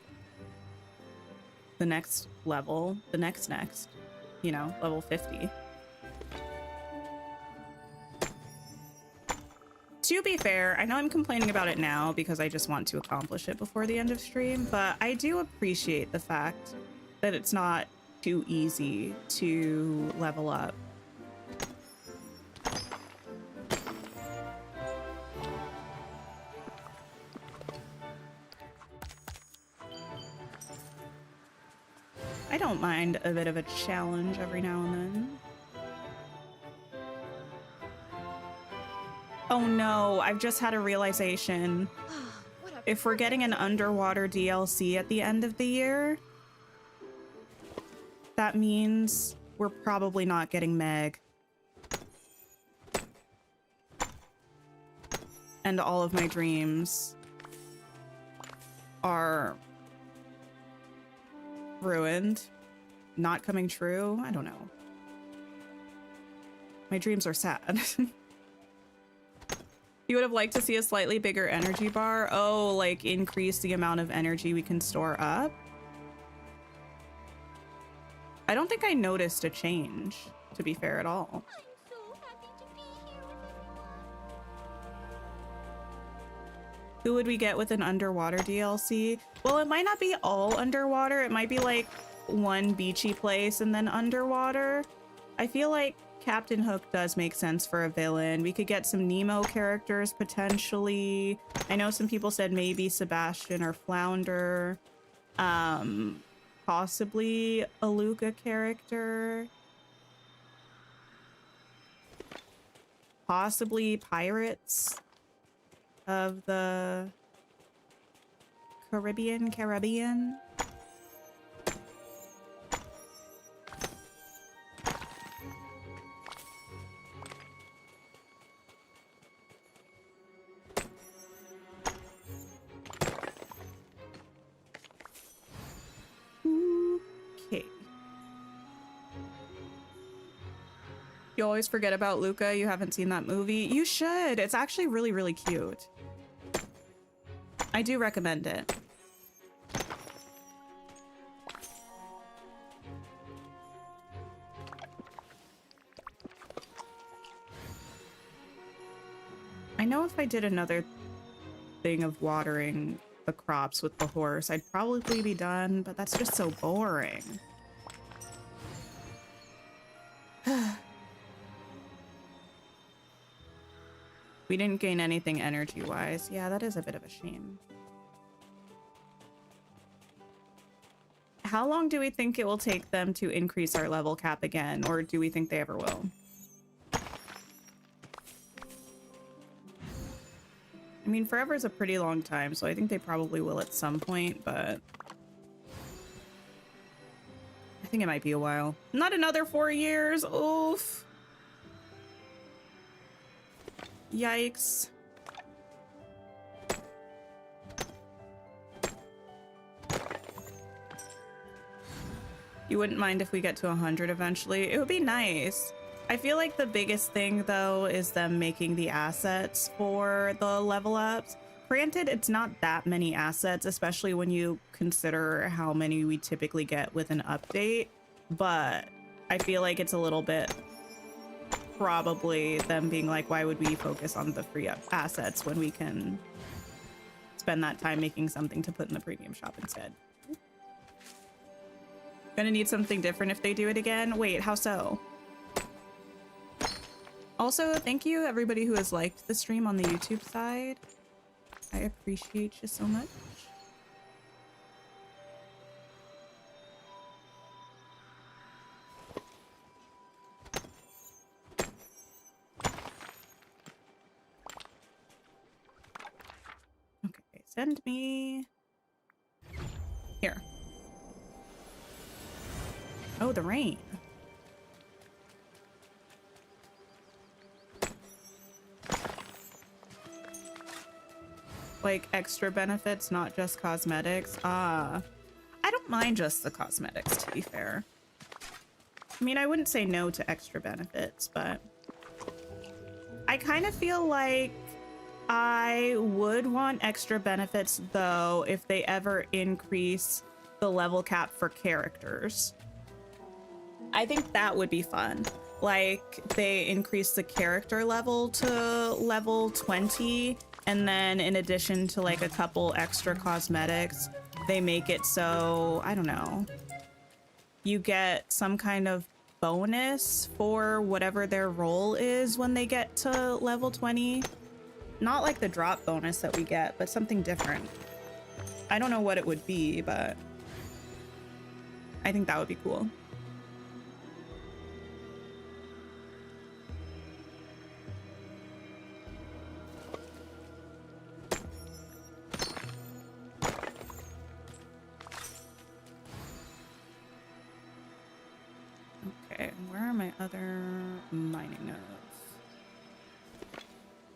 the next level, the next, you know, level 50. To be fair, I know I'm complaining about it now because I just want to accomplish it before the end of stream, but I do appreciate the fact that it's not too easy to level up. I don't mind a bit of a challenge every now and then. Oh no, I've just had a realization. If we're getting an underwater DLC at the end of the year, that means we're probably not getting Meg. And all of my dreams are ruined, not coming true. I don't know. My dreams are sad. You would have liked to see a slightly bigger energy bar. Oh, like increase the amount of energy we can store up. I don't think I noticed a change, to be fair at all. I'm so happy to be here with everyone. Who would we get with an underwater DLC? Well, it might not be all underwater. It might be like one beachy place and then underwater. I feel like Captain Hook does make sense for a villain. We could get some Nemo characters potentially. I know some people said maybe Sebastian or Flounder. Possibly a Luca character. Possibly pirates of the Caribbean. Okay. You always forget about Luca. You haven't seen that movie. You should. It's actually really, really cute. I do recommend it. I know if I did another thing of watering the crops with the horse, I'd probably be done, but that's just so boring. We didn't gain anything energy-wise. Yeah, that is a bit of a shame. How long do we think it will take them to increase our level cap again, or do we think they ever will? I mean, forever is a pretty long time, so I think they probably will at some point, but I think it might be a while. Not another 4 years. Oof. Yikes. You wouldn't mind if we get to 100 eventually? It would be nice. I feel like the biggest thing, though, is them making the assets for the level ups. Granted, it's not that many assets, especially when you consider how many we typically get with an update, but I feel like it's a little bit probably them being like, why would we focus on the free up assets when we can spend that time making something to put in the premium shop instead? Gonna need something different if they do it again. Wait, how so? Also, thank you everybody who has liked the stream on the YouTube side. I appreciate you so much. Okay, send me here. Oh, the rain. Like extra benefits, not just cosmetics. I don't mind just the cosmetics, to be fair. I mean, I wouldn't say no to extra benefits, but I kind of feel like I would want extra benefits, though, if they ever increase the level cap for characters. I think that would be fun. Like, they increase the character level to level 20, and then in addition to like a couple extra cosmetics, they make it so, I don't know, you get some kind of bonus for whatever their role is when they get to level 20. Not like the drop bonus that we get, but something different. I don't know what it would be, but I think that would be cool. Okay, where are my other mining nodes?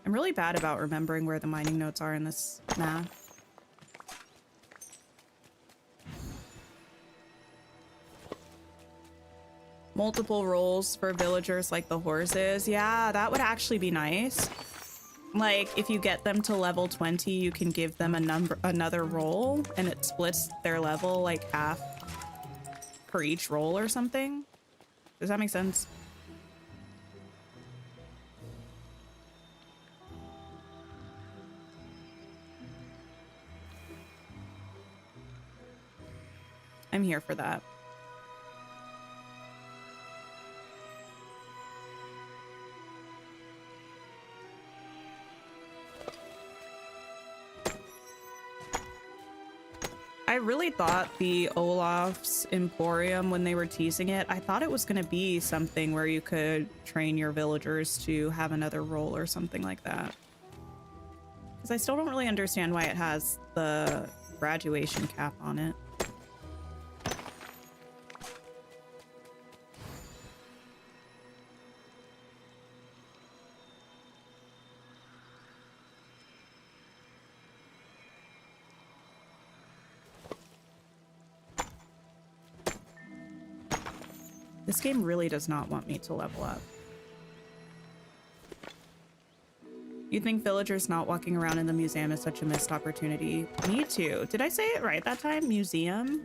I'm really bad about remembering where the mining nodes are in this map. Multiple roles for villagers like the horses. Yeah, that would actually be nice. Like, if you get them to level 20, you can give them another role, and it splits their level like half for each role or something. Does that make sense? I'm here for that. I really thought the Olaf's Emporium, when they were teasing it, I thought it was going to be something where you could train your villagers to have another role or something like that. Because I still don't really understand why it has the graduation cap on it. This game really does not want me to level up. You think villagers not walking around in the museum is such a missed opportunity? Me too. Did I say it right that time? Museum?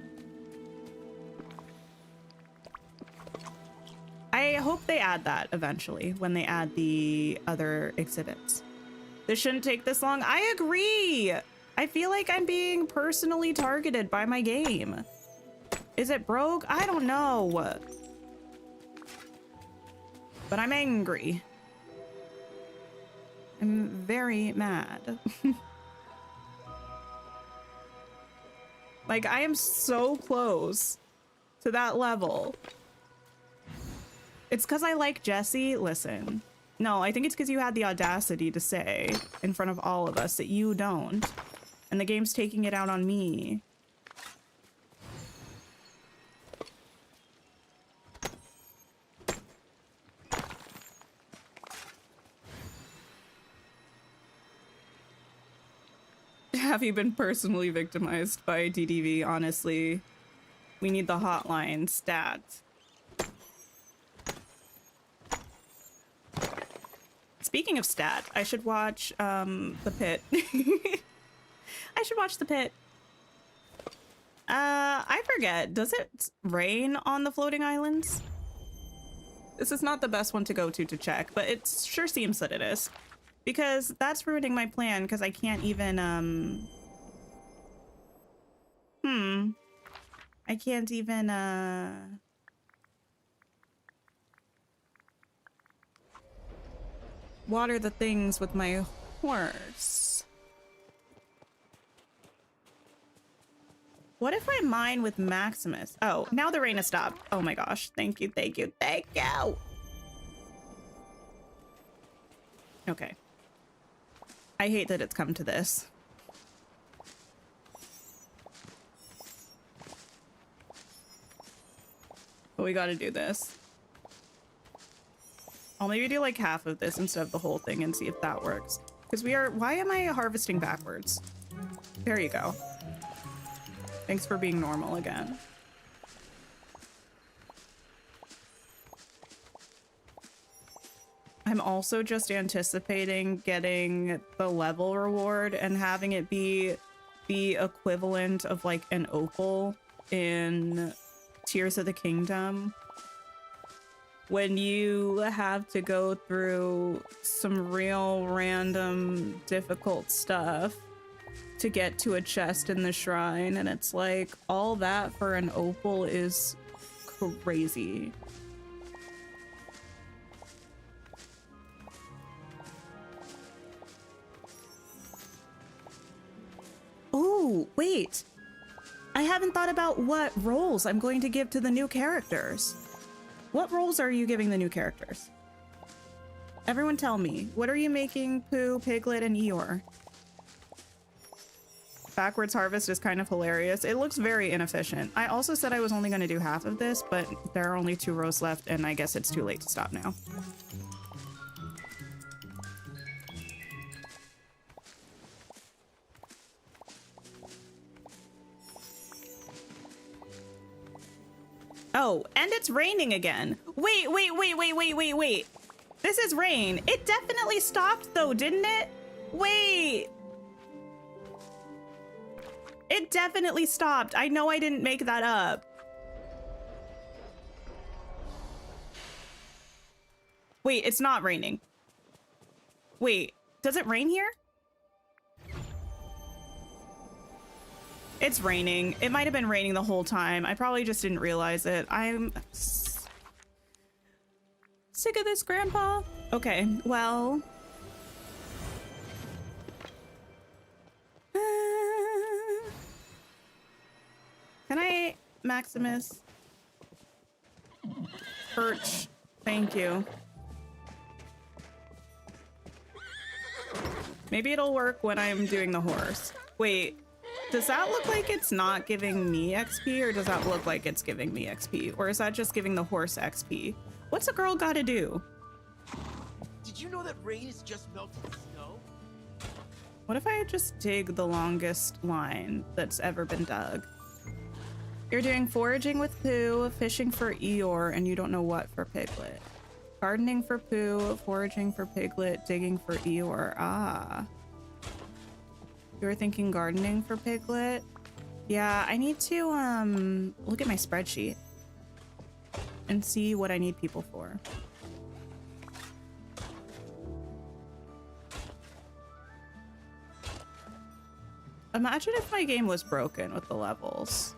I hope they add that eventually when they add the other exhibits. This shouldn't take this long. I agree. I feel like I'm being personally targeted by my game. Is it broke? I don't know. But I'm angry. I'm very mad. Like, I am so close to that level. It's because I like Jesse. Listen. No, I think it's because you had the audacity to say in front of all of us that you don't. And the game's taking it out on me. Have you been personally victimized by DDV? Honestly, we need the hotline stat. Speaking of stat, I should watch The Pit. I should watch The Pit. I forget. Does it rain on the floating islands? This is not the best one to go to check, but it sure seems that it is. Because that's ruining my plan, because I can't even, I can't even, water the things with my horse. What if I mine with Maximus? Oh, now the rain has stopped. Oh my gosh. Thank you, thank you, thank you! Okay. I hate that it's come to this. But we gotta do this. I'll maybe do like half of this instead of the whole thing and see if that works. Because we are... Why am I harvesting backwards? There you go. Thanks for being normal again. I'm also just anticipating getting the level reward and having it be the equivalent of like an opal in Tears of the Kingdom. When you have to go through some real random difficult stuff to get to a chest in the shrine, and it's like all that for an opal is crazy. Oh, wait. I haven't thought about what roles I'm going to give to the new characters. What roles are you giving the new characters? Everyone tell me. What are you making Pooh, Piglet, and Eeyore? Backwards harvest is kind of hilarious. It looks very inefficient. I also said I was only going to do half of this, but there are only 2 rows left, and I guess it's too late to stop now. Oh, and it's raining again. Wait. This is rain. It definitely stopped though, didn't it? Wait. It definitely stopped. I know I didn't make that up. Wait, it's not raining. Wait, does it rain here? It's raining. It might have been raining the whole time. I probably just didn't realize it. I'm sick of this, Grandpa. Okay, well. Can I, Maximus? Perch. Thank you. Maybe it'll work when I'm doing the horse. Wait. Does that look like it's not giving me XP, or does that look like it's giving me XP? Or is that just giving the horse XP? What's a girl gotta do? Did you know that rain is just melting snow? What if I just dig the longest line that's ever been dug? You're doing foraging with Pooh, fishing for Eeyore, and you don't know what for Piglet. Gardening for Pooh, foraging for Piglet, digging for Eeyore. Ah. You were thinking gardening for Piglet? Yeah, I need to look at my spreadsheet and see what I need people for. Imagine if my game was broken with the levels.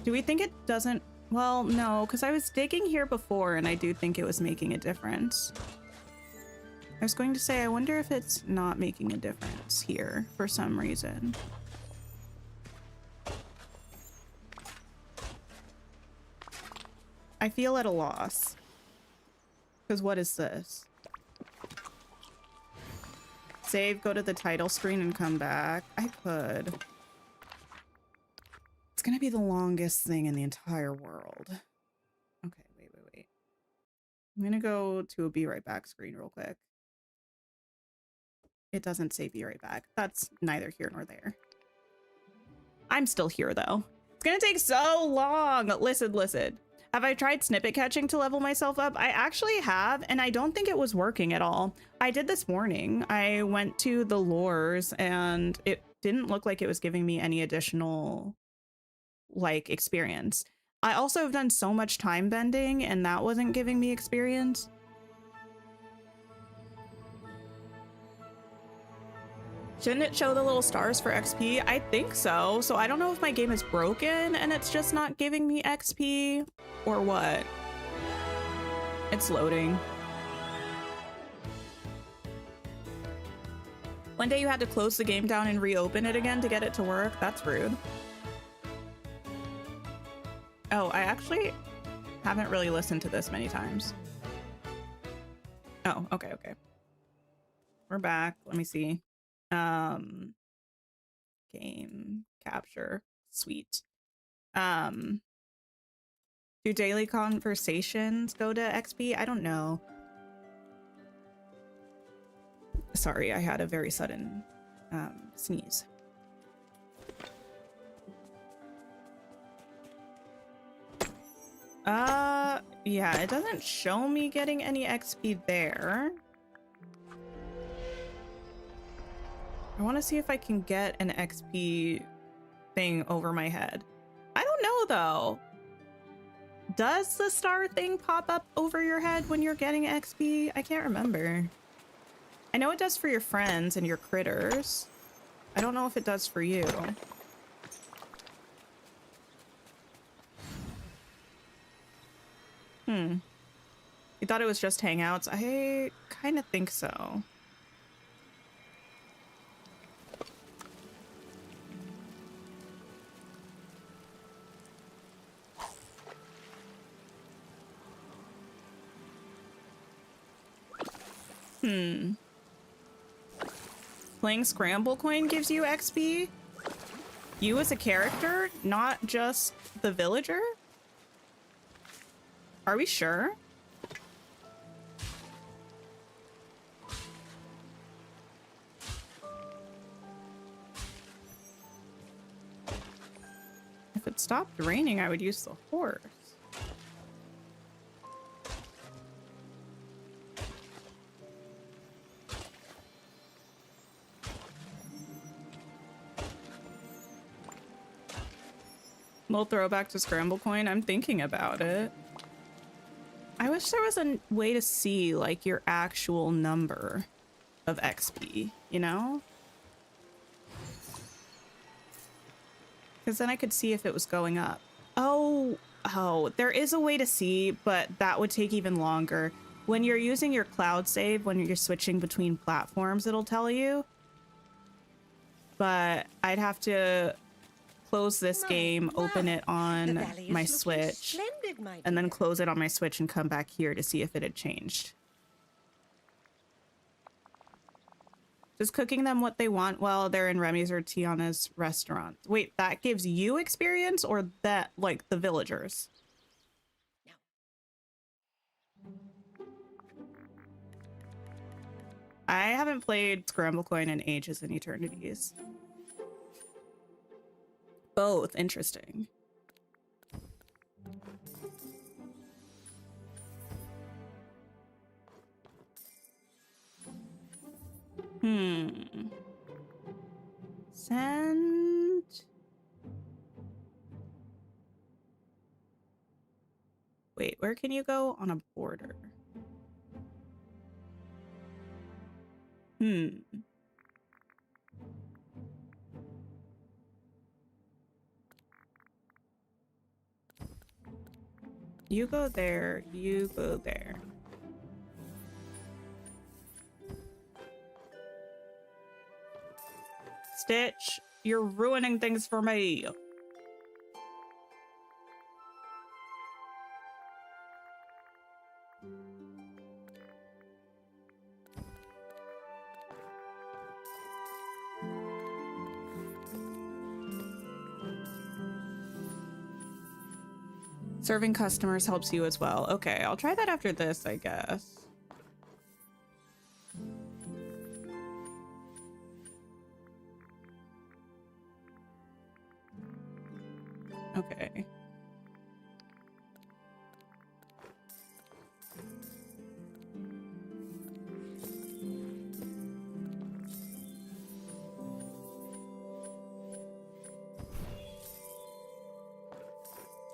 Do we think it doesn't? Well, no, because I was digging here before and I do think it was making a difference. I was going to say, I wonder if it's not making a difference here for some reason. I feel at a loss. Because what is this? Save, go to the title screen and come back. I could. It's gonna be the longest thing in the entire world. Okay, wait. I'm gonna go to a be right back screen real quick. It doesn't say be right back. That's neither here nor there. I'm still here though. It's gonna take so long. Listen. Have I tried snippet catching to level myself up? I actually have, and I don't think it was working at all. I did this morning. I went to the lures and it didn't look like it was giving me any additional like experience. I also have done so much time bending and that wasn't giving me experience. Shouldn't it show the little stars for XP? I think so. So I don't know if my game is broken and it's just not giving me XP or what. It's loading. One day you had to close the game down and reopen it again to get it to work. That's rude. Oh, I actually haven't really listened to this many times. Oh, okay. We're back. Let me see. Game capture. Sweet. Do daily conversations go to XP? I don't know. Sorry, I had a very sudden sneeze. Yeah, it doesn't show me getting any XP there. I want to see if I can get an XP thing over my head. I don't know though. Does the star thing pop up over your head when you're getting XP? I can't remember. I know it does for your friends and your critters. I don't know if it does for you. You thought it was just Hangouts? I kind of think so. Playing Scramble Coin gives you XP? You as a character, not just the villager? Are we sure? If it stopped raining, I would use the horse. Little throwback to Scramble Coin. I'm thinking about it. I wish there was a way to see like your actual number of XP, you know? Because then I could see if it was going up. Oh, there is a way to see, but that would take even longer. When you're using your cloud save, when you're switching between platforms, it'll tell you. But I'd have to close this game, open it on my Switch, and then close it on my Switch and come back here to see if it had changed. Does cooking them what they want while they're in Remy's or Tiana's restaurant? Wait, that gives you experience or that, like, the villagers? I haven't played Scramble Coin in ages and eternities. Both interesting. Send. Wait, where can you go on a border? You go there, you go there. Stitch, you're ruining things for me. Serving customers helps you as well. Okay, I'll try that after this, I guess. Okay.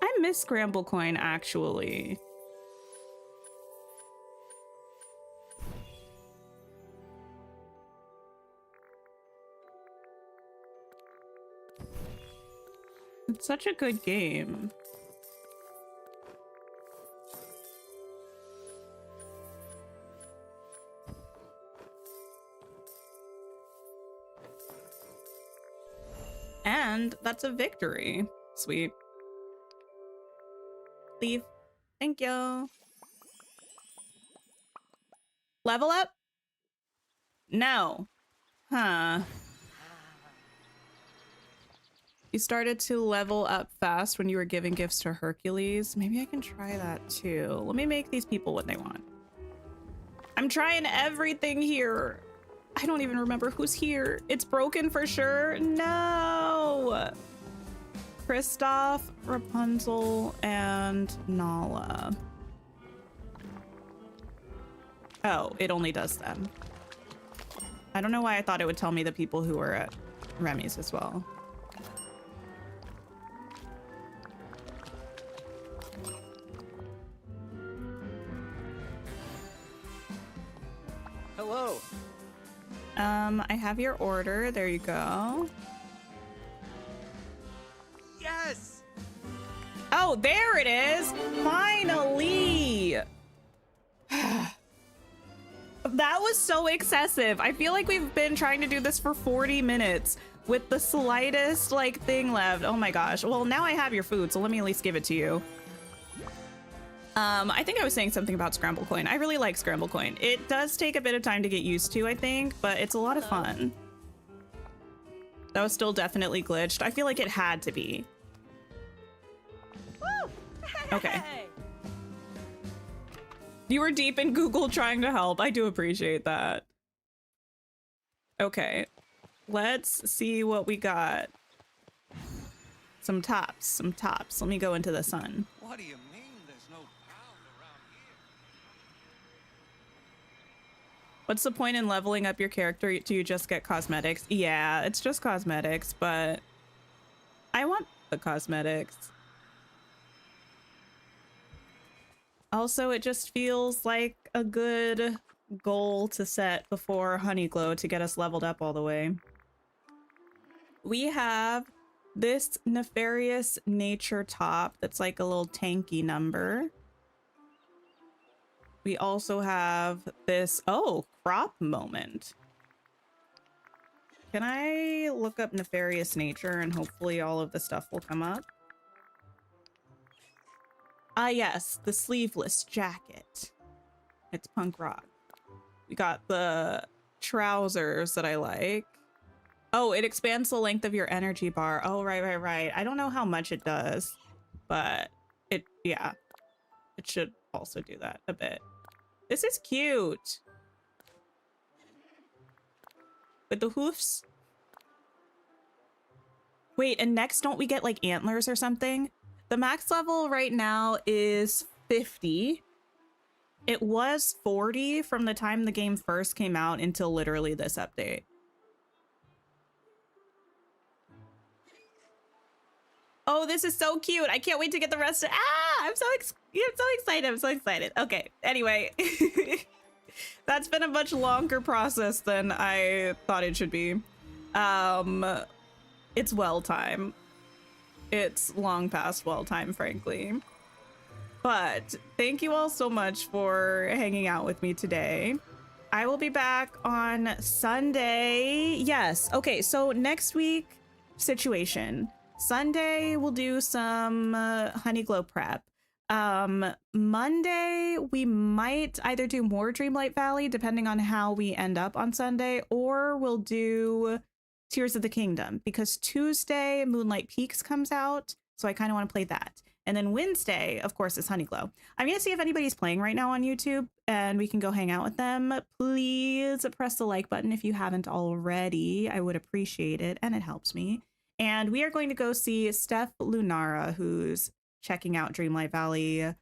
I miss Scramble Coin, actually. It's such a good game. And that's a victory. Sweet. Leave. Thank you. Level up? No. Huh. You started to level up fast when you were giving gifts to Hercules. Maybe I can try that too. Let me make these people what they want. I'm trying everything here. I don't even remember who's here. It's broken for sure. No. Kristoff, Rapunzel, and Nala. Oh, it only does them. I don't know why I thought it would tell me the people who were at Remy's as well. Hello. I have your order. There you go. Yes. Oh, there it is. Finally. That was so excessive. I feel like we've been trying to do this for 40 minutes with the slightest like thing left. Oh my gosh. Well, now I have your food, so let me at least give it to you. I think I was saying something about Scramble Coin. I really like Scramble Coin. It does take a bit of time to get used to, I think, but it's a lot of fun. That was still definitely glitched. I feel like it had to be. Woo! Okay. You were deep in Google trying to help. I do appreciate that. Okay. Let's see what we got. Some tops, some tops. Let me go into the sun. What do you mean there's no pound around here? What's the point in leveling up your character? Do you just get cosmetics? Yeah, it's just cosmetics, but I want the cosmetics. Also, it just feels like a good goal to set before Honeyglow to get us leveled up all the way. We have this nefarious nature top that's like a little tanky number. We also have this, oh, crop moment. Can I look up nefarious nature and hopefully all of the stuff will come up? Ah, yes, the sleeveless jacket. It's punk rock. We got the trousers that I like. Oh, it expands the length of your energy bar. Oh, right. I don't know how much it does, but yeah, it should also do that a bit. This is cute. With the hoofs. Wait, and next don't we get like antlers or something? The max level right now is 50. It was 40 from the time the game first came out until literally this update. Oh, this is so cute. I can't wait to get the rest of I'm so excited. I'm so excited. Okay. Anyway, that's been a much longer process than I thought it should be. It's well time. It's long past well time, frankly. But thank you all so much for hanging out with me today. I will be back on Sunday. Yes. Okay. So next week situation. Sunday, we'll do some Honeyglow prep. Monday, we might either do more Dreamlight Valley, depending on how we end up on Sunday, or we'll do Tears of the Kingdom, because Tuesday, Moonlight Peaks comes out, so I kind of want to play that. And then Wednesday, of course, is Honeyglow. I'm going to see if anybody's playing right now on YouTube, and we can go hang out with them. Please press the like button if you haven't already. I would appreciate it, and it helps me. And we are going to go see Steph Lunara, who's checking out Dreamlight Valley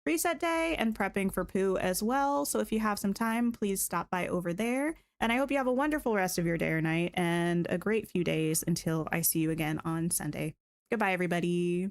reset day and prepping for Pooh as well. So if you have some time, please stop by over there. And I hope you have a wonderful rest of your day or night and a great few days until I see you again on Sunday. Goodbye, everybody.